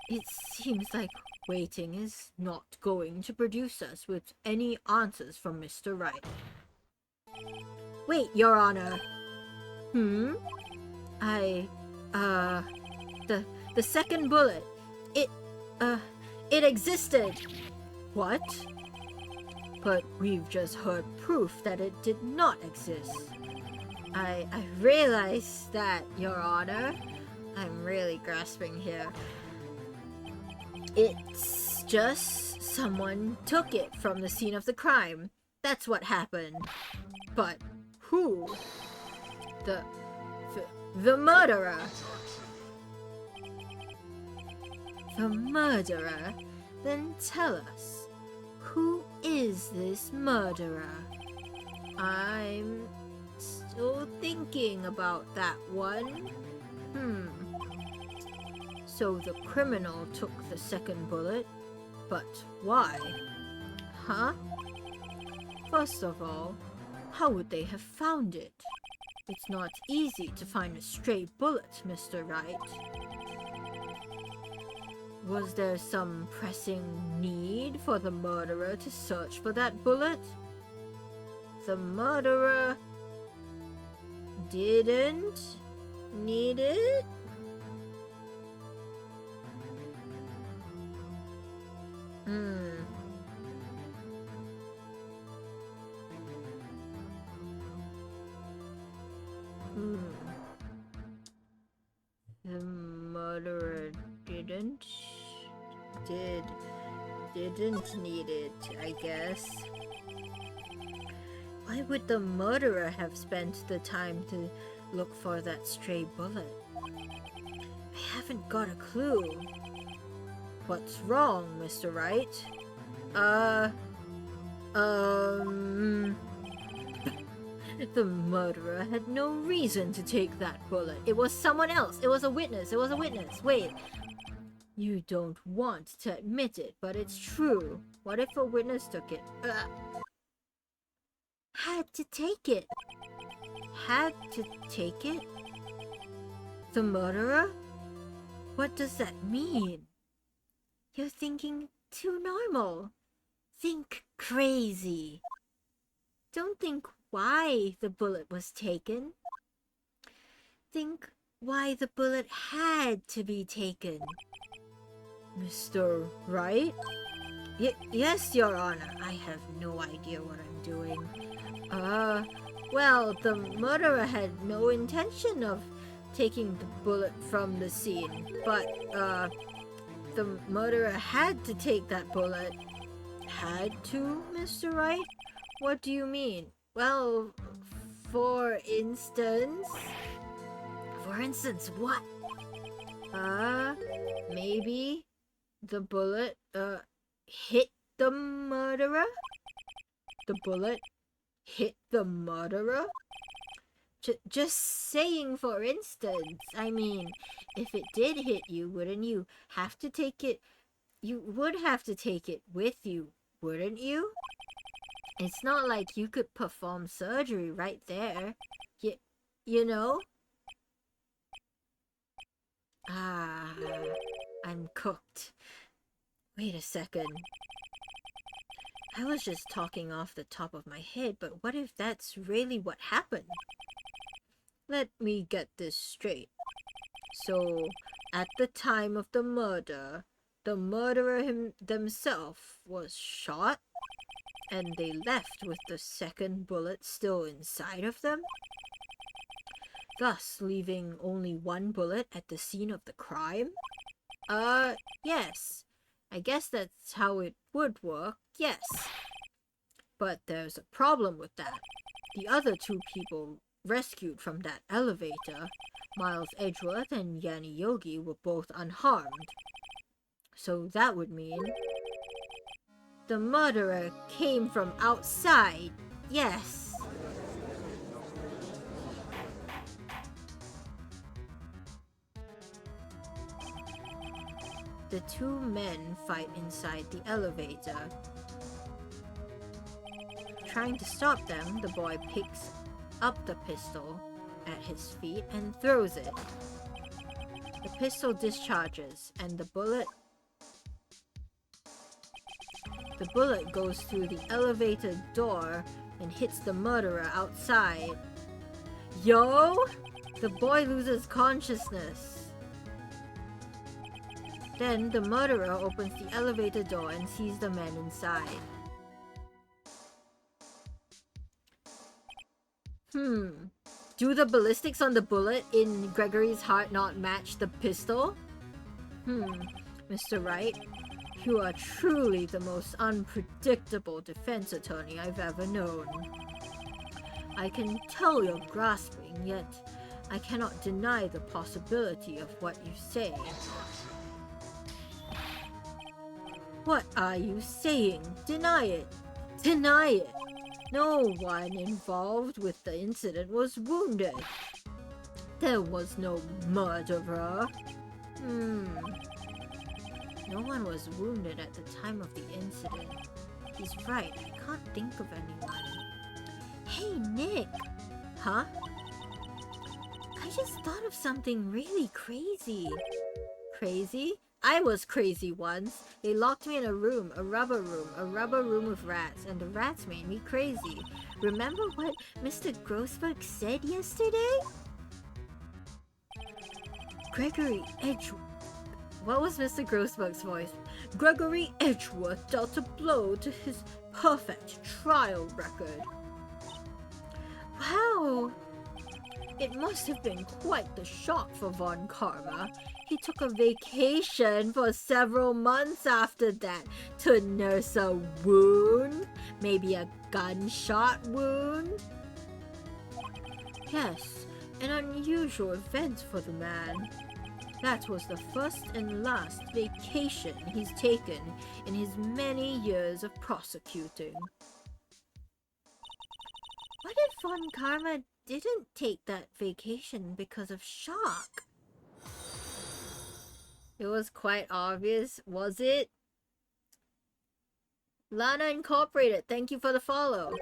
Speaker 1: It seems like waiting is not going to produce us with any answers from Mr. Wright. Wait, Your Honor. The second bullet. It existed. What? But we've just heard proof that it did not exist. I realize that, Your Honor. I'm really grasping here. It's just someone took it from the scene of the crime. That's what happened. But who? The murderer. The murderer? Then tell us, who is this murderer? I'm still thinking about that one. So the criminal took the second bullet, but why? Huh? First of all, how would they have found it? It's not easy to find a stray bullet, Mr. Wright. Was there some pressing need for the murderer to search for that bullet? The murderer didn't need it? The murderer didn't need it, I guess. Why would the murderer have spent the time to look for that stray bullet? I haven't got a clue. What's wrong, Mr. Wright? The murderer had no reason to take that bullet. It was someone else. It was a witness. It was a witness. Wait. You don't want to admit it, but it's true. What if a witness took it?
Speaker 2: Had to take it.
Speaker 1: Had to take it? The murderer? What does that mean?
Speaker 2: You're thinking too normal. Think crazy. Don't think why the bullet was taken. Think why the bullet had to be taken.
Speaker 1: Mr. Wright? Yes, Your Honor. I have no idea what I'm doing. Well, the murderer had no intention of taking the bullet from the scene, but, the murderer had to take that bullet. Had to, Mr. Wright? What do you mean? Well, for instance...
Speaker 2: For instance, what?
Speaker 1: Maybe the bullet, hit the murderer? The bullet hit the murderer? Just saying, for instance. I mean, if it did hit you, wouldn't you have to take it? You would have to take it with you, wouldn't you? It's not like you could perform surgery right there. You know? I'm cooked. Wait a second. I was just talking off the top of my head, but what if that's really what happened? Let me get this straight. So, at the time of the murder, the murderer themselves was shot, and they left with the second bullet still inside of them, thus leaving only one bullet at the scene of the crime? Yes. I guess that's how it would work, yes. But there's a problem with that. The other two people rescued from that elevator, Miles Edgeworth and Yanni Yogi, were both unharmed. So that would mean the murderer came from outside, yes. The two men fight inside the elevator. Trying to stop them, the boy picks up the pistol at his feet and throws it. The pistol discharges, and the bullet goes through the elevator door and hits the murderer outside. Yo! The boy loses consciousness. Then the murderer opens the elevator door and sees the men inside. Do the ballistics on the bullet in Gregory's heart not match the pistol? Mr. Wright, you are truly the most unpredictable defense attorney I've ever known. I can tell you're grasping, yet I cannot deny the possibility of what you say. What are you saying? Deny it! Deny it! No one involved with the incident was wounded. There was no murderer. No one was wounded at the time of the incident. He's right, I can't think of anyone.
Speaker 2: Hey, Nick!
Speaker 1: Huh?
Speaker 2: I just thought of something really crazy.
Speaker 1: Crazy? I was crazy once. They locked me in a room with rats, and the rats made me crazy.
Speaker 2: Remember what Mr. Grossberg said yesterday?
Speaker 1: Gregory Edgeworth. What was Mr. Grossberg's voice? Gregory Edgeworth dealt a blow to his perfect trial record.
Speaker 2: Wow!
Speaker 1: It must have been quite the shock for Von Karma. He took a vacation for several months after that to nurse a wound. Maybe a gunshot wound? Yes, an unusual event for the man. That was the first and last vacation he's taken in his many years of prosecuting.
Speaker 2: What if Von Karma didn't take that vacation because of shock?
Speaker 1: It was quite obvious, was it? Lana Incorporated, thank you for the follow.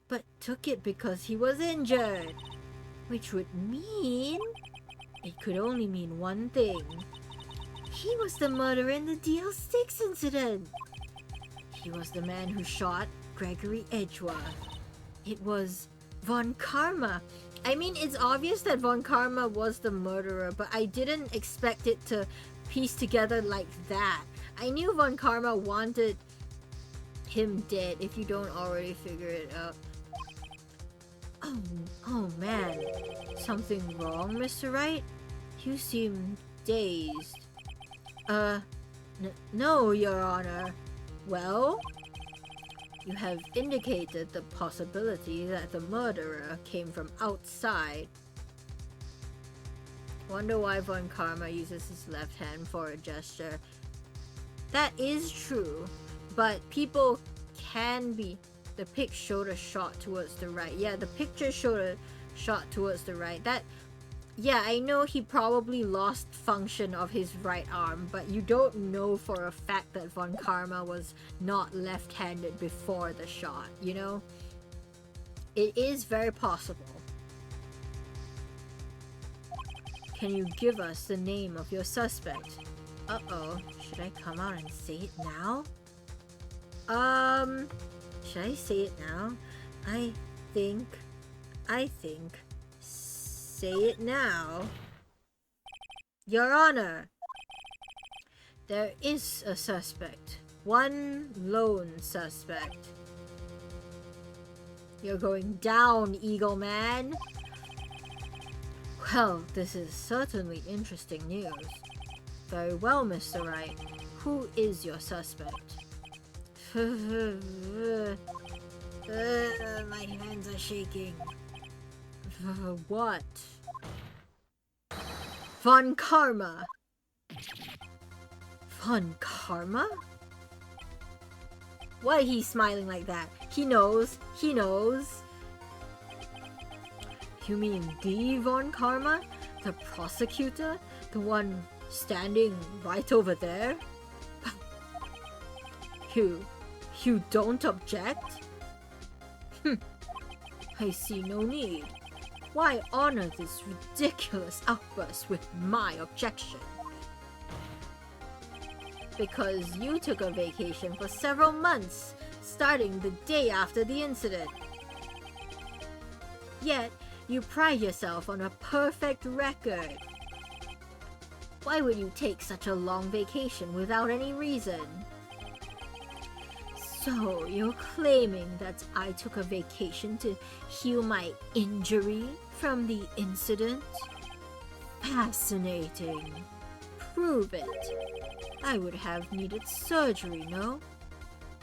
Speaker 1: But took it because he was injured. Which would mean... It could only mean one thing.
Speaker 2: He was the murderer in the DL6 incident.
Speaker 1: He was the man who shot Gregory Edgeworth. It was Von Karma. I mean, it's obvious that Von Karma was the murderer, but I didn't expect it to piece together like that. I knew Von Karma wanted him dead, if you don't already figure it out. Oh man. Something wrong, Mr. Wright? You seem dazed. No, Your Honor. Well, you have indicated the possibility that the murderer came from outside. Wonder why Von Karma uses his left hand for a gesture. That is true, but people can be... The pic showed a shot towards the right. Yeah, the picture showed a shot towards the right. That... Yeah, I know he probably lost function of his right arm, but you don't know for a fact that Von Karma was not left-handed before the shot, you know? It is very possible. Can you give us the name of your suspect? Uh-oh, should I come out and say it now? Should I say it now? I think... Say it now. Your Honor, there is a suspect. One lone suspect. You're going down, Eagle Man. Well, this is certainly interesting news. Very well, Mr. Wright. Who is your suspect? My hands are shaking. What? Von Karma. Von Karma? Why is he smiling like that? He knows. He knows. You mean the Von Karma? The prosecutor? The one standing right over there? You don't object? I see no need. Why honor this ridiculous outburst with my objection? Because you took a vacation for several months, starting the day after the incident. Yet, you pride yourself on a perfect record. Why would you take such a long vacation without any reason? So, you're claiming that I took a vacation to heal my injury from the incident? Fascinating. Prove it. I would have needed surgery, no?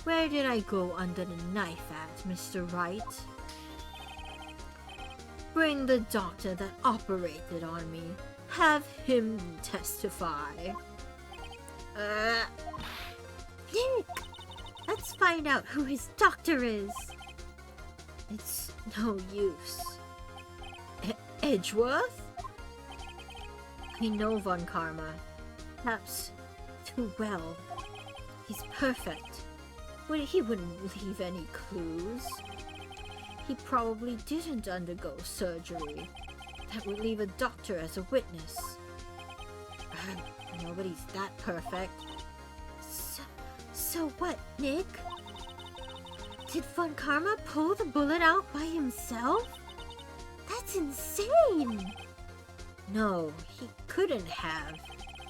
Speaker 1: Where did I go under the knife at, Mr. Wright? Bring the doctor that operated on me. Have him testify.
Speaker 2: Nick! Let's find out who his doctor is.
Speaker 1: It's no use. Edgeworth? I know Von Karma. Perhaps too well. He's perfect. He wouldn't leave any clues. He probably didn't undergo surgery. That would leave a doctor as a witness. Nobody's that perfect.
Speaker 2: So what, Nick? Did Von Karma pull the bullet out by himself? That's insane!
Speaker 1: No, he couldn't have.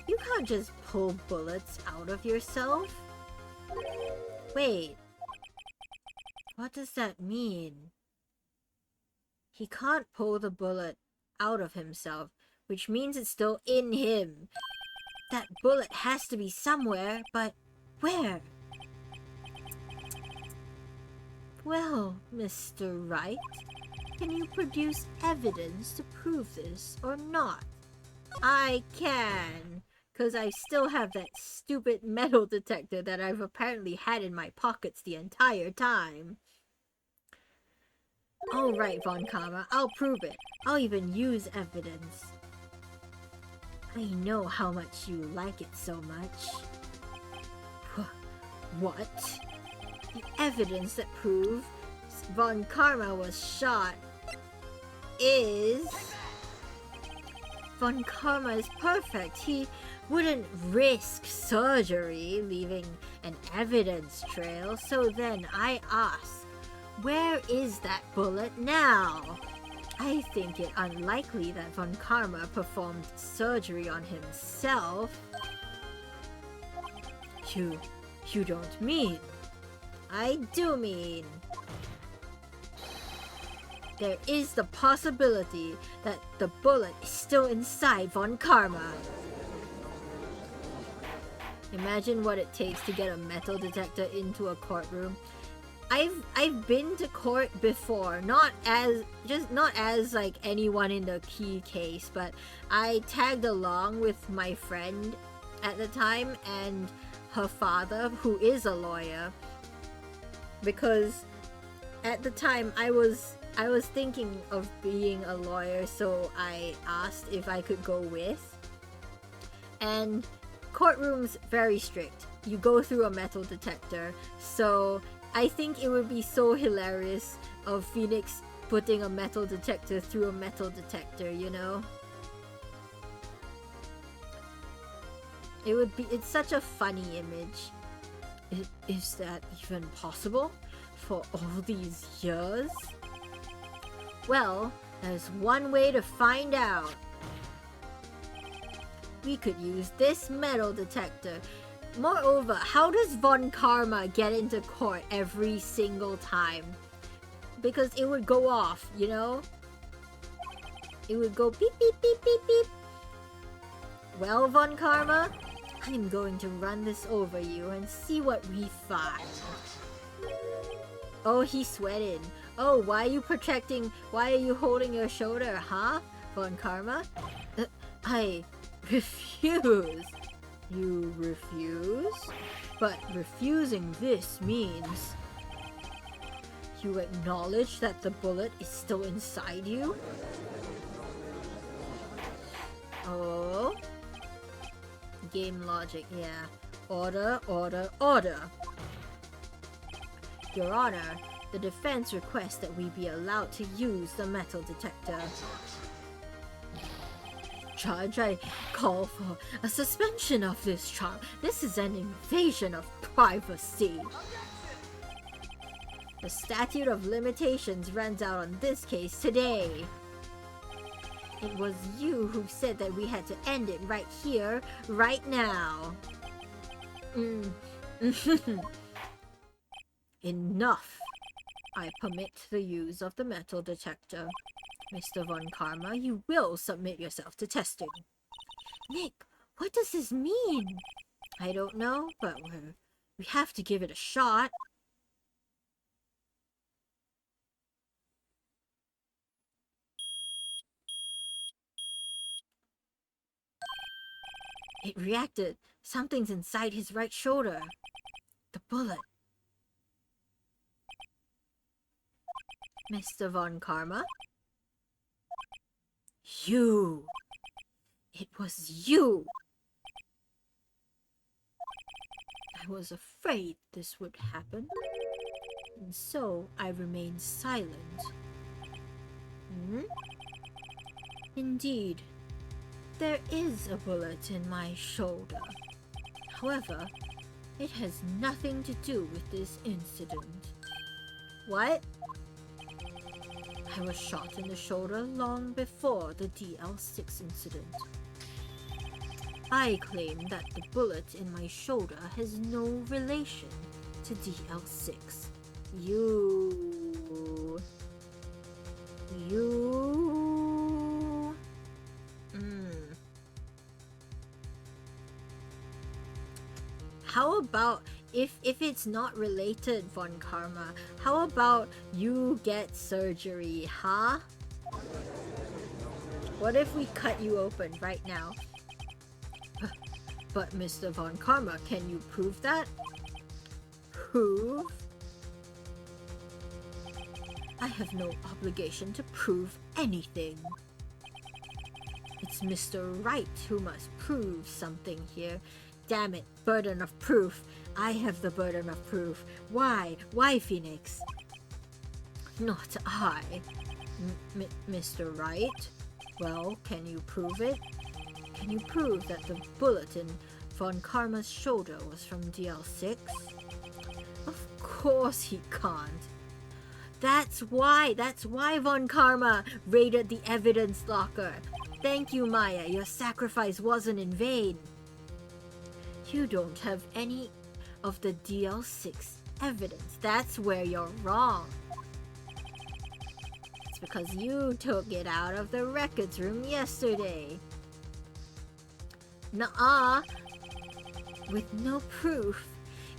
Speaker 1: You can't just pull bullets out of yourself. Wait. What does that mean? He can't pull the bullet out of himself, which means it's still in him. That bullet has to be somewhere, but where? Well, Mr. Wright, can you produce evidence to prove this or not? I can, because I still have that stupid metal detector that I've apparently had in my pockets the entire time. Alright, Von Karma, I'll prove it. I'll even use evidence. I know how much you like it so much. What? The evidence that proves Von Karma was shot is... Von Karma is perfect. He wouldn't risk surgery, leaving an evidence trail. So then I ask, where is that bullet now? I think it unlikely that Von Karma performed surgery on himself. You don't mean? I do mean. There is the possibility that the bullet is still inside Von Karma. Imagine what it takes to get a metal detector into a courtroom. I've been to court before, not as like anyone in the key case, but I tagged along with my friend at the time and her father, who is a lawyer, because at the time I was thinking of being a lawyer, so I asked if I could go with. And courtrooms very strict. You go through a metal detector, so I think it would be so hilarious of Phoenix putting a metal detector through a metal detector, you know? It's such a funny image. Is that even possible? For all these years? Well, there's one way to find out. We could use this metal detector. Moreover, how does Von Karma get into court every single time? Because it would go off, you know? It would go beep beep beep beep beep. Well, Von Karma, I'm going to run this over you and see what we find. Oh, he's sweating. Oh, why are you holding your shoulder, huh, Von Karma? I refuse. You refuse? But refusing this means you acknowledge that the bullet is still inside you? Oh? Game logic, yeah. Order, order, order. Your Honor, the defense requests that we be allowed to use the metal detector. Judge, I call for a suspension of this trial. This is an invasion of privacy. The statute of limitations runs out on this case today. It was you who said that we had to end it right here, right now. Enough. I permit the use of the metal detector. Mr. Von Karma, you will submit yourself to testing. Nick, what does this mean? I don't know, but we have to give it a shot. It reacted. Something's inside his right shoulder. The bullet. Mr. Von Karma? You! It was you! I was afraid this would happen, and so I remained silent. Indeed, there is a bullet in my shoulder. However, it has nothing to do with this incident. What? I was shot in the shoulder long before the DL6 incident. I claim that the bullet in my shoulder has no relation to DL6. How about if it's not related, Von Karma, how about you get surgery, huh? What if we cut you open right now? But Mr. Von Karma, can you prove that? Prove? I have no obligation to prove anything. It's Mr. Wright who must prove something here. Damn it, burden of proof. I have the burden of proof. Why? Why, Phoenix? Not I. Mr. Wright? Well, can you prove it? Can you prove that the bullet in Von Karma's shoulder was from DL6? Of course he can't. That's why Von Karma raided the evidence locker. Thank you, Maya. Your sacrifice wasn't in vain. You don't have any of the DL6 evidence. That's where you're wrong. It's because you took it out of the records room yesterday. Nuh-uh. With no proof,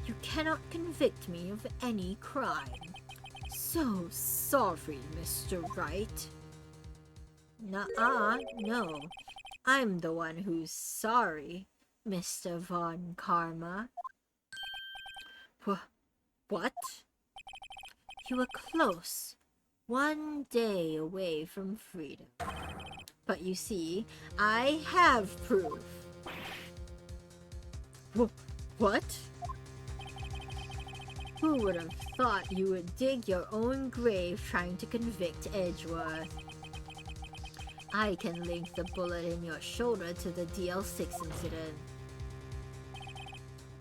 Speaker 1: you cannot convict me of any crime. So sorry, Mr. Wright. Nuh-uh, no. I'm the one who's sorry, Mr. Von Karma. What? You were close. 1 day away from freedom. But you see, I have proof. What? Who would have thought you would dig your own grave trying to convict Edgeworth? I can link the bullet in your shoulder to the DL6 incident.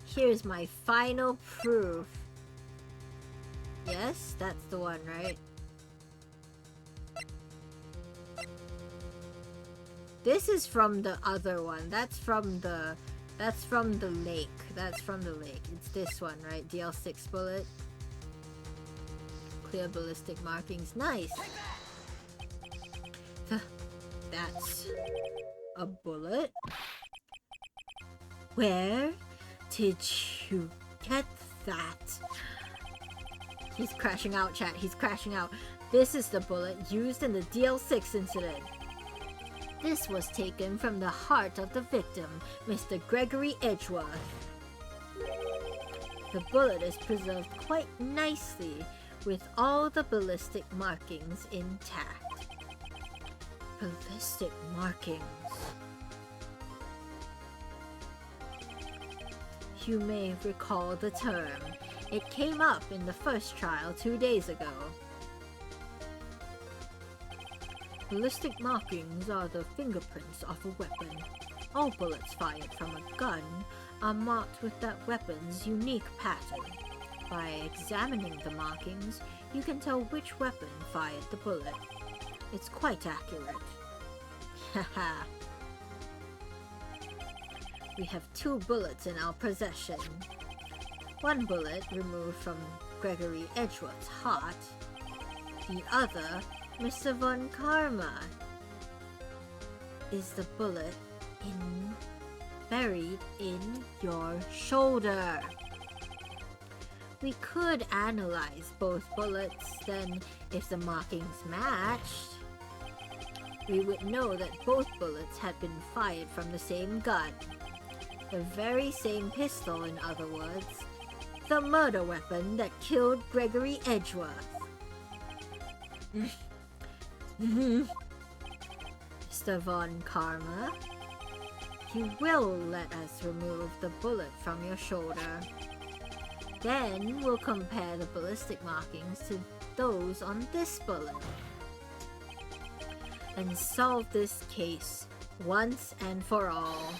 Speaker 1: Here's my final proof. Yes, that's the one, right? This is from the other one. That's from the lake. That's from the lake. It's this one, right? DL6 bullet. Clear ballistic markings. Nice. That's a bullet. Where did you get that? He's crashing out, chat. He's crashing out. This is the bullet used in the DL6 incident. This was taken from the heart of the victim, Mr. Gregory Edgeworth. The bullet is preserved quite nicely, with all the ballistic markings intact. Ballistic markings. You may recall the term. It came up in the first trial 2 days ago. Ballistic markings are the fingerprints of a weapon. All bullets fired from a gun are marked with that weapon's unique pattern. By examining the markings, you can tell which weapon fired the bullet. It's quite accurate. Haha. We have 2 bullets in our possession. 1 bullet removed from Gregory Edgeworth's heart. The other, Mr. Von Karma, is the bullet buried in your shoulder. We could analyze both bullets, then if the markings matched, we would know that both bullets had been fired from the same gun. The very same pistol, in other words. The murder weapon that killed Gregory Edgeworth. Mr. Von Karma, you will let us remove the bullet from your shoulder. Then we'll compare the ballistic markings to those on this bullet. And solve this case once and for all.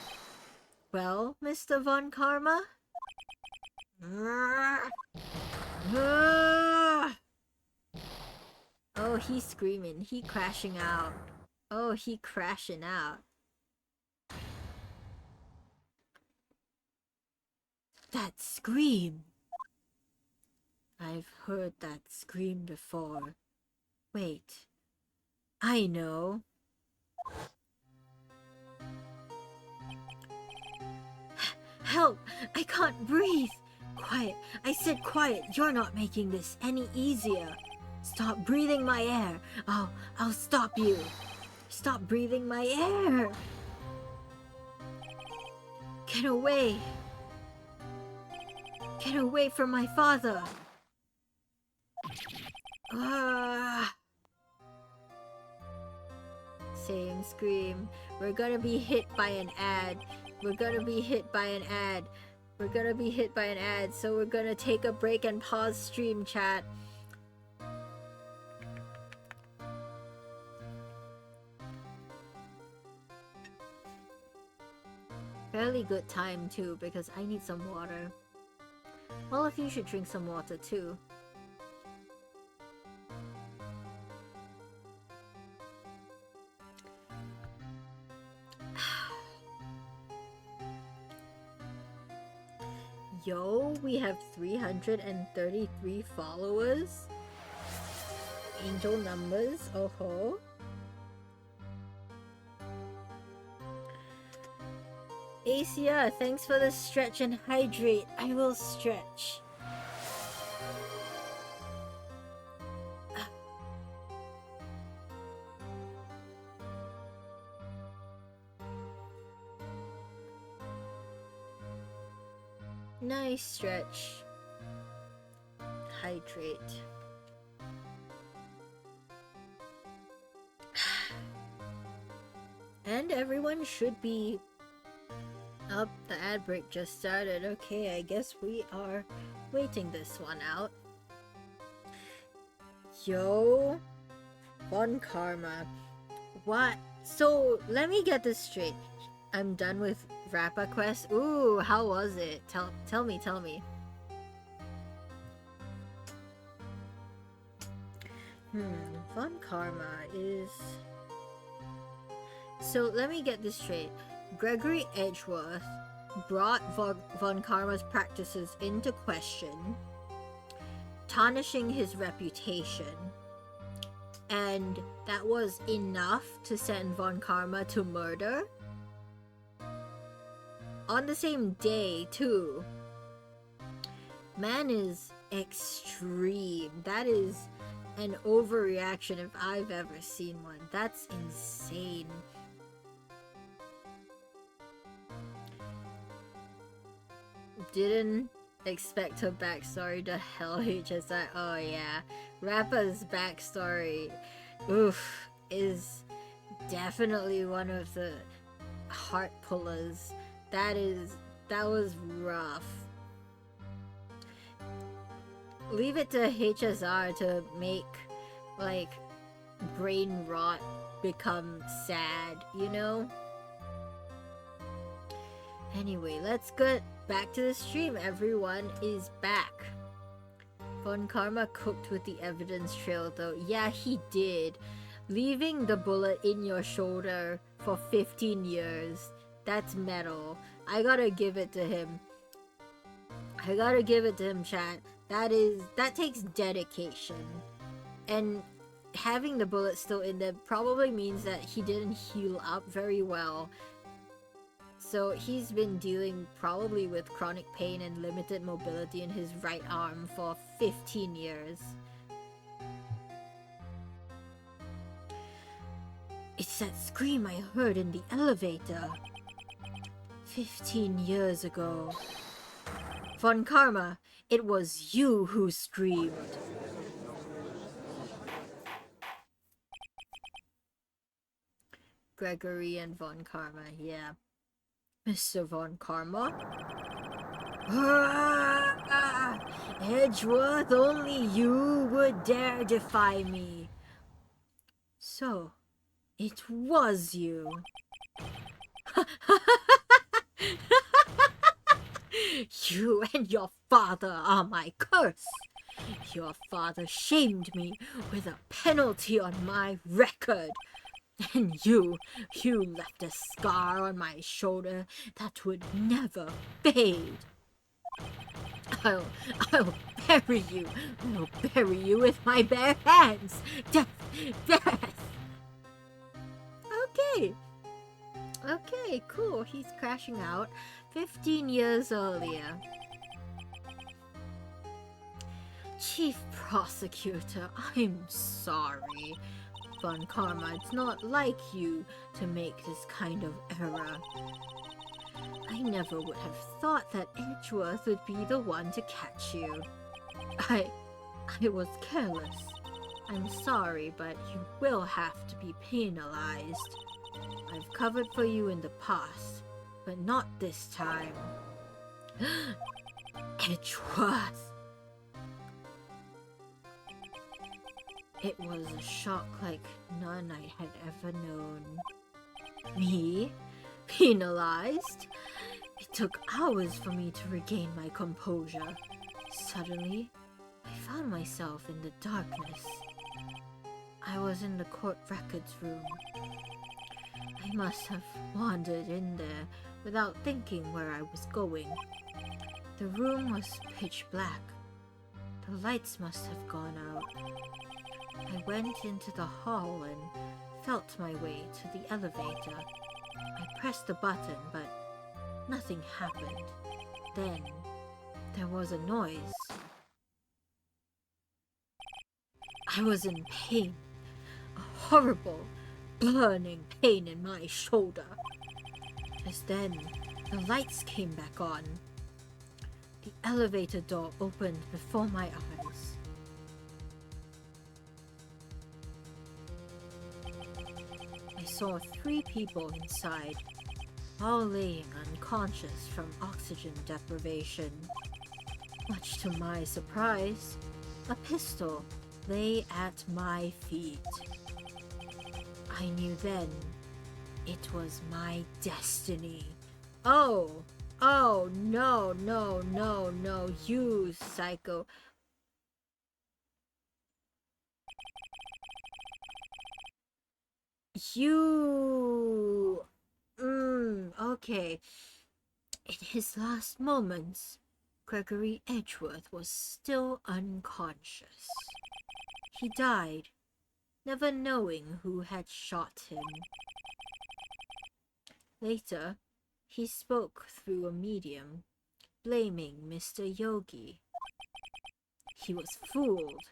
Speaker 1: Well, Mr. Von Karma? Oh, he's screaming. He crashing out. Oh, he crashing out. That scream. I've heard that scream before. Wait. I know. Help! I can't breathe! Quiet. I said quiet. You're not making this any easier. Stop breathing my air. I'll stop you. Stop breathing my air. Get away. Get away from my father. Same scream. We're gonna be hit by an ad. We're gonna be hit by an ad. We're gonna be hit by an ad, so we're gonna take a break and pause stream chat. Fairly good time too, because I need some water. All of you should drink some water too. Yo, we have 333 followers. Angel numbers, oh ho. Acia, thanks for the stretch and hydrate. I will stretch. Nice stretch. Hydrate. And everyone should be up. The ad break just started. Okay, I guess we are waiting this one out. Yo, Von Karma. What? So, let me get this straight. I'm done with Rappa Quest. Ooh, how was it? Tell me. Von Karma is... So, let me get this straight. Gregory Edgeworth brought Von Karma's practices into question, tarnishing his reputation, and that was enough to send Von Karma to murder? On the same day, too. Man is extreme. That is an overreaction if I've ever seen one. That's insane. Didn't expect her backstory to hell HSI. Oh yeah. Rappa's backstory, oof, is definitely one of the heart pullers. That was rough. Leave it to HSR to make, like, brain rot become sad, you know? Anyway, let's get back to the stream. Everyone is back. Von Karma cooked with the evidence trail though. Yeah, he did. Leaving the bullet in your shoulder for 15 years. That's metal. I gotta give it to him. Chat. That takes dedication. And having the bullet still in there probably means that he didn't heal up very well. So he's been dealing probably with chronic pain and limited mobility in his right arm for 15 years. It's that scream I heard in the elevator. 15 years ago. Von Karma, it was you who screamed. Gregory and Von Karma, yeah. Mr. Von Karma? Edgeworth, only you would dare defy me. So, it was you. You and your father are my curse. Your father shamed me with a penalty on my record. And you left a scar on my shoulder that would never fade. I'll bury you. I'll bury you with my bare hands. Death. Okay, cool. He's crashing out 15 years earlier. Chief Prosecutor, I'm sorry. Von Karma, it's not like you to make this kind of error. I never would have thought that Edgeworth would be the one to catch you. I was careless. I'm sorry, but you will have to be penalized. I've covered for you in the past, but not this time. Edgeworth! It was a shock like none I had ever known. Me? Penalized? It took hours for me to regain my composure. Suddenly, I found myself in the darkness. I was in the court records room. I must have wandered in there without thinking where I was going. The room was pitch black. The lights must have gone out. I went into the hall and felt my way to the elevator. I pressed the button, but Nothing happened. Then, there was a noise. I was in pain. A horrible, burning pain in my shoulder. Just then, the lights came back on. The elevator door opened before my eyes. I saw 3 people inside, all laying unconscious from oxygen deprivation. Much to my surprise, a pistol lay at my feet. I knew then it was my destiny. Oh, no, you psycho. You... okay. In his last moments, Gregory Edgeworth was still unconscious. He died, never knowing who had shot him. Later, he spoke through a medium, blaming Mr. Yogi. He was fooled.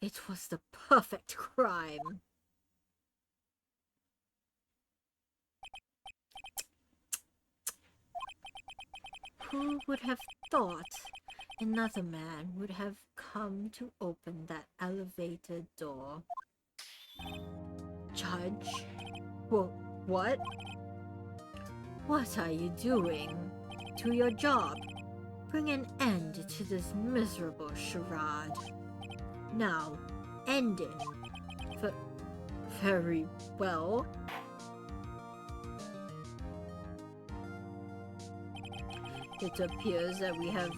Speaker 1: It was the perfect crime. Who would have thought another man would have come to open that elevator door? Judge? What? What are you doing? To your job. Bring an end to this miserable charade. Now, end it. Very well. It appears that we have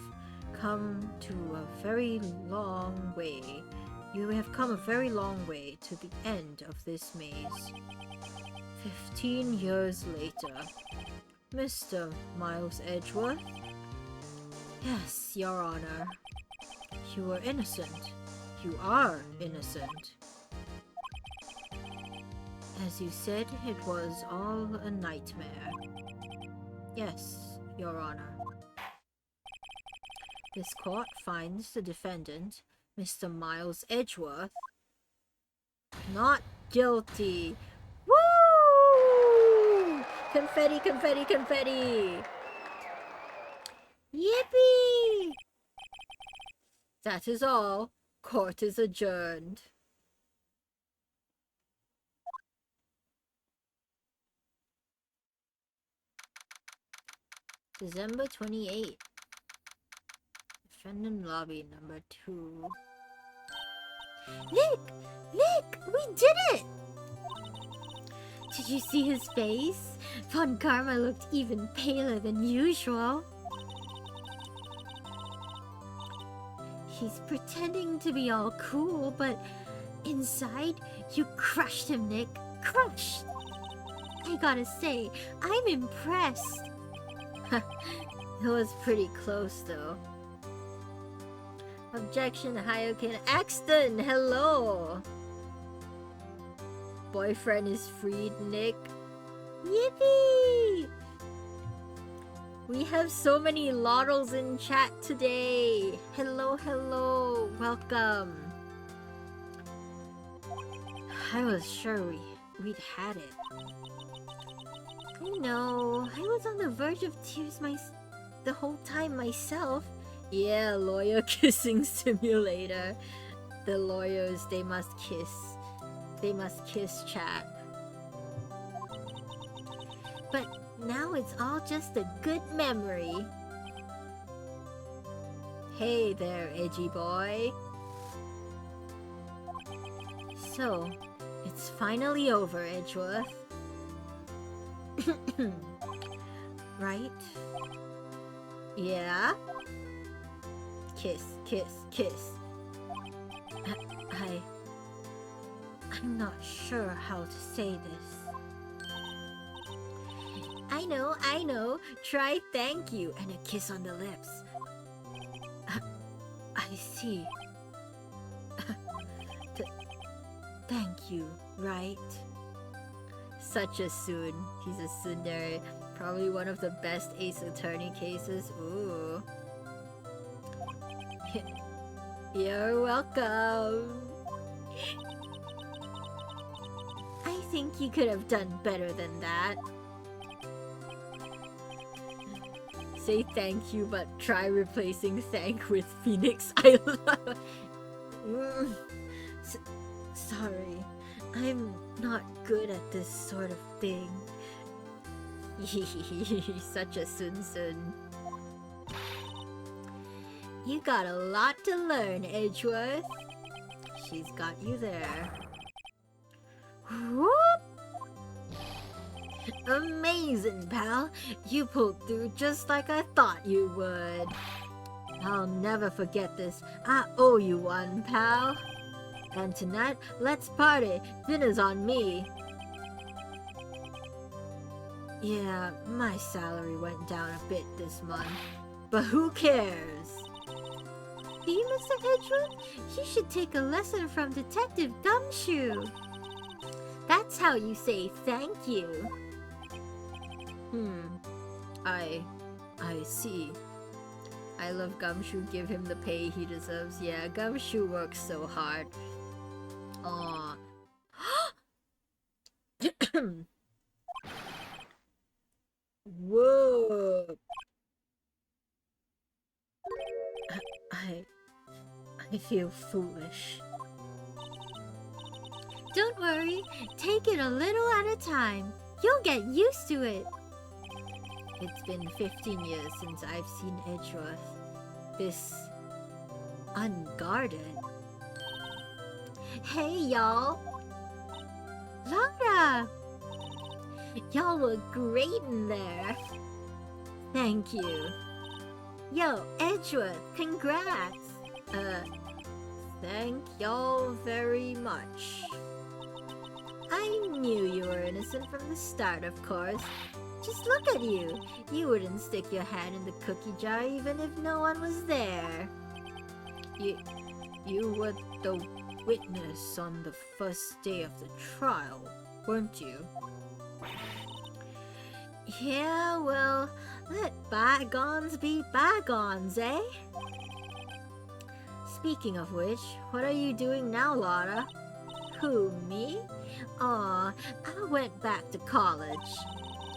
Speaker 1: come to a very long way. You have come a very long way to the end of this maze. 15 years later. Mr. Miles Edgeworth? Yes, Your Honor. You were innocent. You are innocent. As you said, it was all a nightmare. Yes, Your Honor. This court finds the defendant, Mr. Miles Edgeworth, not guilty. Woo! Confetti, confetti, confetti! Yippee! That is all. Court is adjourned. December 28th. Defendant lobby number 2.
Speaker 2: Nick! We did it! Did you see his face? Von Karma looked even paler than usual. He's pretending to be all cool, but inside, you crushed him, Nick. Crushed! I gotta say, I'm impressed.
Speaker 1: It was pretty close, though. Objection, Hyokin. Axton, hello! Boyfriend is freed, Nick. Yippee! We have so many loddles in chat today. Hello, hello. Welcome. I was sure we'd had it.
Speaker 2: I know. I was on the verge of tears the whole time myself.
Speaker 1: Yeah, lawyer kissing simulator. The lawyers, they must kiss. They must kiss, chat.
Speaker 2: But now it's all just a good memory.
Speaker 1: Hey there, edgy boy. So, it's finally over, Edgeworth. Right? Yeah? Kiss, kiss, kiss. I'm not sure how to say this.
Speaker 2: I know. Try thank you and a kiss on the lips.
Speaker 1: I see. Thank you, right? Such a soon. He's a tsundere. Probably one of the best Ace Attorney cases. Ooh. You're welcome.
Speaker 2: I think you could have done better than that.
Speaker 1: Say thank you, but try replacing thank with Phoenix Island.
Speaker 2: Sorry, I'm not good at this sort of thing.
Speaker 1: Such a Sun. You got a lot to learn, Edgeworth. She's got you there.
Speaker 2: Whoop!
Speaker 1: Amazing, pal. You pulled through just like I thought you would. I'll never forget this. I owe you one, pal. And tonight, let's party. Dinner's on me. Yeah, my salary went down a bit this month. But who cares?
Speaker 2: See, Mr. Edgeworth? You should take a lesson from Detective Gumshoe. That's how you say thank you.
Speaker 1: I see. I love Gumshoe. Give him the pay he deserves. Yeah, Gumshoe works so hard. Aw. Whoa. I feel foolish.
Speaker 2: Don't worry. Take it a little at a time. You'll get used to it.
Speaker 1: It's been 15 years since I've seen Edgeworth. This unguarded.
Speaker 2: Hey, y'all. Laura! Y'all were great in there.
Speaker 1: Thank you.
Speaker 2: Yo, Edgeworth, congrats.
Speaker 1: Thank y'all very much. I knew you were innocent from the start, of course. Just look at you. You wouldn't stick your hand in the cookie jar even if no one was there. You were the witness on the first day of the trial, weren't you?
Speaker 2: Yeah, well, let bygones be bygones, eh?
Speaker 1: Speaking of which, what are you doing now, Laura?
Speaker 2: Who, me? Aw, I went back to college.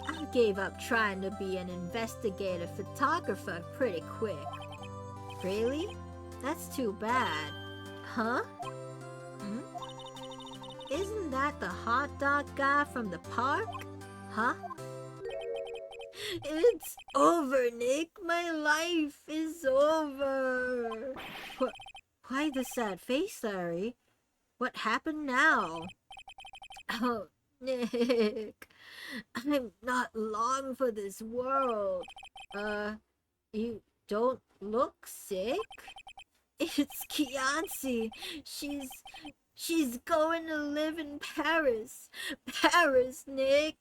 Speaker 2: I gave up trying to be an investigative photographer pretty quick.
Speaker 1: Really? That's too bad.
Speaker 2: Huh? Isn't that the hot dog guy from the park? Huh?
Speaker 1: It's over, Nick. My life is over. Why the sad face, Larry? What happened now?
Speaker 2: Oh, Nick. I'm not long for this world.
Speaker 1: You don't look sick?
Speaker 2: It's Kianci. She's going to live in Paris. Paris, Nick.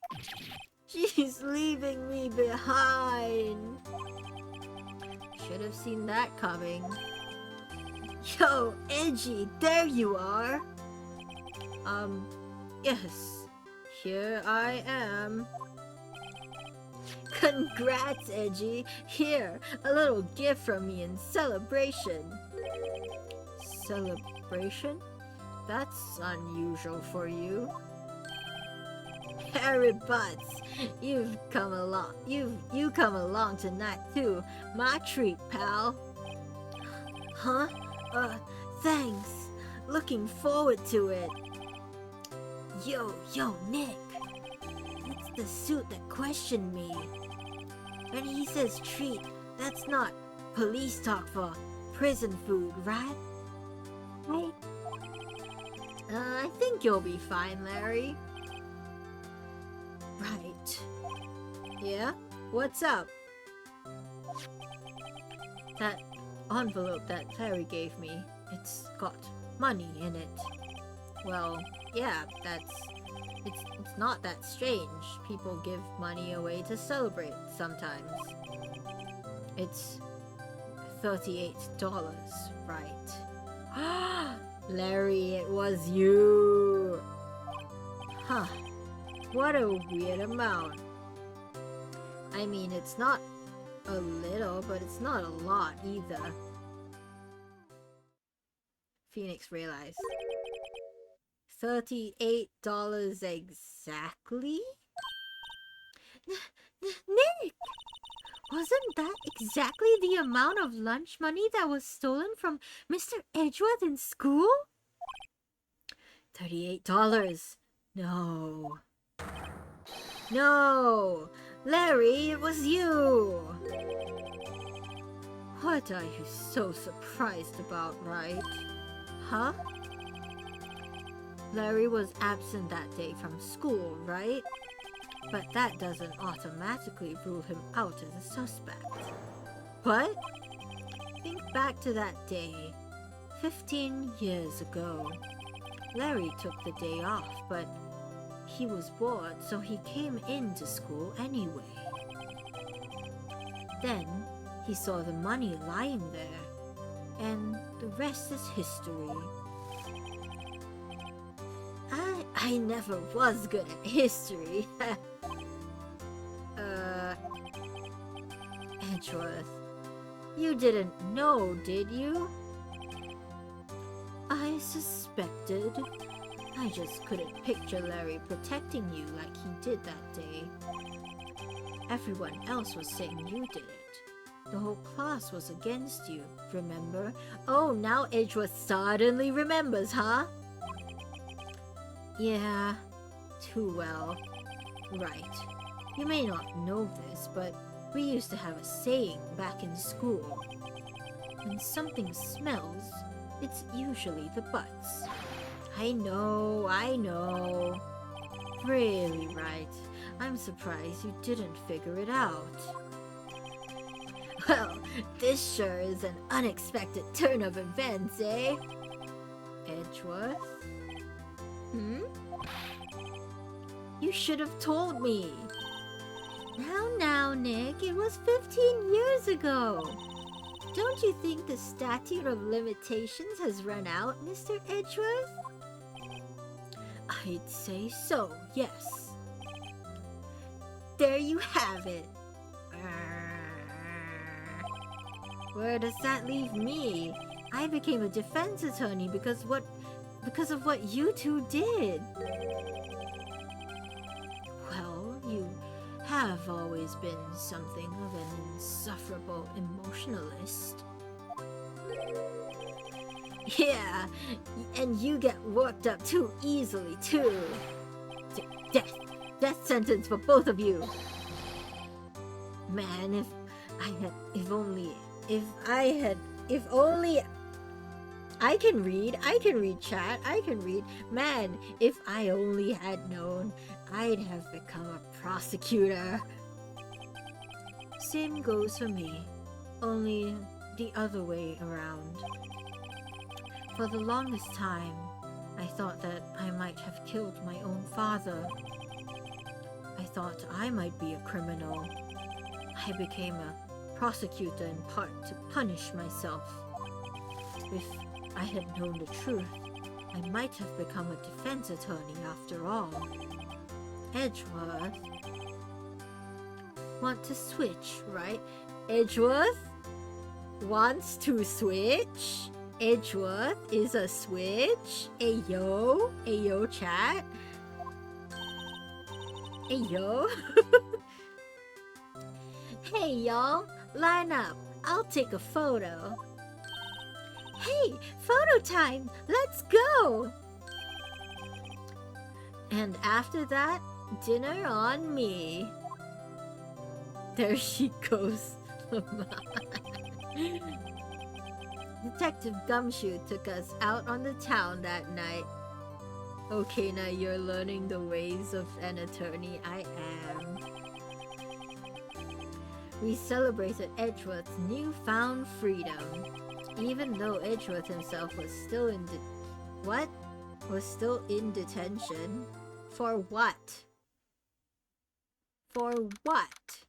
Speaker 2: She's leaving me behind.
Speaker 1: Should have seen that coming.
Speaker 2: Yo, Edgy, there you are.
Speaker 1: Yes. Here I am.
Speaker 2: Congrats, Edgy. Here, a little gift from me in celebration.
Speaker 1: Celebration? That's unusual for you.
Speaker 2: Harry Butts, you've come along. You come along tonight too. My treat, pal. Huh? Thanks. Looking forward to it. Yo, Nick. That's the suit that questioned me. When he says treat, that's not police talk for prison food, right? Right?
Speaker 1: I think you'll be fine, Larry.
Speaker 2: Right.
Speaker 1: Yeah? What's up? That envelope that Larry gave me, it's got money in it. Well, yeah, it's not that strange. People give money away to celebrate sometimes. It's $38, right? Larry, it was you! Huh. What a weird amount. I mean, it's not a little, but it's not a lot either. Phoenix realized. $38 exactly?
Speaker 2: Nick! Wasn't that exactly the amount of lunch money that was stolen from Mr. Edgeworth in school?
Speaker 1: $38. No. No! Larry, it was you! What are you so surprised about, Wright? Huh? Larry was absent that day from school, right? But that doesn't automatically rule him out as a suspect. What? Think back to that day, 15 years ago. Larry took the day off, but he was bored, so he came into school anyway. Then, he saw the money lying there, and the rest is history. I never was good at history. Edgeworth, you didn't know, did you? I suspected. I just couldn't picture Larry protecting you like he did that day. Everyone else was saying you did it. The whole class was against you, remember? Oh, now Edgeworth suddenly remembers, huh? Yeah, too well. Right. You may not know this, but we used to have a saying back in school. When something smells, it's usually the butts. I know. Really, Wright. I'm surprised you didn't figure it out. Well, this sure is an unexpected turn of events, eh? Edgeworth? You should have told me.
Speaker 2: Now, Nick, it was 15 years ago. Don't you think the statute of limitations has run out, Mr. Edgeworth?
Speaker 1: I'd say so, yes.
Speaker 2: There you have it.
Speaker 1: Where does that leave me? I became a defense attorney because of what you two did. Well, you have always been something of an insufferable emotionalist. Yeah, and you get worked up too easily, too. Death sentence for both of you. Man, if only I can read chat, man, if I only had known, I'd have become a prosecutor. Same goes for me, only the other way around. For the longest time, I thought that I might have killed my own father. I thought I might be a criminal. I became a prosecutor in part to punish myself. If I had known the truth, I might have become a defense attorney after all. Edgeworth. Want to switch, right? Edgeworth wants to switch? Edgeworth is a switch? Ayo chat? Ayo? Hey y'all, line up. I'll take a photo.
Speaker 2: Hey, photo time! Let's go!
Speaker 1: And after that, dinner on me. There she goes. Detective Gumshoe took us out on the town that night. Okay, now you're learning the ways of an attorney. I am. We celebrated Edgeworth's newfound freedom. Even though Edgeworth himself was still in detention. For what? For what?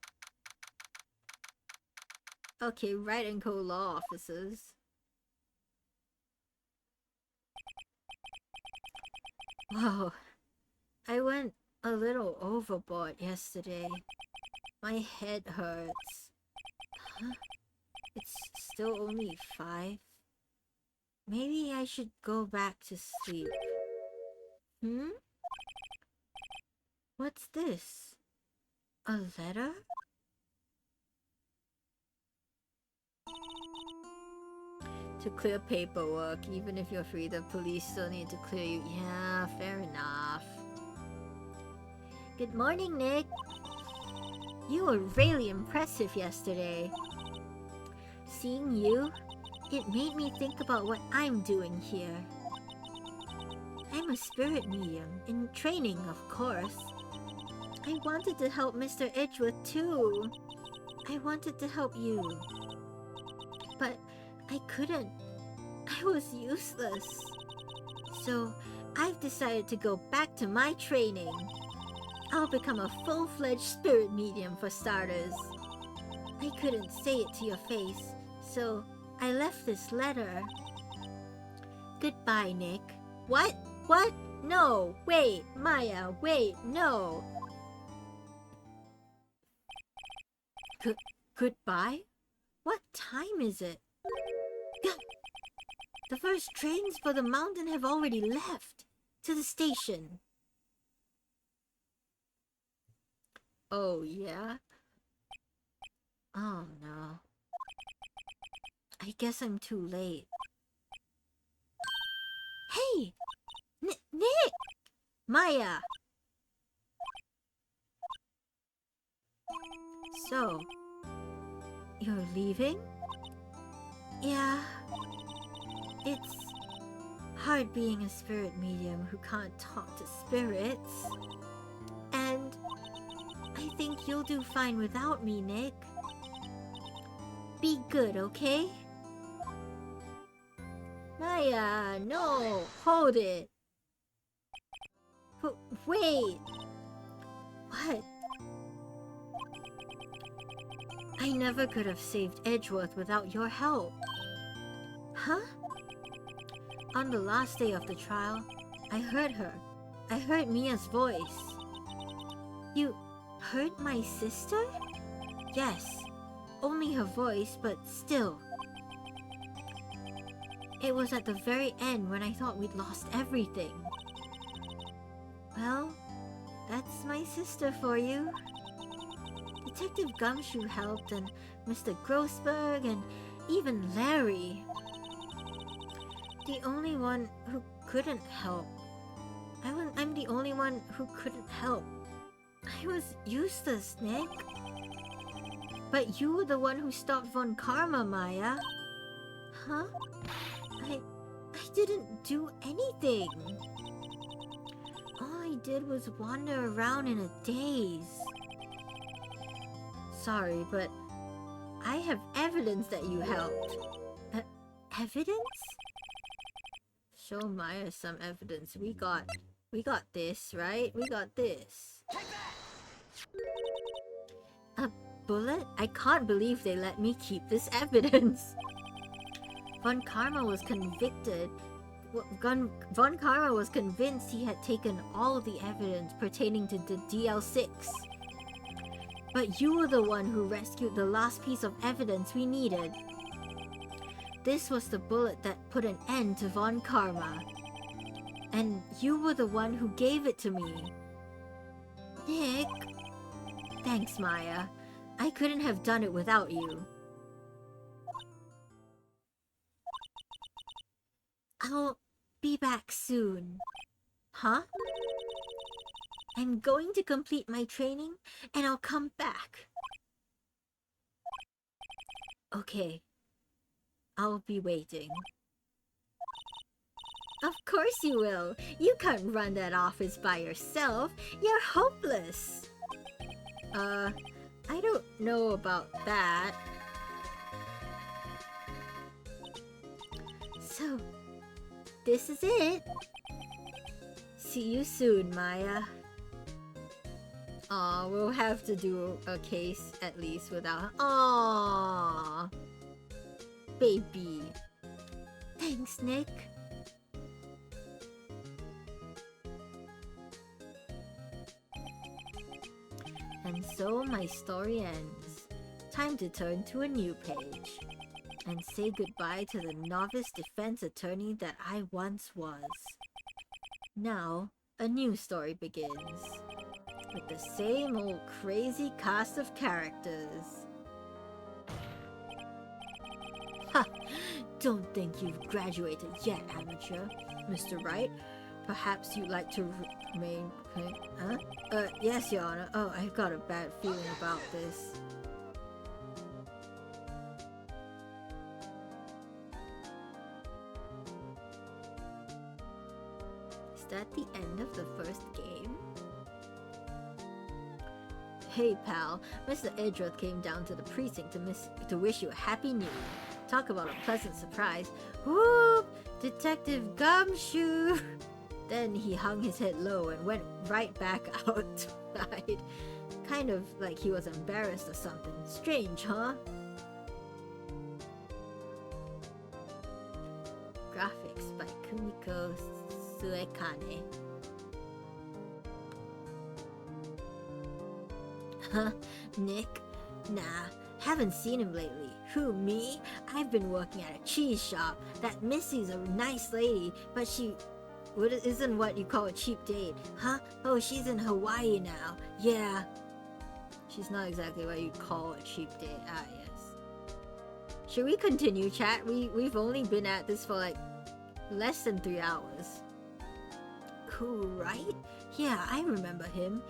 Speaker 1: Okay, Wright and Co. law officers. Whoa. I went a little overboard yesterday. My head hurts. Huh? It's still only 5. Maybe I should go back to sleep. What's this? A letter? To clear paperwork, even if you're free, the police still need to clear you. Yeah, fair enough. Good morning, Nick. You were really impressive yesterday. Seeing you, it made me think about what I'm doing here. I'm a spirit medium, in training, of course. I wanted to help Mr. Edgeworth too. I wanted to help you. But I couldn't. I was useless. So I've decided to go back to my training. I'll become a full-fledged spirit medium for starters. I couldn't say it to your face, so I left this letter. Goodbye, Nick. What? What? No! Wait, Maya, wait, no! Goodbye? What time is it? The first trains for the mountain have already left. To the station. Oh, yeah? Oh, no. I guess I'm too late. Hey! Nick! Maya! So, you're leaving? Yeah. It's hard being a spirit medium who can't talk to spirits. And I think you'll do fine without me, Nick. Be good, okay? Maya, no! Hold it! Wait! What? I never could have saved Edgeworth without your help. Huh? On the last day of the trial, I heard her. I heard Mia's voice. You heard my sister? Yes. Only her voice, but still. It was at the very end when I thought we'd lost everything. Well, that's my sister for you. Detective Gumshoe helped, and Mr. Grossberg, and even Larry. The only one who couldn't help. I'm the only one who couldn't help. I was useless, Nick. But you were the one who stopped Von Karma, Maya. Huh? I didn't do anything. All I did was wander around in a daze. Sorry, but I have evidence that you helped. Evidence? Show Maya some evidence. We got this, right? We got this. A bullet? I can't believe they let me keep this evidence. Von Karma was convicted. Von Karma was convinced he had taken all the evidence pertaining to the DL6. But you were the one who rescued the last piece of evidence we needed. This was the bullet that put an end to Von Karma. And you were the one who gave it to me. Nick. Thanks, Maya. I couldn't have done it without you. I'll be back soon. Huh? I'm going to complete my training, and I'll come back. Okay. I'll be waiting. Of course you will. You can't run that office by yourself. You're hopeless. I don't know about that. So, this is it. See you soon, Maya. Aw, we'll have to do a case at least without... Aww. Baby. Thanks, Nick. And so so my story ends. Time to turn to a new page and say goodbye to the novice defense attorney that I once was. Now, a new story begins, with the same old crazy cast of characters. Ha! Don't think you've graduated yet, amateur. Mr. Wright, perhaps you'd like to remain... Huh? Yes, Your Honor. Oh, I've got a bad feeling about this. Is that the end of the first game? Hey pal, Mr. Edgeworth came down to the precinct to wish you a happy new year. Talk about a pleasant surprise. Whoop! Detective Gumshoe! Then he hung his head low and went right back outside. Kind of like he was embarrassed or something. Strange, huh? Graphics by Kumiko Suekane. Huh? Nick? Nah, haven't seen him lately. Who, me? I've been working at a cheese shop. That Missy's a nice lady, but she isn't what you call a cheap date. Huh? Oh, she's in Hawaii now. Yeah. She's not exactly what you'd call a cheap date. Ah, yes. Should we continue, chat? We've only been at this for like less than 3 hours. Cool, right? Yeah, I remember him.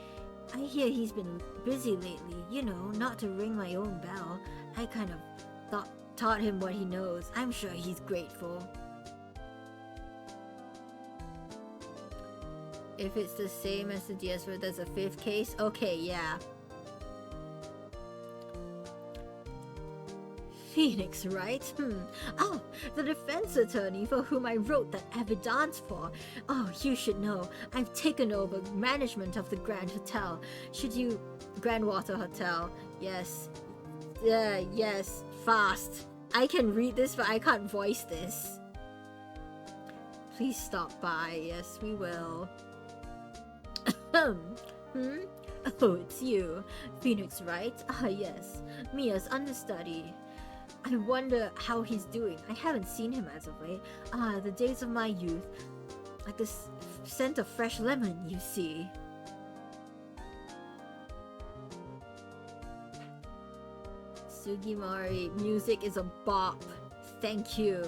Speaker 1: I hear he's been busy lately, you know, not to ring my own bell. I kind of taught him what he knows. I'm sure he's grateful. If it's the same as the DS where there's a 5th case, okay, yeah. Phoenix, right? Oh, the defense attorney for whom I wrote that evidence for. Oh, you should know. I've taken over management of the Grand Hotel. Grand Water Hotel. Yes. Yes. Fast. I can read this, but I can't voice this. Please stop by. Yes, we will. Oh, it's you. Phoenix, right? Ah, yes. Mia's understudy. I wonder how he's doing. I haven't seen him as of late. Ah, the days of my youth. Like the scent of fresh lemon, you see. Sugimori, music is a bop. Thank you.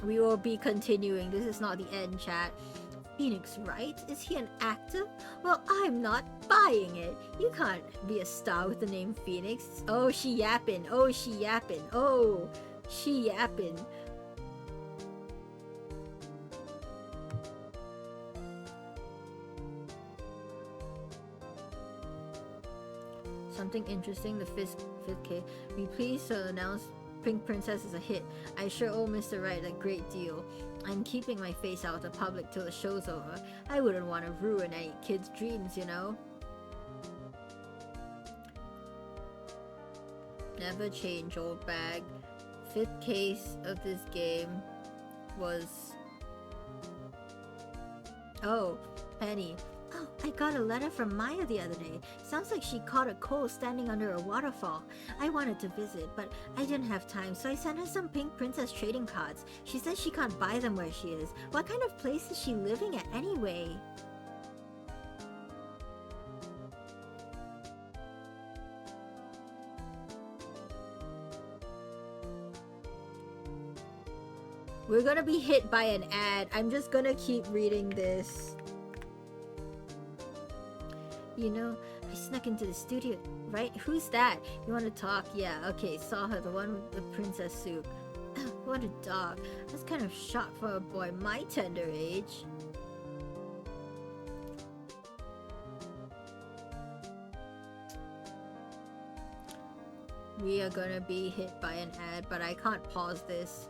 Speaker 1: We will be continuing. This is not the end, chat. Phoenix, right? Is he an actor? Well, I'm not buying it. You can't be a star with the name Phoenix. Oh, she yappin'. Oh, she yappin'. Oh, she yappin'. Something interesting, the fifth K. Be pleased to announce Pink Princess is a hit. I sure owe Mr. Wright a great deal. I'm keeping my face out of the public till the show's over. I wouldn't want to ruin any kid's dreams, you know? Never change, old bag. 5th case of this game was... Oh, Penny. Oh, I got a letter from Maya the other day. Sounds like she caught a cold standing under a waterfall. I wanted to visit, but I didn't have time, so I sent her some Pink Princess trading cards. She says she can't buy them where she is. What kind of place is she living at anyway? We're gonna be hit by an ad. I'm just gonna keep reading this. You know, I snuck into the studio, right? Who's that? You want to talk? Yeah, okay, saw her, the one with the princess suit. What a dog. I was kind of shocked for a boy my tender age. We are gonna be hit by an ad, but I can't pause this.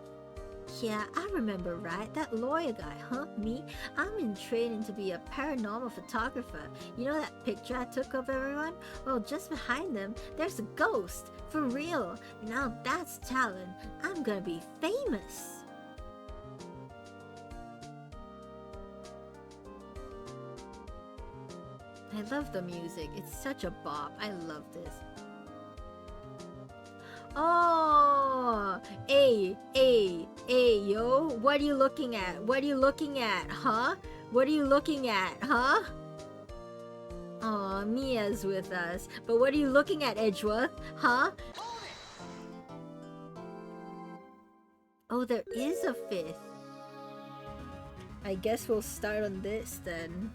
Speaker 1: Yeah, I remember, right? That lawyer guy, huh? Me? I'm in training to be a paranormal photographer. You know that picture I took of everyone? Well, just behind them, there's a ghost. For real. Now that's talent. I'm gonna be famous. I love the music. It's such a bop. I love this. Oh, hey, yo. What are you looking at? What are you looking at, huh? What are you looking at, huh? Aw, Mia's with us. But what are you looking at, Edgeworth? Huh? Oh, there is a 5th. I guess we'll start on this then.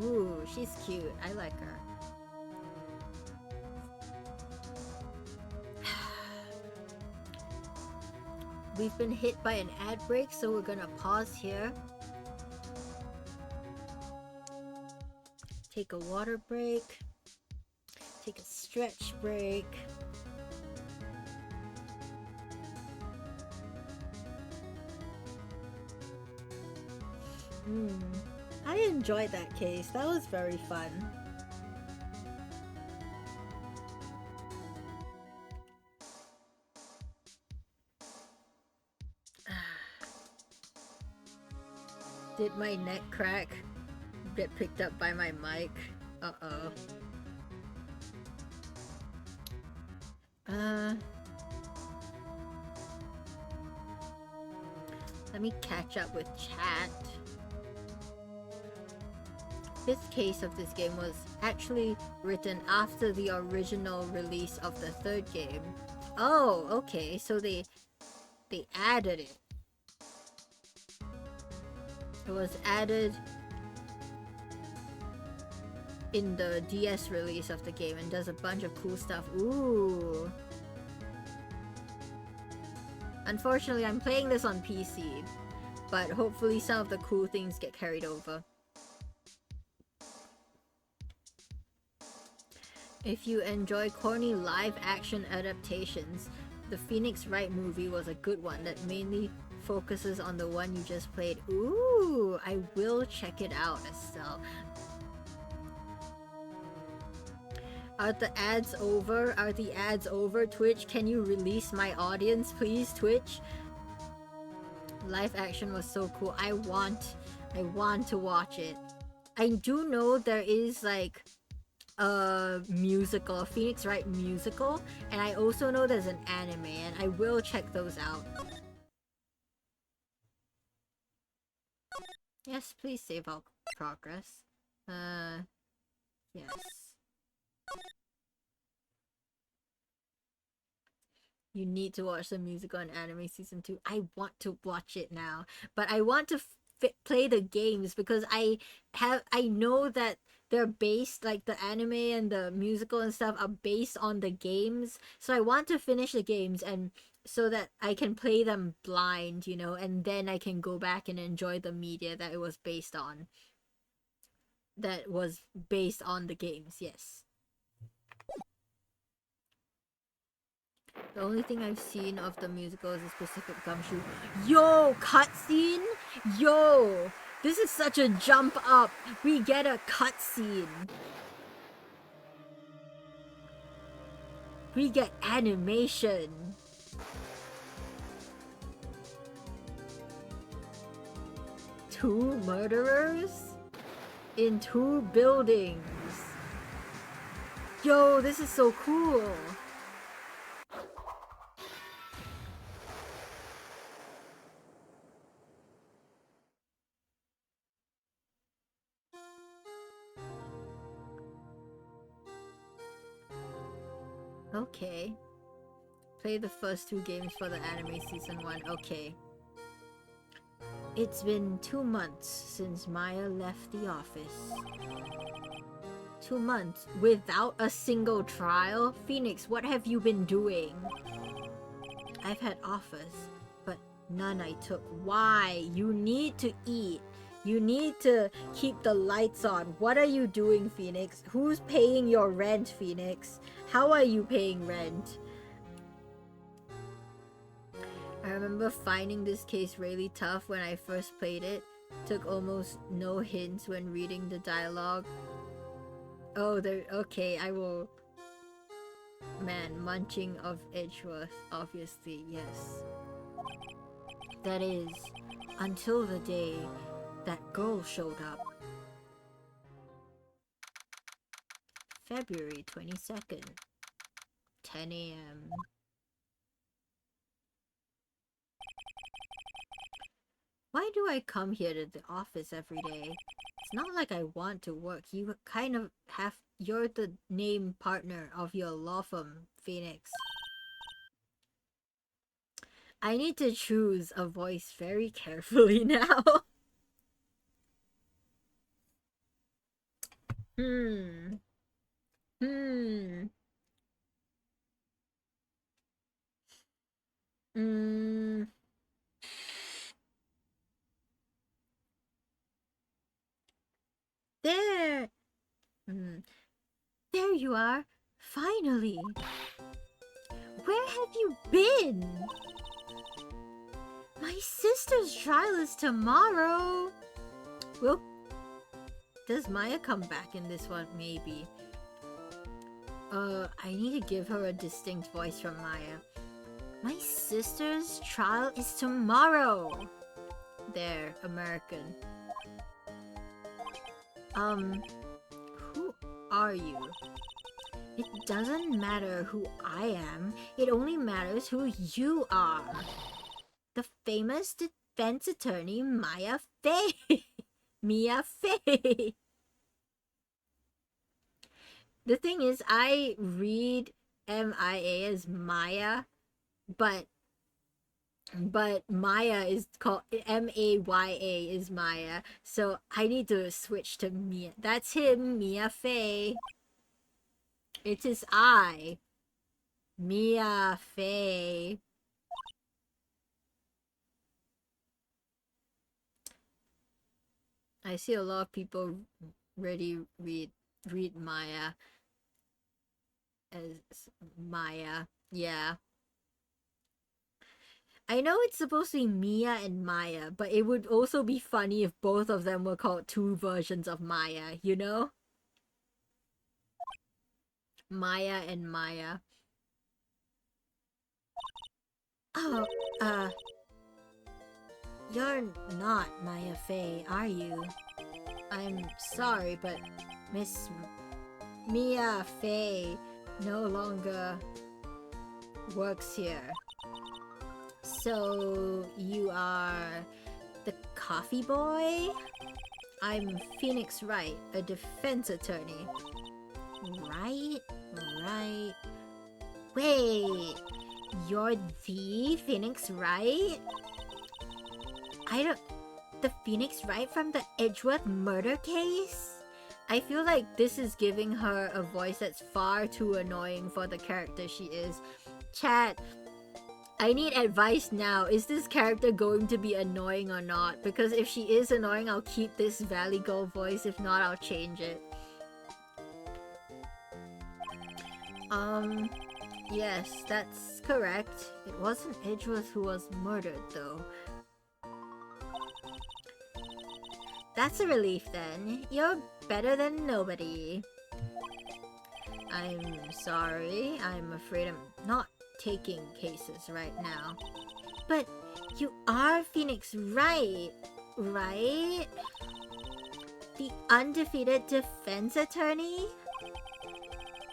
Speaker 1: Ooh, she's cute. I like her. We've been hit by an ad break, so we're gonna pause here. Take a water break. Take a stretch break. I enjoyed that case. That was very fun. Did my neck crack? Get picked up by my mic? Uh-oh. Let me catch up with chat. This case of this game was actually written after the original release of the 3rd game. Oh, okay, so they added it. It was added in the DS release of the game and does a bunch of cool stuff. Ooh. Unfortunately, I'm playing this on PC, but hopefully some of the cool things get carried over. If you enjoy corny live-action adaptations, the Phoenix Wright movie was a good one that mainly focuses on the one you just played. Ooh, I will check it out, Estelle. Are the ads over? Are the ads over? Twitch, can you release my audience, please, Twitch? Live action was so cool. I want to watch it. I do know there is like a musical, a Phoenix Wright musical, and I also know there's an anime, and I will check those out. Yes, please save our progress. Yes. You need to watch the musical and anime season 2. I want to watch it now, but I want to play the games because I know that they're based, like the anime and the musical and stuff are based on the games. So I want to finish the games and so that I can play them blind, you know, and then I can go back and enjoy the media that it was based on. That was based on the games, yes. The only thing I've seen of the musical is a specific gumshoe. Yo, cutscene? Yo, this is such a jump up. We get a cutscene. We get animation. Two murderers in 2 buildings. Yo, this is so cool. Okay. Play the first 2 games for the anime season 1. Okay. It's been 2 months since Maya left the office. 2 months without a single trial? Phoenix, what have you been doing? I've had offers, but none I took. Why? You need to eat. You need to keep the lights on. What are you doing, Phoenix? Who's paying your rent, Phoenix? How are you paying rent? I remember finding this case really tough when I first played it. Took almost no hints when reading the dialogue. Oh, there. Okay, I will. Man, munching of Edgeworth, obviously, yes. That is until the day that girl showed up. February 22nd, 10 a.m. Why do I come here to the office every day? It's not like I want to work. You kind of have... You're the name partner of your law firm, Phoenix. I need to choose a voice very carefully now. Hmm. Hmm. Hmm. There! Hmm. There you are! Finally! Where have you been? My sister's trial is tomorrow! Well, does Maya come back in this one? Maybe. I need to give her a distinct voice from Maya. My sister's trial is tomorrow! There, American. Who are you? It doesn't matter who I am, it only matters who you are. The famous defense attorney Maya Fey. Mia Fey. The thing is, I read MIA as Maya, but Maya is called MAYA is Maya, so I need to switch to Mia. That's him, Mia Fey. It is I, Mia Fey. I see a lot of people ready read Maya as Maya. Yeah. I know it's supposed to be Mia and Maya, but it would also be funny if both of them were called two versions of Maya, you know? Maya and Maya. Oh, you're not Maya Fey, are you? I'm sorry, but Miss Mia Fey no longer works here. So, you are the coffee boy? I'm Phoenix Wright, a defense attorney. Right? Wait, you're the Phoenix Wright? The Phoenix Wright from the Edgeworth murder case? I feel like this is giving her a voice that's far too annoying for the character she is. Chat, I need advice now. Is this character going to be annoying or not? Because if she is annoying, I'll keep this Valley Girl voice. If not, I'll change it. Yes, that's correct. It wasn't Edgeworth who was murdered, though. That's a relief, then. You're better than nobody. I'm sorry. I'm afraid I'm not taking cases right now. But you are Phoenix Wright, right? The undefeated defense attorney?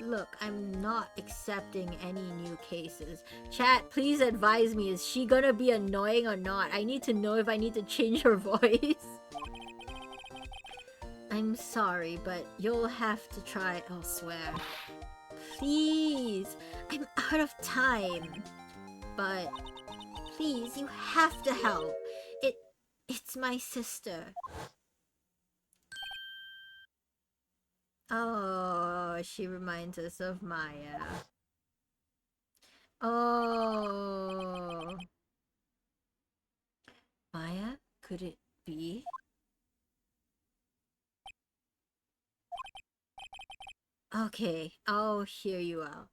Speaker 1: Look, I'm not accepting any new cases. Chat, please advise me. Is she gonna be annoying or not? I need to know if I need to change her voice. I'm sorry, but you'll have to try elsewhere. Please, I'm out of time. But please, you have to help. It's my sister. Oh, she reminds us of Maya. Oh. Maya? Could it be? Okay, I'll hear you out.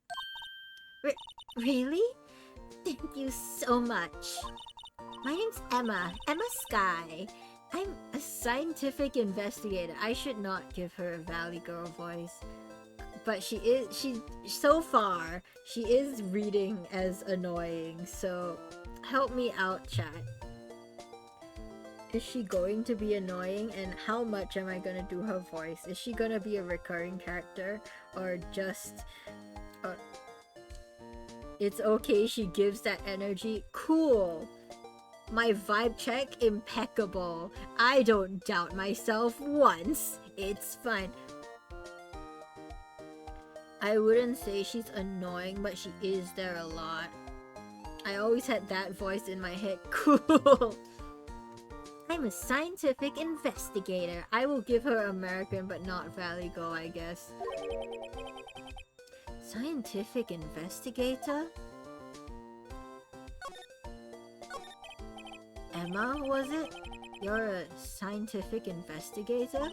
Speaker 1: Really? Thank you so much. My name's Emma Sky. I'm a scientific investigator. I should not give her a Valley Girl voice. But so far, she is reading as annoying, so help me out, chat. Is she going to be annoying, and how much am I gonna do her voice? Is she gonna be a recurring character, or just it's okay, she gives that energy? Cool. My vibe check, impeccable. I don't doubt myself once. It's fine. I wouldn't say she's annoying, but she is there a lot. I always had that voice in my head. Cool. I'm a scientific investigator. I will give her American, but not Valley Go, I guess. Scientific investigator? Emma, was it? You're a scientific investigator?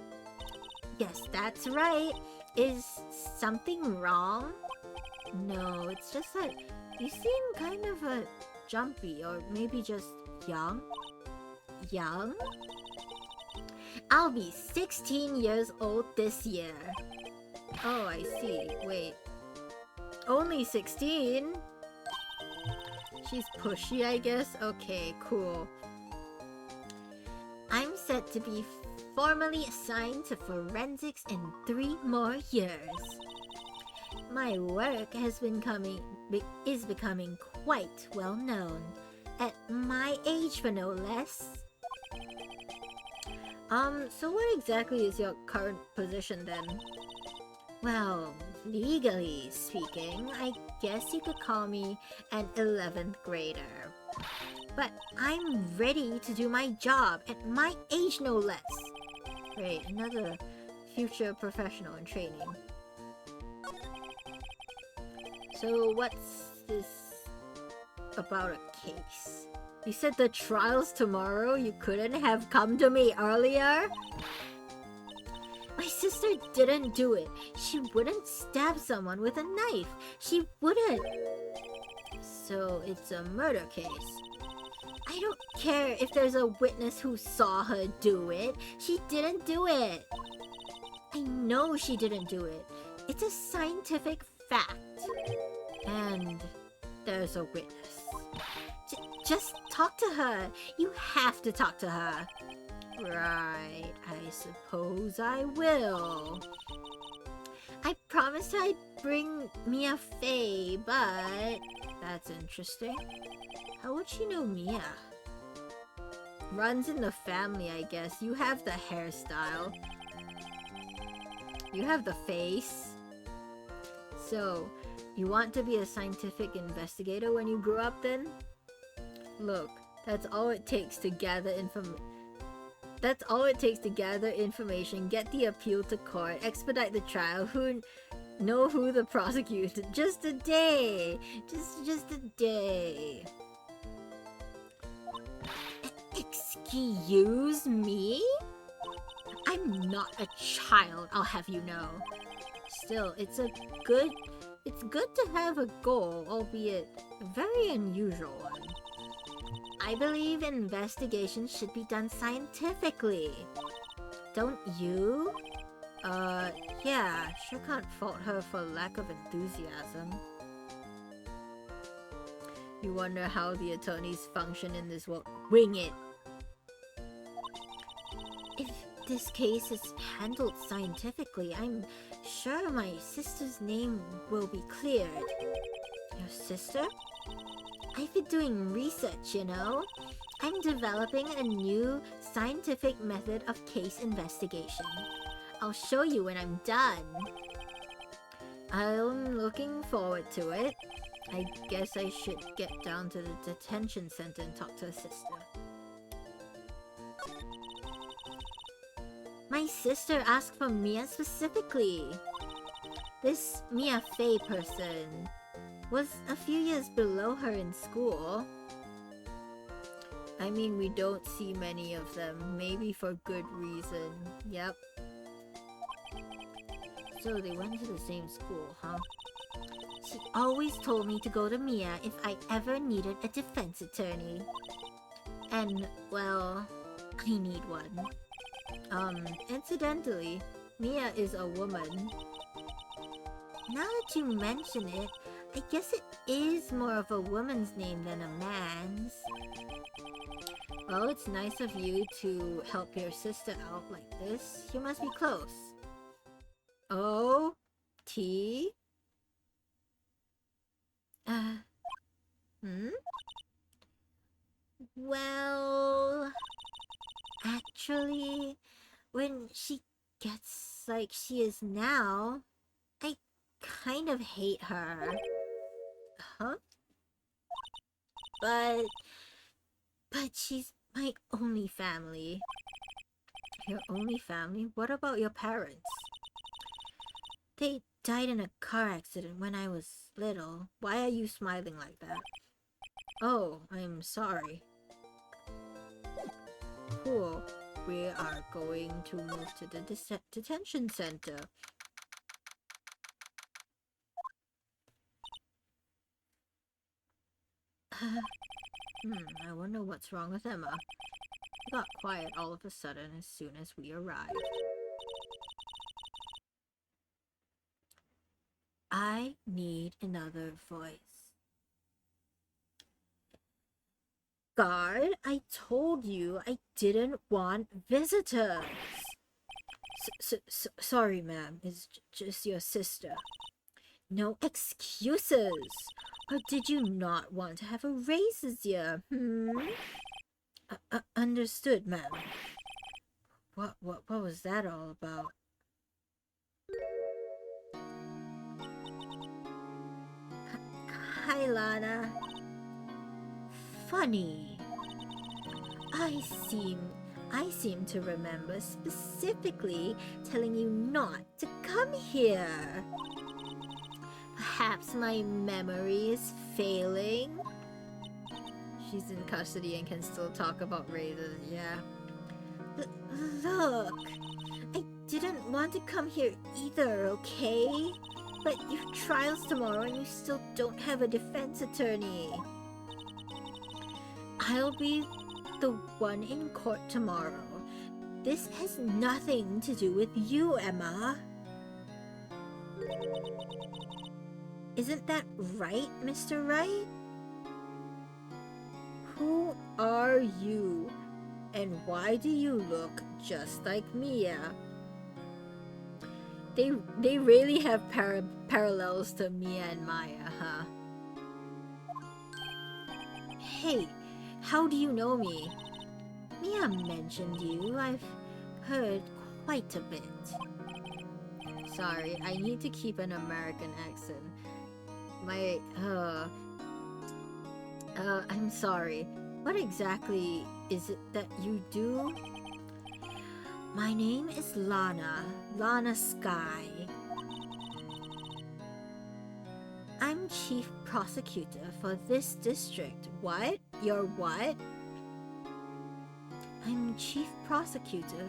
Speaker 1: Yes, that's right. Is something wrong? No, it's just that you seem kind of jumpy, or maybe just young. Young? I'll be 16 years old this year. Oh, I see. Wait. Only 16? She's pushy, I guess? Okay, cool. I'm set to be formally assigned to forensics in 3 more years. My work is becoming quite well known. At my age, for no less. So what exactly is your current position then? Well, legally speaking, I guess you could call me an 11th grader. But I'm ready to do my job at my age, no less. Great, another future professional in training. So what's this about a case? You said the trial's tomorrow? You couldn't have come to me earlier? My sister didn't do it. She wouldn't stab someone with a knife. She wouldn't. So it's a murder case. I don't care if there's a witness who saw her do it. She didn't do it. I know she didn't do it. It's a scientific fact. And there's a witness. Just talk to her. You have to talk to her. Right, I suppose I will. I promised I'd bring Mia Fey, but that's interesting. How would she know Mia? Runs in the family, I guess. You have the hairstyle. You have the face. So, you want to be a scientific investigator when you grow up then? Look, that's all it takes to gather information, get the appeal to court, expedite the trial, know who the prosecutor. Just a day. Just a day. Excuse me? I'm not a child, I'll have you know. Still, it's good to have a goal, albeit a very unusual one. I believe investigations should be done scientifically. Don't you? Yeah, sure can't fault her for lack of enthusiasm. You wonder how the attorneys function in this world. Wing it! If this case is handled scientifically, I'm sure my sister's name will be cleared. Your sister? I've been doing research, you know. I'm developing a new scientific method of case investigation. I'll show you when I'm done. I'm looking forward to it. I guess I should get down to the detention center and talk to her sister. My sister asked for Mia specifically. This Mia Fey person was a few years below her in school. I mean, we don't see many of them, maybe for good reason. Yep. So they went to the same school, huh? She always told me to go to Mia if I ever needed a defense attorney. And, well, I need one. Incidentally, Mia is a woman. Now that you mention it, I guess it is more of a woman's name than a man's. Well, it's nice of you to help your sister out like this. You must be close. Oh, T? Uh, hmm? Well, actually, when she gets like she is now, I kind of hate her. Huh? But she's my only family. Your only family? What about your parents? They died in a car accident when I was little. Why are you smiling like that? Oh, I'm sorry. Cool. We are going to move to the detention center. I wonder what's wrong with Emma. She got quiet all of a sudden as soon as we arrived. I need another voice. Guard, I told you I didn't want visitors. Sorry, ma'am. It's just your sister. No excuses. Or did you not want to have a race this year? Understood, ma'am. What was that all about? Hi, Lana. Funny. I seem to remember specifically telling you not to come here. Perhaps my memory is failing. She's in custody and can still talk about raises, yeah. Look, I didn't want to come here either, okay? But your trial's tomorrow and you still don't have a defense attorney. I'll be the one in court tomorrow. This has nothing to do with you, Emma. Isn't that right, Mr. Wright? Who are you? And why do you look just like Mia? They really have parallels to Mia and Maya, huh? Hey, how do you know me? Mia mentioned you. I've heard quite a bit. Sorry, I need to keep an American accent. I'm sorry. What exactly is it that you do? My name is Lana Sky. I'm chief prosecutor for this district. What? You're what? I'm chief prosecutor.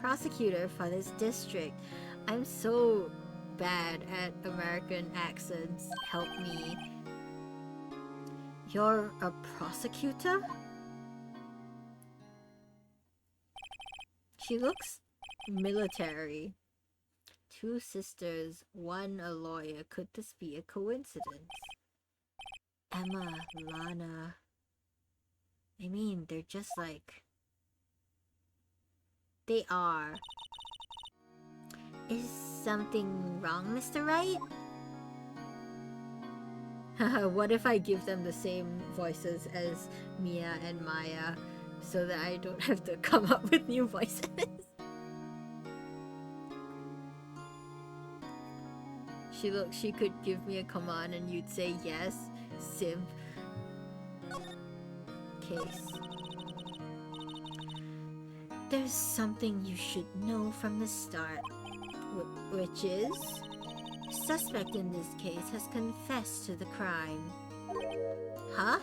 Speaker 1: Prosecutor for this district. I'm so bad at American accents. Help me. You're a prosecutor? She looks military. Two sisters, one a lawyer. Could this be a coincidence? Emma, Lana. I mean, they're just like... They are. Is something wrong, Mr. Wright? What if I give them the same voices as Mia and Maya so that I don't have to come up with new voices? She could give me a command and you'd say yes, simp. Case. There's something you should know from the start, which is... Suspect in this case has confessed to the crime. Huh?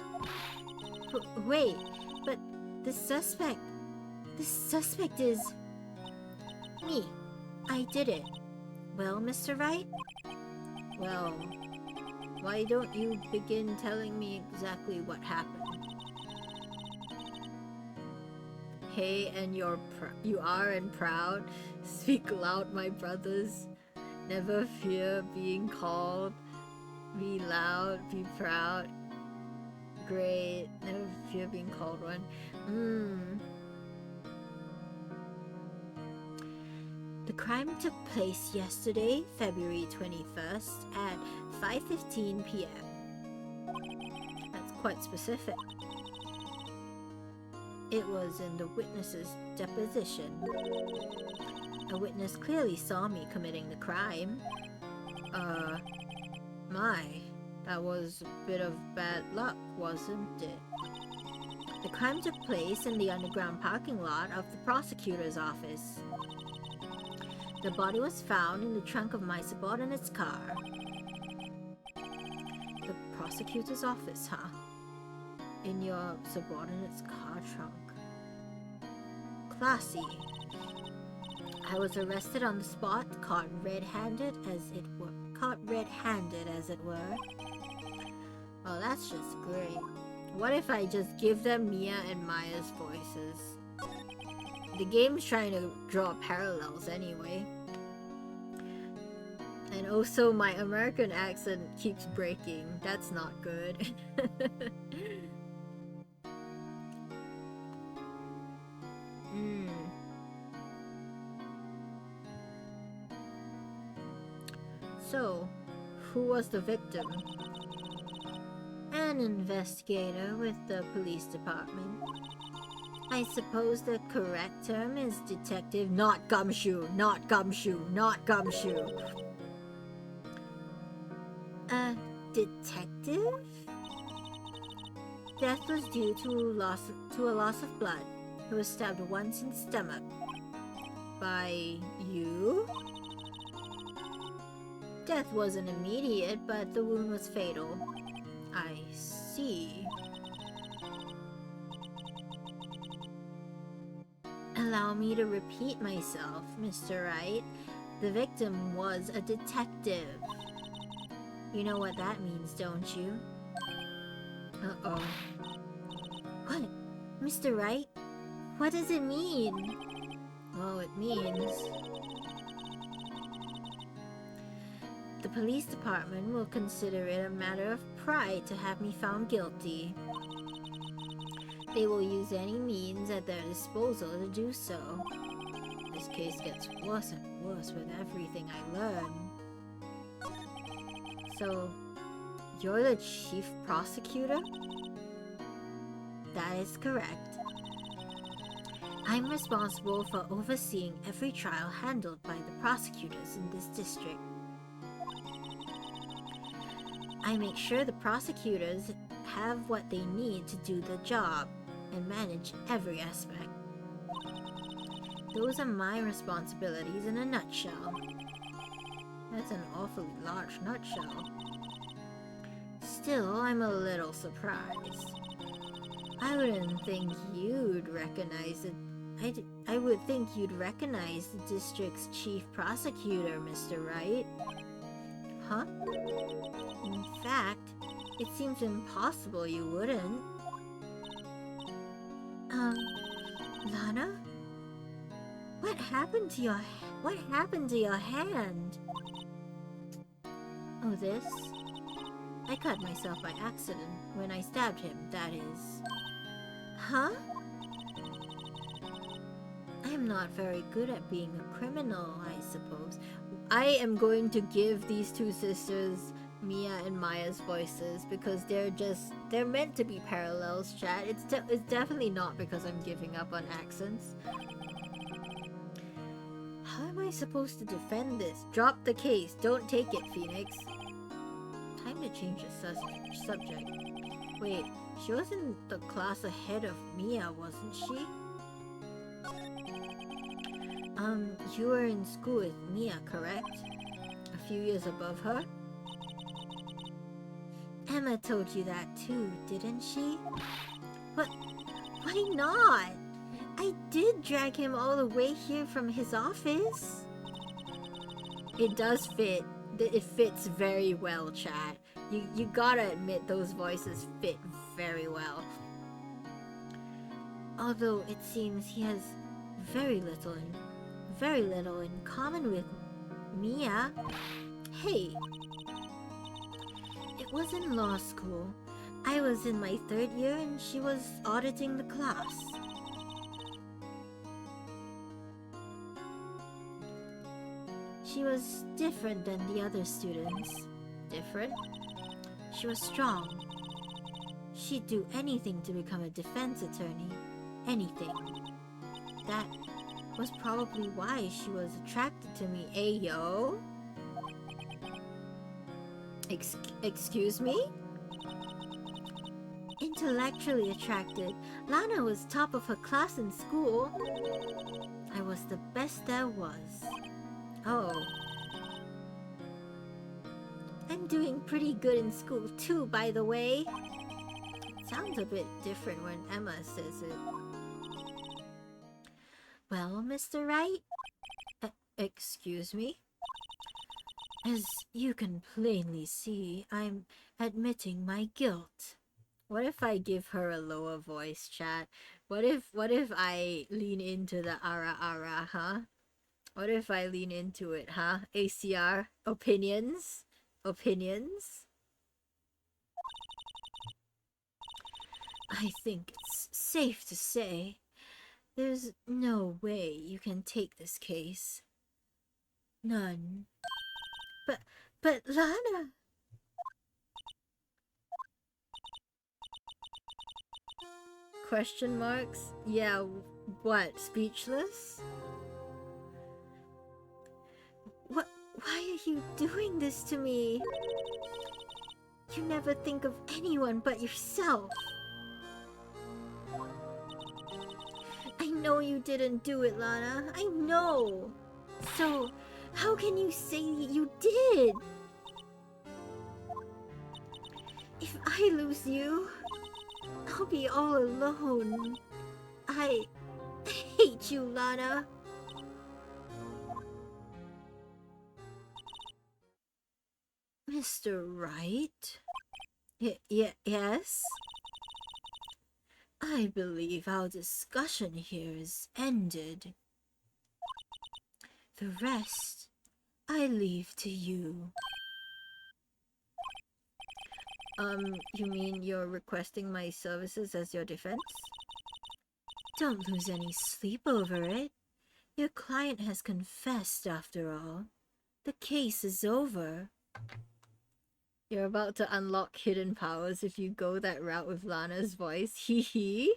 Speaker 1: Wait, but the suspect is... Me. I did it. Well, Mr. Wright? Well, why don't you begin telling me exactly what happened? Hey, and you are and proud. Speak loud, my brothers. Never fear being called. Be loud, be proud. Great. Never fear being called one.
Speaker 2: The crime took place yesterday, February 21st at 5:15 p.m.
Speaker 1: That's quite specific.
Speaker 2: It was in the witness's deposition. A witness clearly saw me committing the crime.
Speaker 1: That was a bit of bad luck, wasn't it?
Speaker 2: The crime took place in the underground parking lot of the prosecutor's office. The body was found in the trunk of my subordinate's car.
Speaker 1: The prosecutor's office, huh? In your subordinate's car trunk.
Speaker 2: Classy. I was arrested on the spot, caught red-handed as it were.
Speaker 1: Oh, that's just great. What if I just give them Mia and Maya's voices? The game's trying to draw parallels anyway. And also my American accent keeps breaking. That's not good. So, who was the victim?
Speaker 2: An investigator with the police department. I suppose the correct term is detective,
Speaker 1: not gumshoe, not gumshoe, not gumshoe.
Speaker 2: A detective? Death was due to a loss of blood. He was stabbed once in the stomach.
Speaker 1: By you?
Speaker 2: Death wasn't immediate, but the wound was fatal.
Speaker 1: I see.
Speaker 2: Allow me to repeat myself, Mr. Wright. The victim was a detective. You know what that means, don't you?
Speaker 1: Uh-oh.
Speaker 2: What? Mr. Wright? What does it mean?
Speaker 1: Oh, it means...
Speaker 2: The police department will consider it a matter of pride to have me found guilty. They will use any means at their disposal to do so.
Speaker 1: This case gets worse and worse with everything I learn. So, you're the chief prosecutor?
Speaker 2: That is correct. I'm responsible for overseeing every trial handled by the prosecutors in this district. I make sure the prosecutors have what they need to do the job and manage every aspect. Those are my responsibilities in a nutshell.
Speaker 1: That's an awfully large nutshell.
Speaker 2: Still, I'm a little surprised. I wouldn't think you'd recognize it. I would think you'd recognize the district's chief prosecutor, Mr. Wright.
Speaker 1: Huh?
Speaker 2: In fact, it seems impossible you wouldn't. Lana? What happened to your hand? Oh, this? I cut myself by accident when I stabbed him, that is.
Speaker 1: Huh?
Speaker 2: I'm not very good at being a criminal, I suppose.
Speaker 1: I am going to give these two sisters Mia and Maya's voices because they're meant to be parallels, chat. It's definitely not because I'm giving up on accents. How am I supposed to defend this? Drop the case. Don't take it, Phoenix. Time to change the subject. Wait, she was in the class ahead of Mia, wasn't she? You were in school with Mia, correct? A few years above her?
Speaker 2: Emma told you that too, didn't she?
Speaker 1: But why not?
Speaker 2: I did drag him all the way here from his office.
Speaker 1: It does fit. It fits very well, chat. You gotta admit those voices fit very well.
Speaker 2: Although it seems he has very little in common with Mia.
Speaker 1: Hey,
Speaker 2: it was in law school. I was in my 3rd year and she was auditing the class. She was different than the other students.
Speaker 1: Different?
Speaker 2: She was strong. She'd do anything to become a defense attorney. Anything. That was probably why she was attracted to me.
Speaker 1: Ayo? Excuse me?
Speaker 2: Intellectually attracted, Lana was top of her class in school. I was the best there was.
Speaker 1: Oh.
Speaker 2: I'm doing pretty good in school too, by the way.
Speaker 1: Sounds a bit different when Emma says it.
Speaker 2: Well, Mr. Wright?
Speaker 1: Excuse me?
Speaker 2: As you can plainly see, I'm admitting my guilt.
Speaker 1: What if I give her a lower voice, chat? What if I lean into the ara, huh? What if I lean into it, huh? ACR? Opinions? Opinions?
Speaker 2: I think it's safe to say there's no way you can take this case. None. But Lana...
Speaker 1: Question marks? Yeah, what? Speechless?
Speaker 2: Why are you doing this to me? You never think of anyone but yourself. I know you didn't do it, Lana. I know. So, how can you say you did? If I lose you, I'll be all alone. I hate you, Lana.
Speaker 1: Mr. Wright? Yes? I believe our discussion here is ended. The rest, I leave to you. You mean you're requesting my services as your defense?
Speaker 2: Don't lose any sleep over it. Your client has confessed after all. The case is over.
Speaker 1: You're about to unlock hidden powers if you go that route with Lana's voice. Hee hee.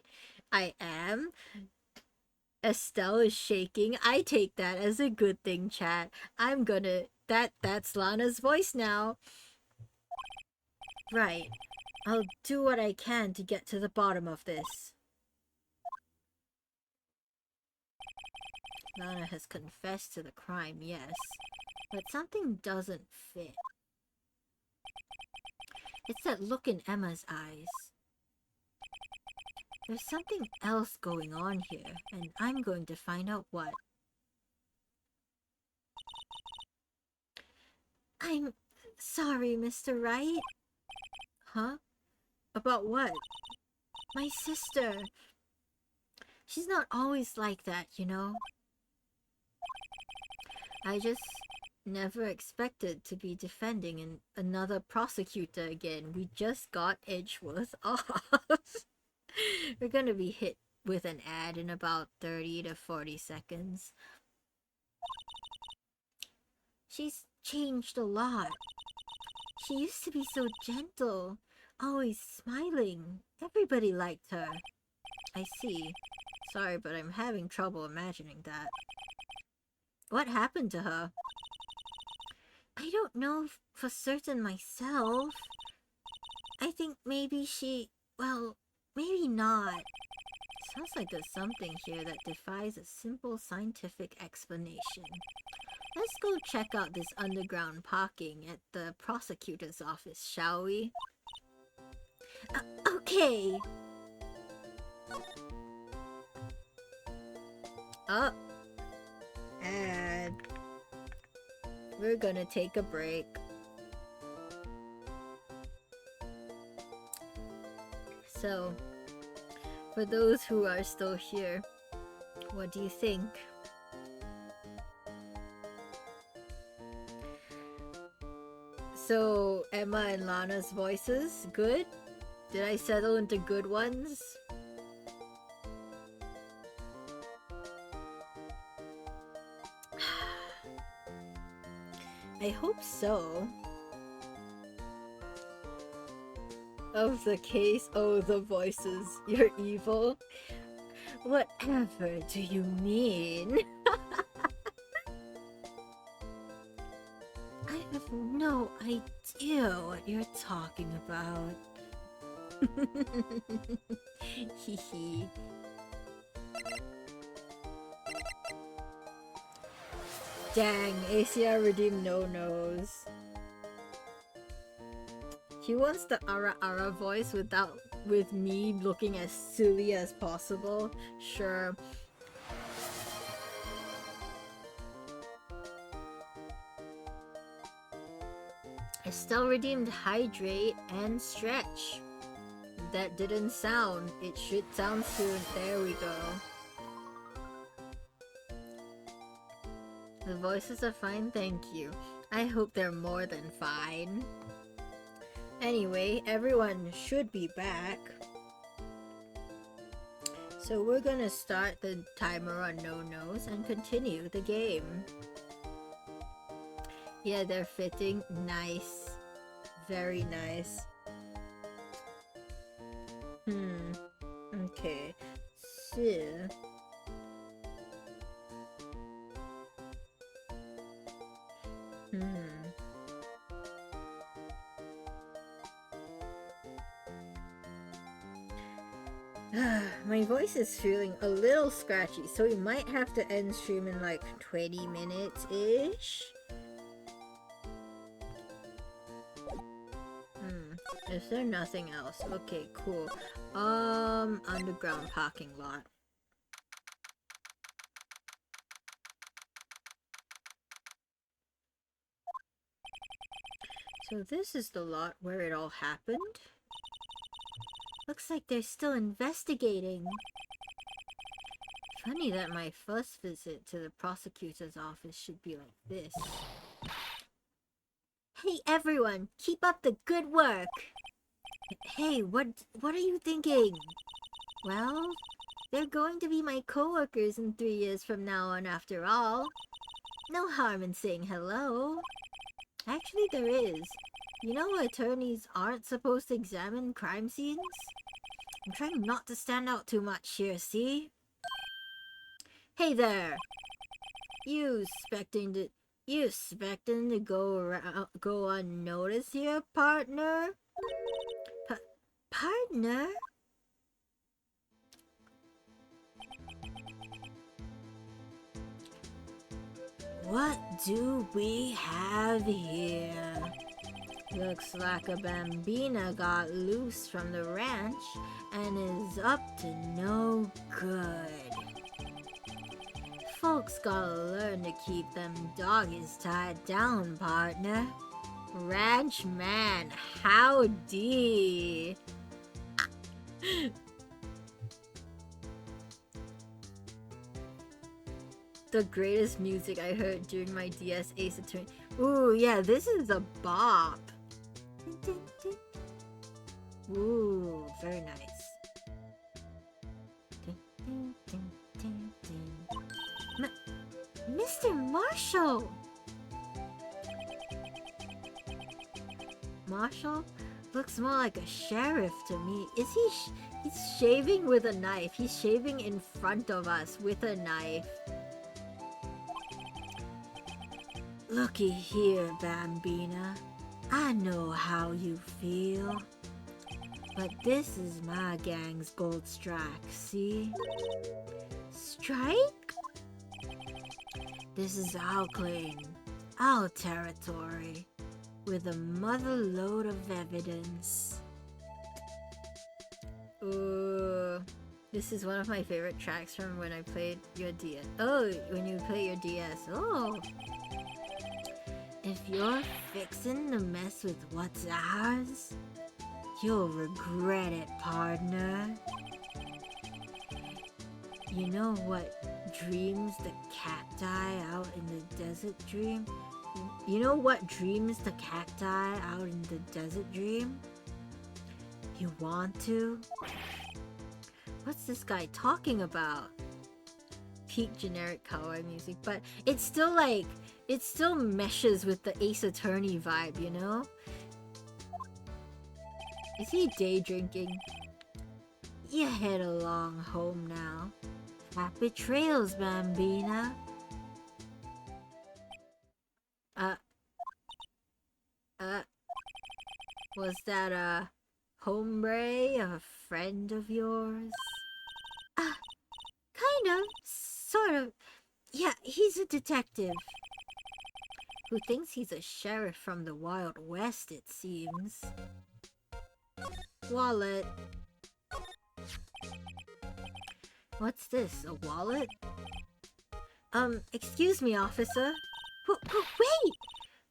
Speaker 1: I am. Estelle is shaking. I take that as a good thing, chat. I'm gonna... That's Lana's voice now. Right. I'll do what I can to get to the bottom of this. Lana has confessed to the crime, yes. But something doesn't fit. It's that look in Emma's eyes. There's something else going on here, and I'm going to find out what.
Speaker 2: I'm sorry, Mr. Wright.
Speaker 1: Huh? About what?
Speaker 2: My sister. She's not always like that, you know.
Speaker 1: I just never expected to be defending another prosecutor again. We just got Edgeworth off. We're gonna be hit with an ad in about 30 to 40 seconds.
Speaker 2: She's changed a lot. She used to be so gentle, always smiling. Everybody liked her.
Speaker 1: I see. Sorry, but I'm having trouble imagining that. What happened to her?
Speaker 2: I don't know for certain myself. I think maybe she... well, maybe not.
Speaker 1: Sounds like there's something here that defies a simple scientific explanation. Let's go check out this underground parking at the prosecutor's office, shall we?
Speaker 2: Okay.
Speaker 1: Oh. And we're gonna take a break. So, for those who are still here, what do you think? So, Emma and Lana's voices, good? Did I settle into good ones? I hope so. Of the case, oh, the voices. You're evil. Whatever do you mean?
Speaker 2: I have no idea what you're talking about.
Speaker 1: Hehe. Dang, ACR redeemed no-nos. He wants the ara ara voice with me looking as silly as possible. Sure. I still redeemed hydrate and stretch. That didn't sound. It should sound soon. There we go. The voices are fine, thank you. I hope they're more than fine. Anyway, everyone should be back. So we're gonna start the timer on no-nos and continue the game. Yeah, they're fitting. Nice. Very nice. Okay. So... My voice is feeling a little scratchy, so we might have to end stream in like 20 minutes-ish. Is there nothing else? Okay, cool. Underground parking lot. So this is the lot where it all happened?
Speaker 2: Looks like they're still investigating.
Speaker 1: Funny that my first visit to the prosecutor's office should be like this.
Speaker 2: Hey everyone, keep up the good work! Hey, what are you thinking?
Speaker 1: Well, they're going to be my coworkers in 3 years from now on after all. No harm in saying hello. Actually, there is. You know attorneys aren't supposed to examine crime scenes? I'm trying not to stand out too much here, see? Hey there! You expecting to go unnoticed here, partner?
Speaker 2: Partner?
Speaker 1: What do we have here? Looks like a bambina got loose from the ranch and is up to no good. Folks gotta learn to keep them doggies tied down, partner. Ranch man, howdy! The greatest music I heard during my DS Ace Attorney. Ooh, yeah, this is a bop. Ooh, very nice.
Speaker 2: Mr. Marshall!
Speaker 1: Marshall? Looks more like a sheriff to me. Is he he's shaving with a knife. He's shaving in front of us with a knife. Looky here, Bambina. I know how you feel. But this is my gang's gold strike, see?
Speaker 2: Strike?
Speaker 1: This is our claim, our territory, with a mother load of evidence. Ooh, this is one of my favorite tracks from when I played your DS. Oh, when you play your DS. Oh. If you're fixin' to mess with what's ours, you'll regret it, partner. You know what dreams the cacti out in the desert dream? You know what dreams the cacti out in the desert dream? You want to? What's this guy talking about? Peak generic kawaii music, but it's still like, it still meshes with the Ace Attorney vibe, you know? Is he day drinking? You head along home now. Happy trails, Bambina. Was that a hombre, a friend of yours?
Speaker 2: Kind of. Sort of. Yeah, he's a detective.
Speaker 1: Who thinks he's a sheriff from the Wild West, it seems. Wallet. What's this, a wallet? Excuse me, officer.
Speaker 2: Wait!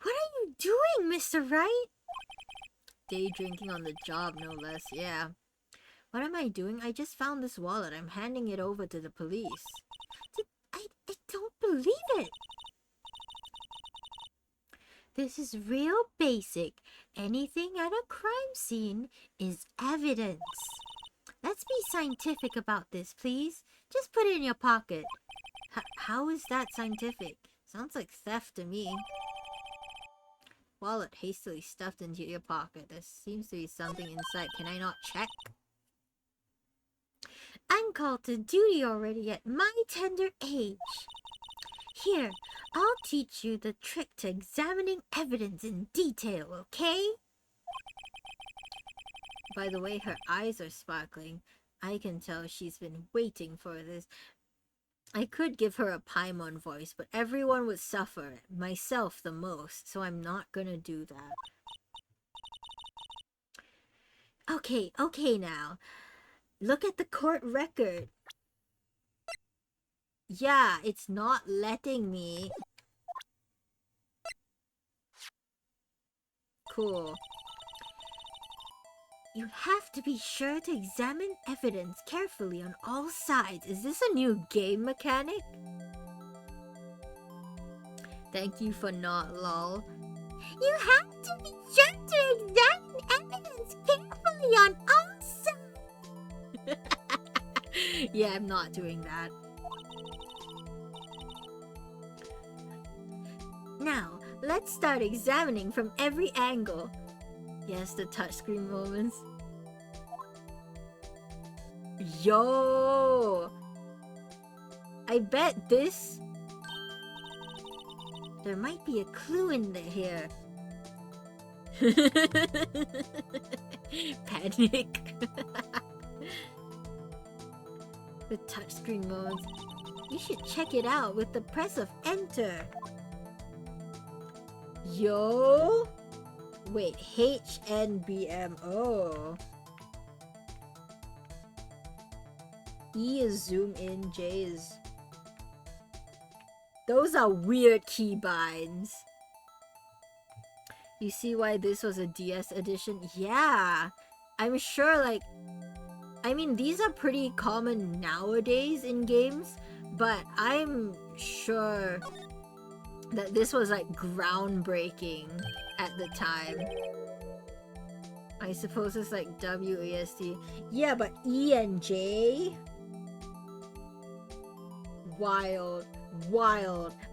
Speaker 2: What are you doing, Mr. Wright?
Speaker 1: Day drinking on the job, no less, yeah. What am I doing? I just found this wallet. I'm handing it over to the police.
Speaker 2: I don't believe it. This is real basic. Anything at a crime scene is evidence. Let's be scientific about this, please. Just put it in your pocket.
Speaker 1: How is that scientific? Sounds like theft to me. Wallet hastily stuffed into your pocket. There seems to be something inside. Can I not check?
Speaker 2: I'm called to duty already at my tender age. Here, I'll teach you the trick to examining evidence in detail, okay?
Speaker 1: By the way, her eyes are sparkling. I can tell she's been waiting for this. I could give her a Paimon voice, but everyone would suffer, myself the most, so I'm not gonna do that. Okay now. Look at the court record. Yeah, it's not letting me. Cool.
Speaker 2: You have to be sure to examine evidence carefully on all sides.
Speaker 1: Is this a new game mechanic? Thank you for not, lol.
Speaker 2: You have to be sure to examine evidence carefully on all sides.
Speaker 1: Yeah, I'm not doing that. Now, let's start examining from every angle. Yes, the touchscreen moments. Yo! I bet this... There might be a clue in here. Panic. The touchscreen modes. You should check it out with the press of enter. Yo! Wait, HNBMO. E is zoom in, J is... Those are weird keybinds. You see why this was a DS edition? Yeah! I'm sure, like... I mean, these are pretty common nowadays in games, but I'm sure that this was, like, groundbreaking at the time. I suppose it's like WASD. Yeah, but E and J? Wild,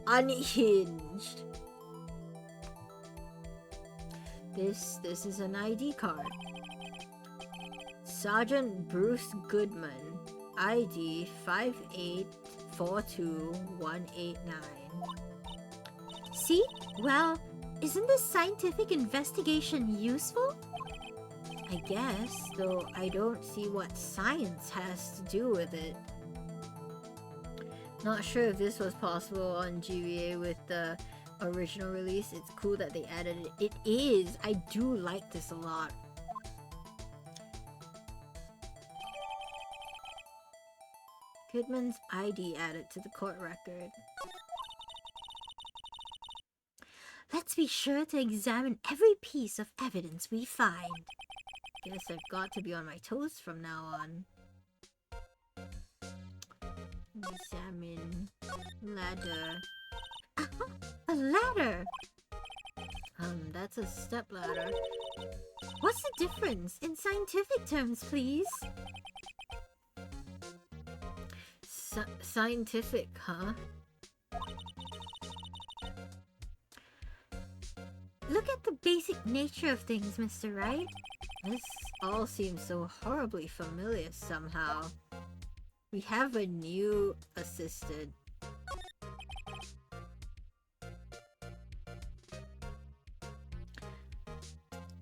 Speaker 1: unhinged. This is an ID card. Sergeant Bruce Goodman, ID 5842189.
Speaker 2: See? Well, isn't this scientific investigation useful?
Speaker 1: I guess, though I don't see what science has to do with it. Not sure if this was possible on GBA with the original release. It's cool that they added it. It is! I do like this a lot. Goodman's ID added to the court record.
Speaker 2: Let's be sure to examine every piece of evidence we find.
Speaker 1: Guess I've got to be on my toes from now on. Examine ladder.
Speaker 2: A ladder!
Speaker 1: That's a stepladder.
Speaker 2: What's the difference in scientific terms, please?
Speaker 1: Scientific, huh?
Speaker 2: Look at the basic nature of things, Mr. Wright.
Speaker 1: This all seems so horribly familiar somehow. We have a new assistant.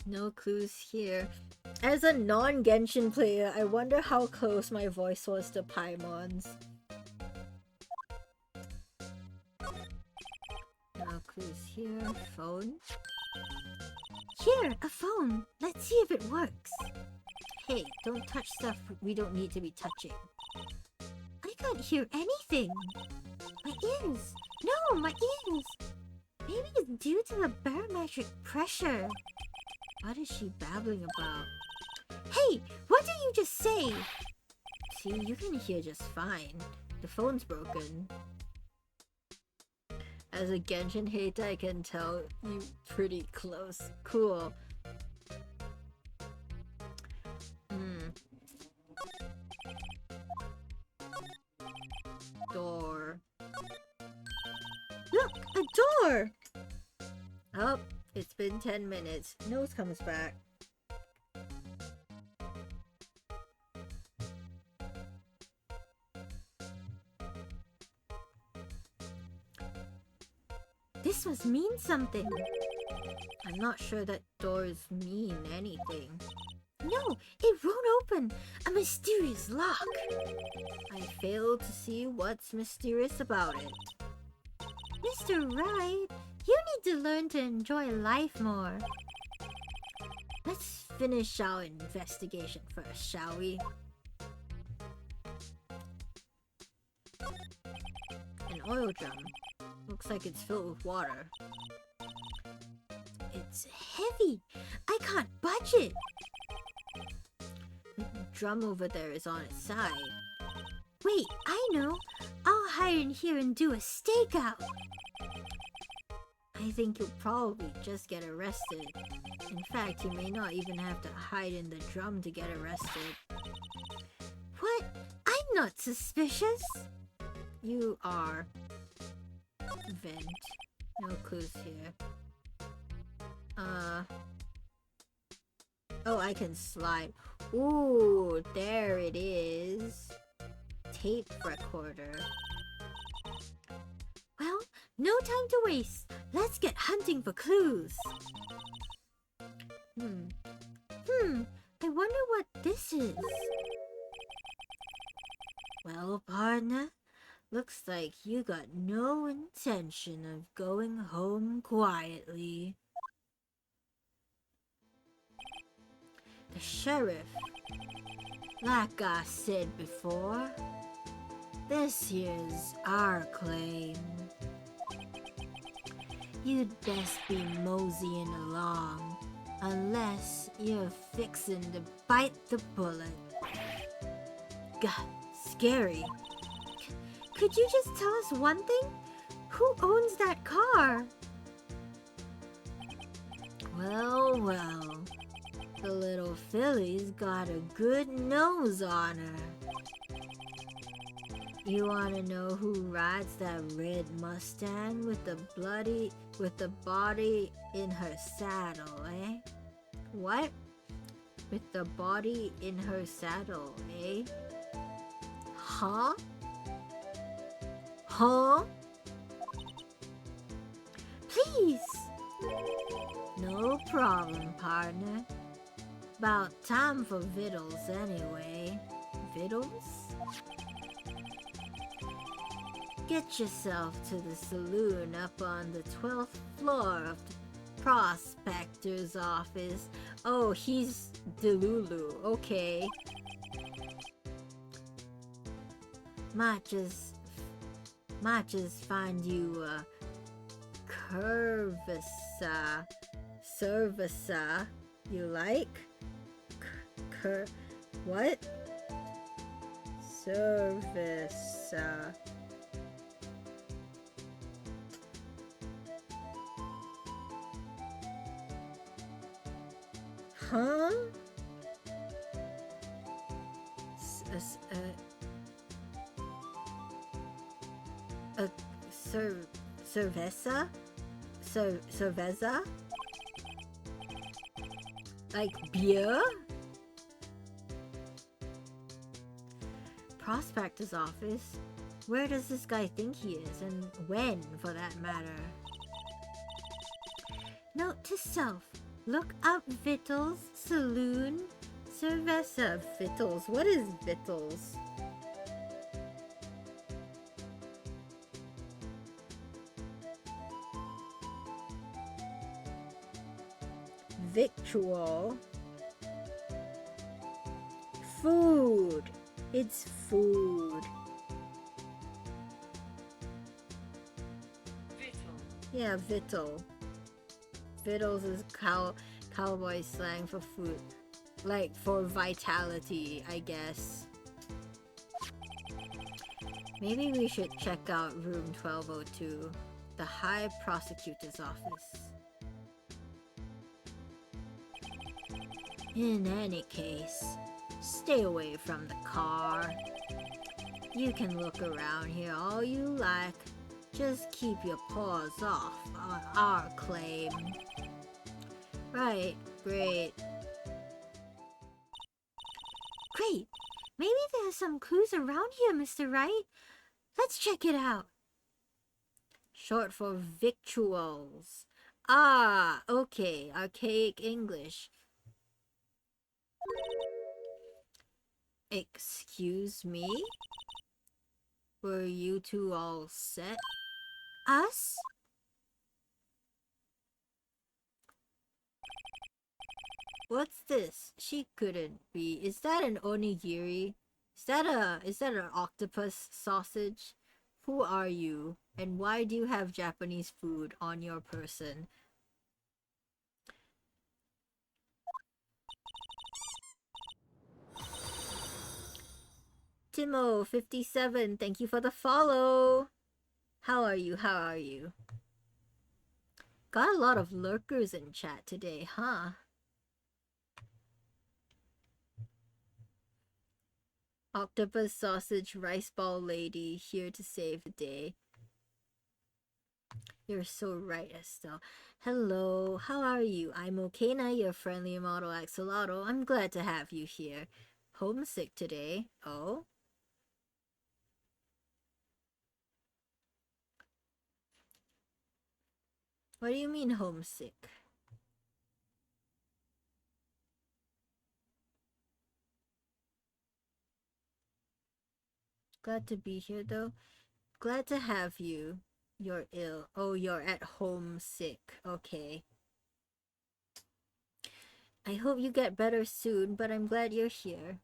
Speaker 1: No clues here. As a non-Genshin player, I wonder how close my voice was to Paimon's. No clues here. Phone?
Speaker 2: Here, a phone. Let's see if it works.
Speaker 1: Hey, don't touch stuff we don't need to be touching.
Speaker 2: I can't hear anything. My ears. No, my ears. Maybe it's due to the barometric pressure.
Speaker 1: What is she babbling about?
Speaker 2: Hey, what did you just say?
Speaker 1: See, you can hear just fine. The phone's broken. As a Genshin hater, I can tell you pretty close. Cool. Door.
Speaker 2: Look, a door!
Speaker 1: Oh, it's been 10 minutes. Nose comes back.
Speaker 2: This must mean something.
Speaker 1: I'm not sure that doors mean anything.
Speaker 2: No, it won't open. A mysterious lock.
Speaker 1: I fail to see what's mysterious about it.
Speaker 2: Mr. Wright, you need to learn to enjoy life more.
Speaker 1: Let's finish our investigation first, shall we? An oil drum. Looks like it's filled with water.
Speaker 2: It's heavy. I can't budge it.
Speaker 1: The drum over there is on its side.
Speaker 2: Wait, I know. I'll hide in here and do a stakeout.
Speaker 1: I think you'll probably just get arrested. In fact, you may not even have to hide in the drum to get arrested.
Speaker 2: What? I'm not suspicious.
Speaker 1: You are. Vent. No clues here. Oh, I can slide. Ooh, there it is. Tape recorder.
Speaker 2: Well, no time to waste. Let's get hunting for clues. I wonder what this is.
Speaker 1: Well, partner, looks like you got no intention of going home quietly. The sheriff. Like I said before, this here's our claim. You'd best be moseying along, unless you're fixin' to bite the bullet. God, scary.
Speaker 2: Could you just tell us one thing? Who owns that car?
Speaker 1: Well, well. The little filly's got a good nose on her. You wanna know who rides that red Mustang with the body in her saddle, eh? What? With the body in her saddle, eh? Huh? Huh?
Speaker 2: Please!
Speaker 1: No problem, partner. About time for vittles anyway. Vittles? Get yourself to the saloon up on the 12th floor of the prospector's office. Oh, he's Delulu. Okay. Might just find you a cerveza you like? What? Cerveza. Huh? Cerveza? Cerveza? Like beer? Prospector's office? Where does this guy think he is, and when, for that matter?
Speaker 2: Note to self. Look up Vittles, Saloon, Cerveza.
Speaker 1: Vittles? What is Vittles? Victual. Food. It's food.
Speaker 3: Vittle.
Speaker 1: Yeah, vittle. Vittles is cowboy slang for food. Like, for vitality, I guess. Maybe we should check out room 1202, the High Prosecutor's office. In any case, stay away from the car. You can look around here all you like. Just keep your paws off our claim. Right, great.
Speaker 2: Great. Maybe there's some clues around here, Mr. Wright. Let's check it out.
Speaker 1: Short for victuals. Ah, okay, archaic English. Excuse me? Were you two all set?
Speaker 2: Us?
Speaker 1: What's this? She couldn't be. Is that an onigiri? Is that an octopus sausage? Who are you? And why do you have Japanese food on your person? Timo57, thank you for the follow. How are you? How are you? Got a lot of lurkers in chat today, huh? Octopus sausage rice ball lady here to save the day. You're so right, Estelle. Hello, how are you? I'm Okena, your friendly model axolotl. I'm glad to have you here. Homesick today? Oh? What do you mean homesick? Glad to be here though. Glad to have you. You're ill. Oh, you're at home sick. Okay. I hope you get better soon, but I'm glad you're here.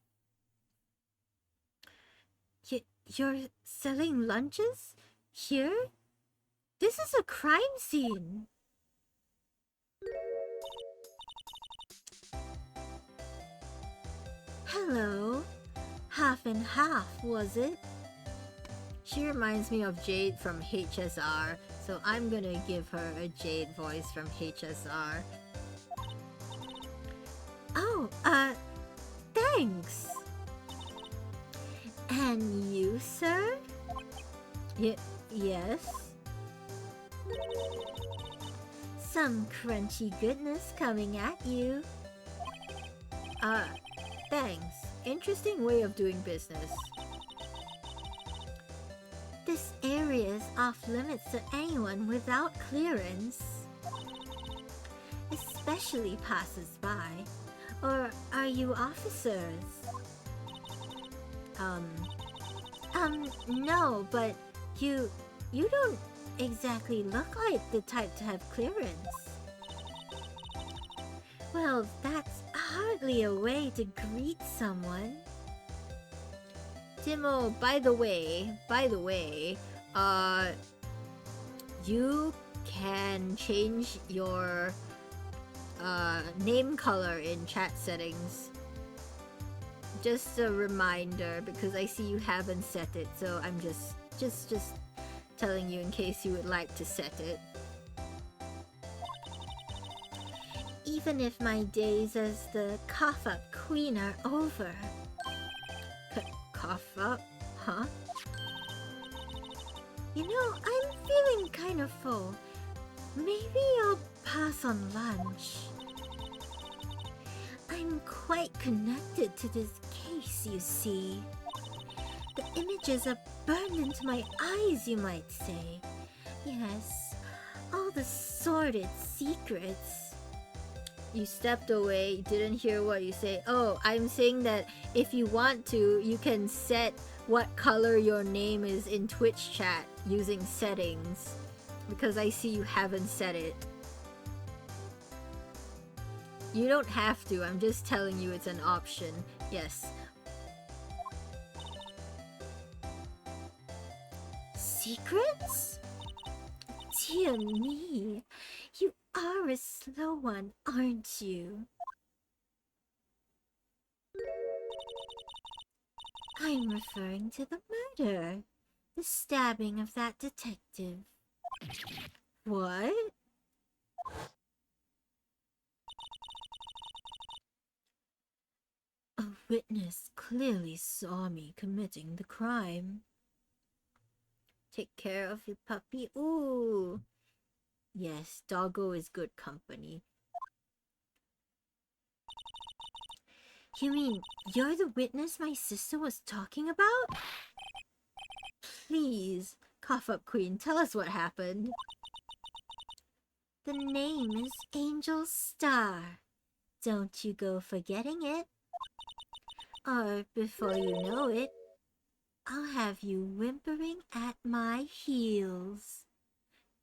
Speaker 1: You're selling lunches? Here? This is a crime scene.
Speaker 2: Hello. Half and half, was it?
Speaker 1: She reminds me of Jade from HSR, so I'm gonna give her a Jade voice from HSR.
Speaker 2: Oh, thanks. And you, sir?
Speaker 1: Yes?
Speaker 2: Some crunchy goodness coming at you.
Speaker 1: Thanks. Interesting way of doing business.
Speaker 2: This area is off limits to anyone without clearance. Especially passers-by. Or are you officers? No, but you don't exactly look like the type to have clearance. Well, that's hardly a way to greet someone.
Speaker 1: Timo, by the way, you can change your name color in chat settings. Just a reminder, because I see you haven't set it, so I'm just telling you in case you would like to set it.
Speaker 2: even if my days as the cough-up queen are over.
Speaker 1: Cough up? Huh?
Speaker 2: You know, I'm feeling kind of full. Maybe I'll pass on lunch. I'm quite connected to this case, you see. The images are burned into my eyes, you might say. Yes, all the sordid secrets.
Speaker 1: You stepped away, didn't hear what you say. Oh, I'm saying that if you want to, you can set what color your name is in Twitch chat using settings. Because I see you haven't set it. You don't have to, I'm just telling you it's an option. Yes.
Speaker 2: Secrets? Dear me, you are a slow one, aren't you? I'm referring to the murder. The stabbing of that detective.
Speaker 1: What?
Speaker 2: A witness clearly saw me committing the crime.
Speaker 1: Take care of your puppy. Ooh. Yes, doggo is good company.
Speaker 2: You mean you're the witness my sister was talking about?
Speaker 1: Please, cough up queen, tell us what happened.
Speaker 2: The name is Angel Star. Don't you go forgetting it. Or before you know it, I'll have you whimpering at my heels.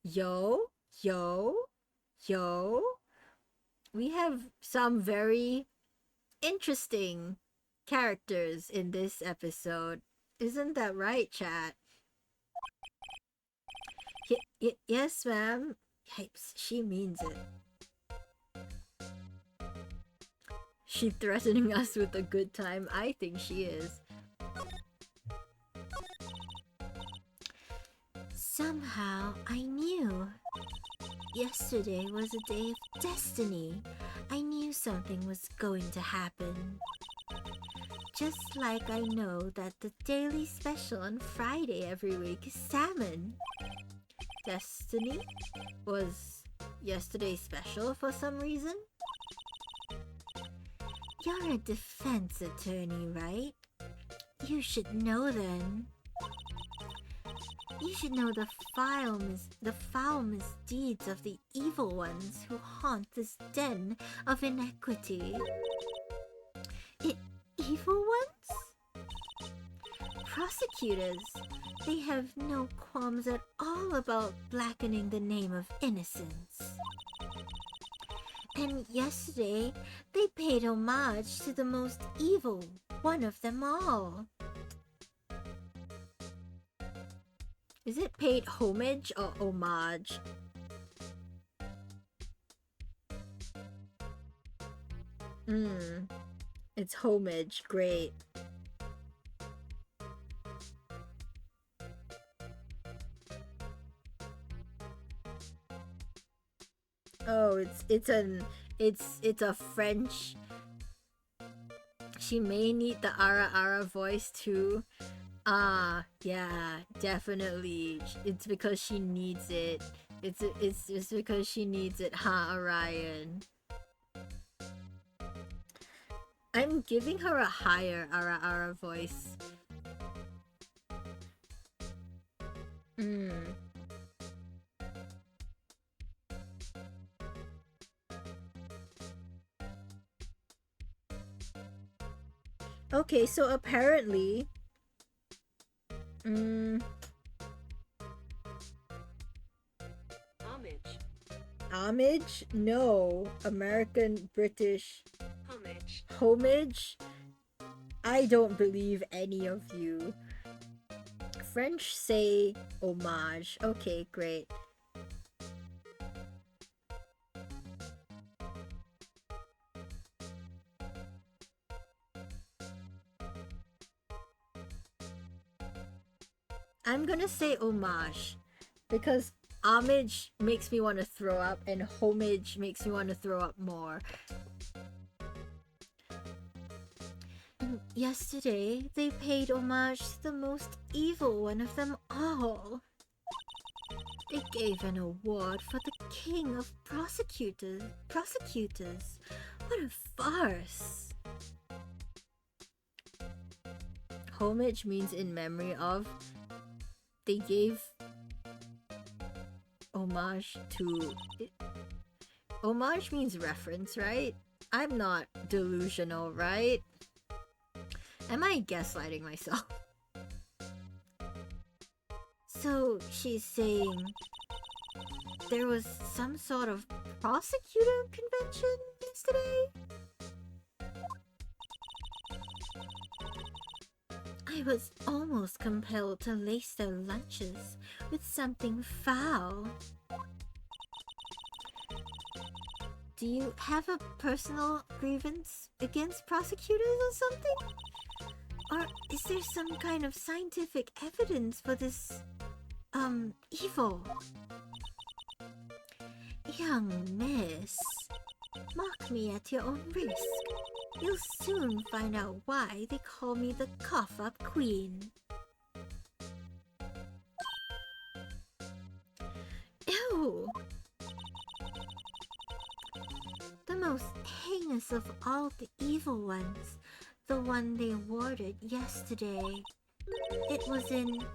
Speaker 1: Yo, yo, yo. We have some very interesting characters in this episode. Isn't that right, chat? Yes, ma'am. Yipes, she means it. She threatening us with a good time? I think she is.
Speaker 2: Somehow I knew. Yesterday was a day of destiny. I knew something was going to happen. Just like I know that the daily special on Friday every week is salmon.
Speaker 1: Destiny? Was yesterday's special for some reason?
Speaker 2: You're a defense attorney, right? You should know then. You should know the foul misdeeds of the evil ones who haunt this den of inequity. Evil ones? Prosecutors, they have no qualms at all about blackening the name of innocence. And yesterday, they paid homage to the most evil one of them all.
Speaker 1: Is it paid homage or homage? It's homage, great. Oh, it's a French. She may need the Ara Ara voice too. Ah, yeah, definitely. It's because she needs it. It's because she needs it, huh, Orion? I'm giving her a higher Ara Ara voice. Okay, so apparently homage? No. American, British. Homage? I don't believe any of you. French say homage. Okay, great. I'm gonna say homage because homage makes me want to throw up, and homage makes me want to throw up more.
Speaker 2: And yesterday, they paid homage to the most evil one of them all. They gave an award for the king of prosecutors. What a farce.
Speaker 1: Homage means in memory of. They gave homage to. Homage means reference, right? I'm not delusional, right? Am I gaslighting myself?
Speaker 2: So she's saying there was some sort of prosecutor convention yesterday? I was almost compelled to lace their lunches with something foul. Do you have a personal grievance against prosecutors or something? Or is there some kind of scientific evidence for this, evil? Young miss, mock me at your own risk. You'll soon find out why they call me the cough-up queen. Ew! The most heinous of all the evil ones, the one they awarded yesterday. It was in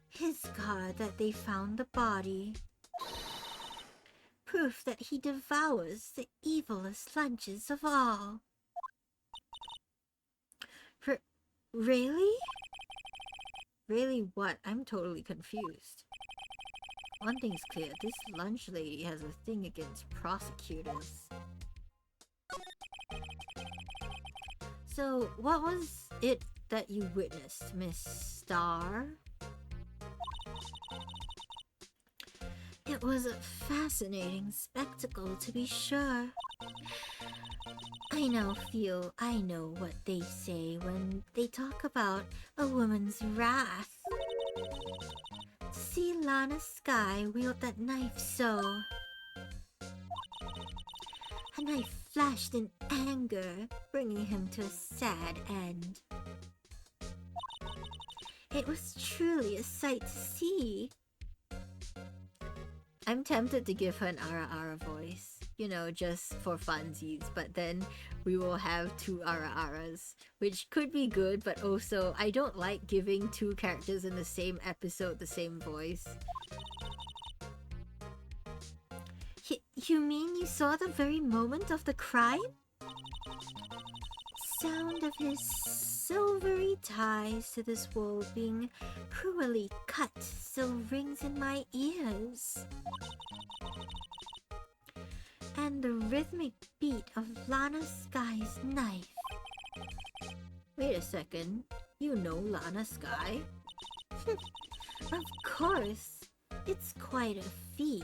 Speaker 2: his car that they found the body. Proof that he devours the evilest lunches of all. Really?
Speaker 1: Really what? I'm totally confused. One thing's clear, this lunch lady has a thing against prosecutors. So, what was it that you witnessed, Miss Star?
Speaker 2: It was a fascinating spectacle, to be sure. I now feel I know what they say when they talk about a woman's wrath. To see Lana Sky wield that knife so. A knife flashed in anger, bringing him to a sad end. It was truly a sight to see.
Speaker 1: I'm tempted to give her an Ara voice, you know, just for funsies, but then we will have two Aras, which could be good, but also I don't like giving two characters in the same episode the same voice.
Speaker 2: You mean you saw the very moment of the crime? Sound of his silvery ties to this world being cruelly cut still rings in my ears. And the rhythmic beat of Lana Sky's knife.
Speaker 1: Wait a second, you know Lana Sky?
Speaker 2: Of course, it's quite a feat,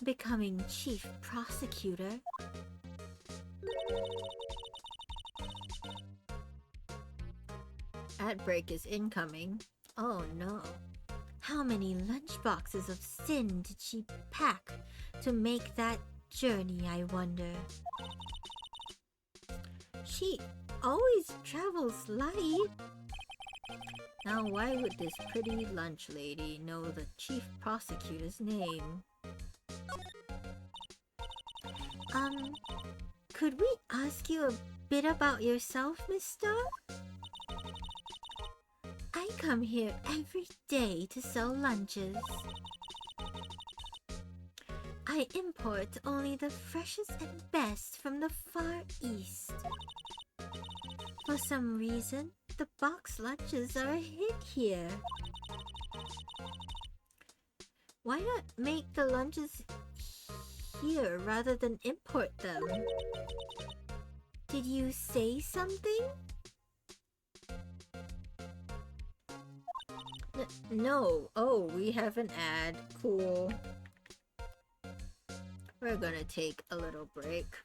Speaker 2: becoming chief prosecutor.
Speaker 1: Ad break is incoming. Oh no.
Speaker 2: How many lunchboxes of sin did she pack to make that journey, I wonder? She always travels light.
Speaker 1: Now why would this pretty lunch lady know the chief prosecutor's name?
Speaker 2: Could we ask you a bit about yourself, Miss Star? I come here every day to sell lunches. I import only the freshest and best from the Far East. For some reason, the box lunches are a hit here. Why not make the lunches here rather than import them? Did you say something?
Speaker 1: No. Oh, we have an ad. Cool. We're gonna take a little break.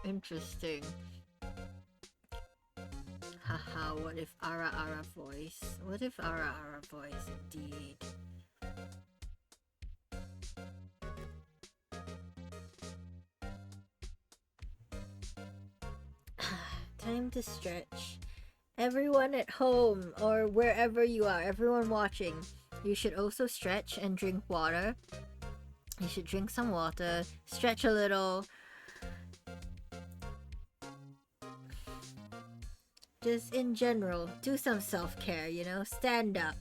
Speaker 1: Interesting. What if Ara Ara voice? What if Ara Ara voice indeed? Time to stretch. Everyone at home or wherever you are, everyone watching, you should also stretch and drink water. You should drink some water, stretch a little. Just in general, do some self-care, you know? Stand up.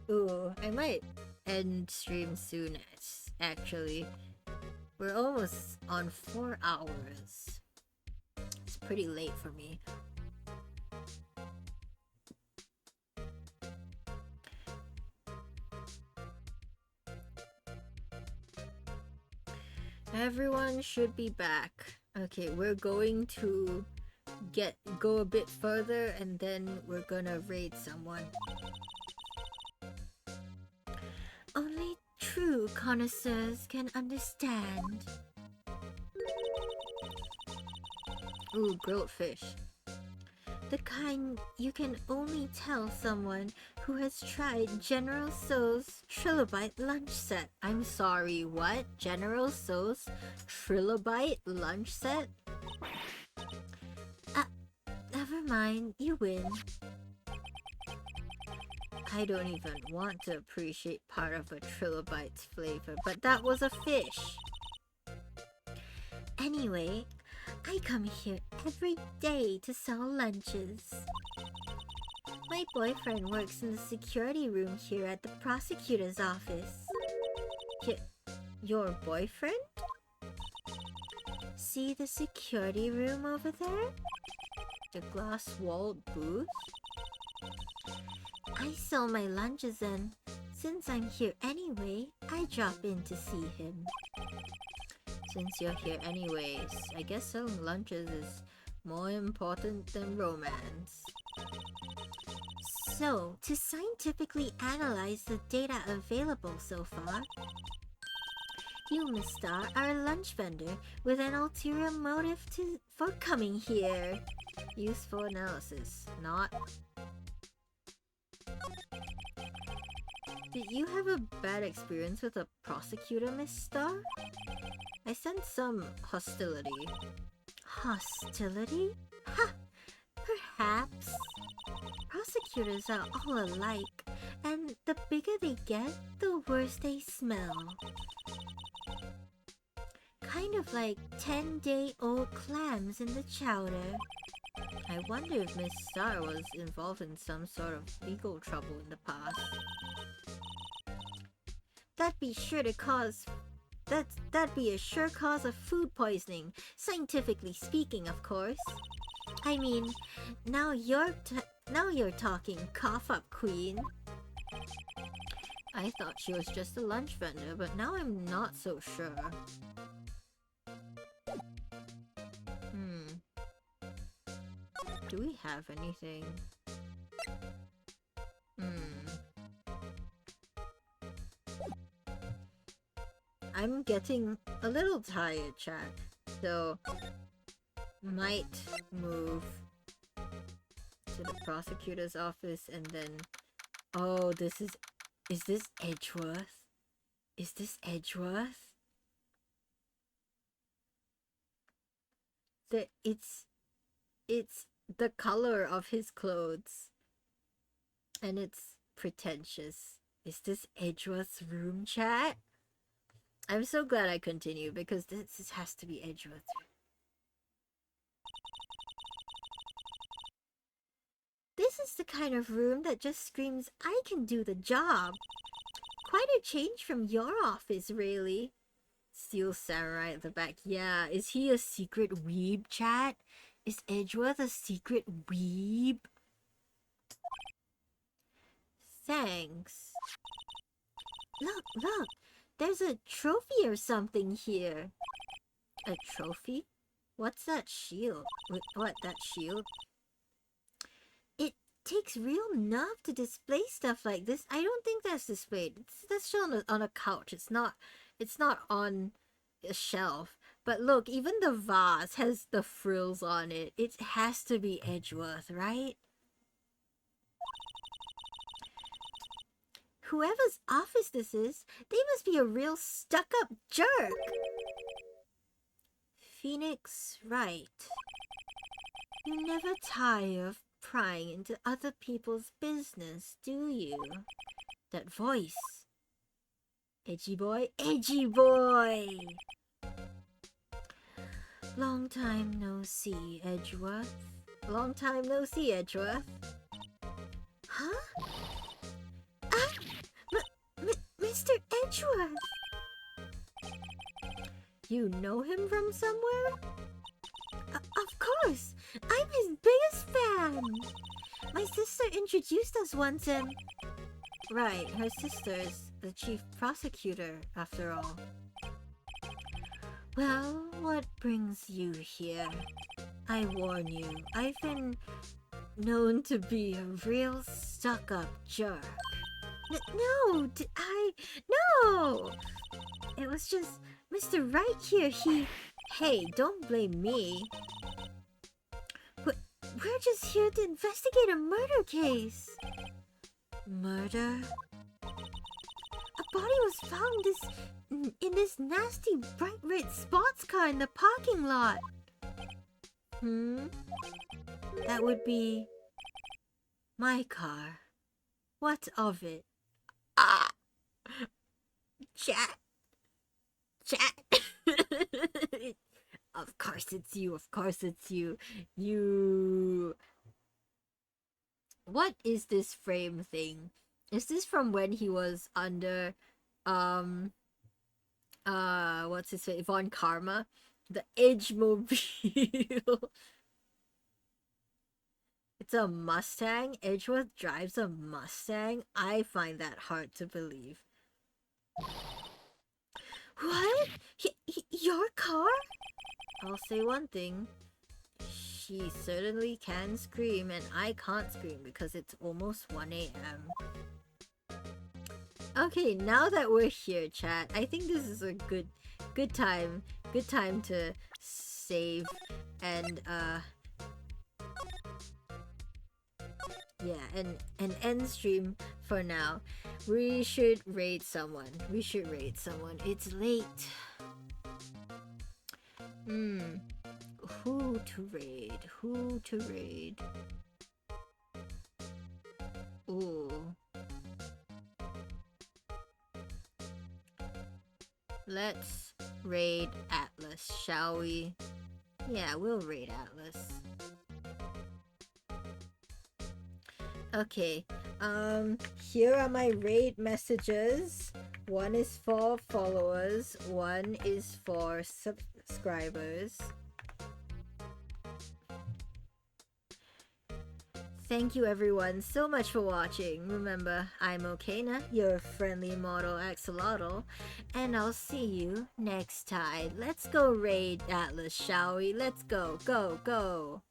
Speaker 1: Ooh, I might end stream soon, actually. We're almost on 4 hours. It's pretty late for me. Everyone should be back. Okay, we're going to go a bit further and then we're gonna raid someone. Only true connoisseurs can understand. Ooh, grilled fish. The kind you can only tell someone who has tried General Tso's Trilobite lunch set. I'm sorry, what? General Tso's Trilobite lunch set? Never mind, you win. I don't even want to appreciate part of a Trilobite's flavor, but that was a fish. Anyway, I come here every day to sell lunches. My boyfriend works in the security room here at the prosecutor's office. Your boyfriend? See the security room over there? The glass-walled booth? I sell my lunches and since I'm here anyway, I drop in to see him. Since you're here anyways, I guess selling lunches is more important than romance. So, to scientifically analyze the data available so far, you, Mr. are a lunch vendor with an ulterior motive for coming here. Useful analysis, not. Did you have a bad experience with a prosecutor, Miss Star? I sense some hostility. Hostility? Ha! Perhaps. Prosecutors are all alike, and the bigger they get, the worse they smell. Kind of like 10-day-old clams in the chowder. I wonder if Miss Star was involved in some sort of legal trouble in the past. That'd be a sure cause of food poisoning, scientifically speaking, of course. I mean, now you're talking, cough up, queen. I thought she was just a lunch vendor, but now I'm not so sure. Do we have anything? I'm getting a little tired, chat. So, might move to the prosecutor's office and then... Oh, is this Edgeworth? Is this Edgeworth? It's the color of his clothes. And it's pretentious. Is this Edgeworth's room, chat? I'm so glad I continue because this has to be Edgeworth. This is the kind of room that just screams, I can do the job. Quite a change from your office, really. Steel Samurai at the back. Yeah, is he a secret weeb, chat? Is Edgeworth a secret weeb? Thanks. Look, there's a trophy or something here. A trophy? What's that shield? What, that shield?
Speaker 2: It takes real nerve to display stuff like this.
Speaker 1: I don't think that's displayed. That's shown on a couch. It's not on a shelf. But look, even the vase has the frills on it. It has to be Edgeworth, right?
Speaker 2: Whoever's office this is, they must be a real stuck-up jerk.
Speaker 1: Phoenix Wright. You never tire of prying into other people's business, do you? That voice. Edgy boy, edgy boy! Long time no see, Edgeworth. Long time no see, Edgeworth.
Speaker 2: Huh? Ah! Mr. Edgeworth!
Speaker 1: You know him from somewhere?
Speaker 2: Of course! I'm his biggest fan! My sister introduced us once and...
Speaker 1: Right, her sister's the chief prosecutor, after all. Well, what brings you here? I warn you, I've been known to be a real stuck-up jerk.
Speaker 2: No! No! It was just Mr. Wright here,
Speaker 1: Hey, don't blame me.
Speaker 2: We're just here to investigate a murder case.
Speaker 1: Murder?
Speaker 2: A body was found in this nasty bright red sports car in the parking lot.
Speaker 1: That would be my car. What of it?
Speaker 2: Ah! Chat.
Speaker 1: Of course it's you, of course it's you. You... What is this frame thing? Is this from when he was under, what's his name? Von Karma? The Edgemobile. It's a Mustang? Edgeworth drives a Mustang? I find that hard to believe.
Speaker 2: What? Your car?
Speaker 1: I'll say one thing. She certainly can scream, and I can't scream because it's almost 1 a.m. Okay, now that we're here, chat, I think this is a good time to save and yeah, and end stream for now. We should raid someone. It's late. Who to raid? Ooh. Let's raid Atlas, shall we? Yeah, we'll raid Atlas. Okay, here are my raid messages. One is for followers, one is for subscribers. Thank you everyone so much for watching. Remember, I'm Okena, your friendly model axolotl, and I'll see you next time. Let's go raid Atlas, shall we? Let's go, go, go!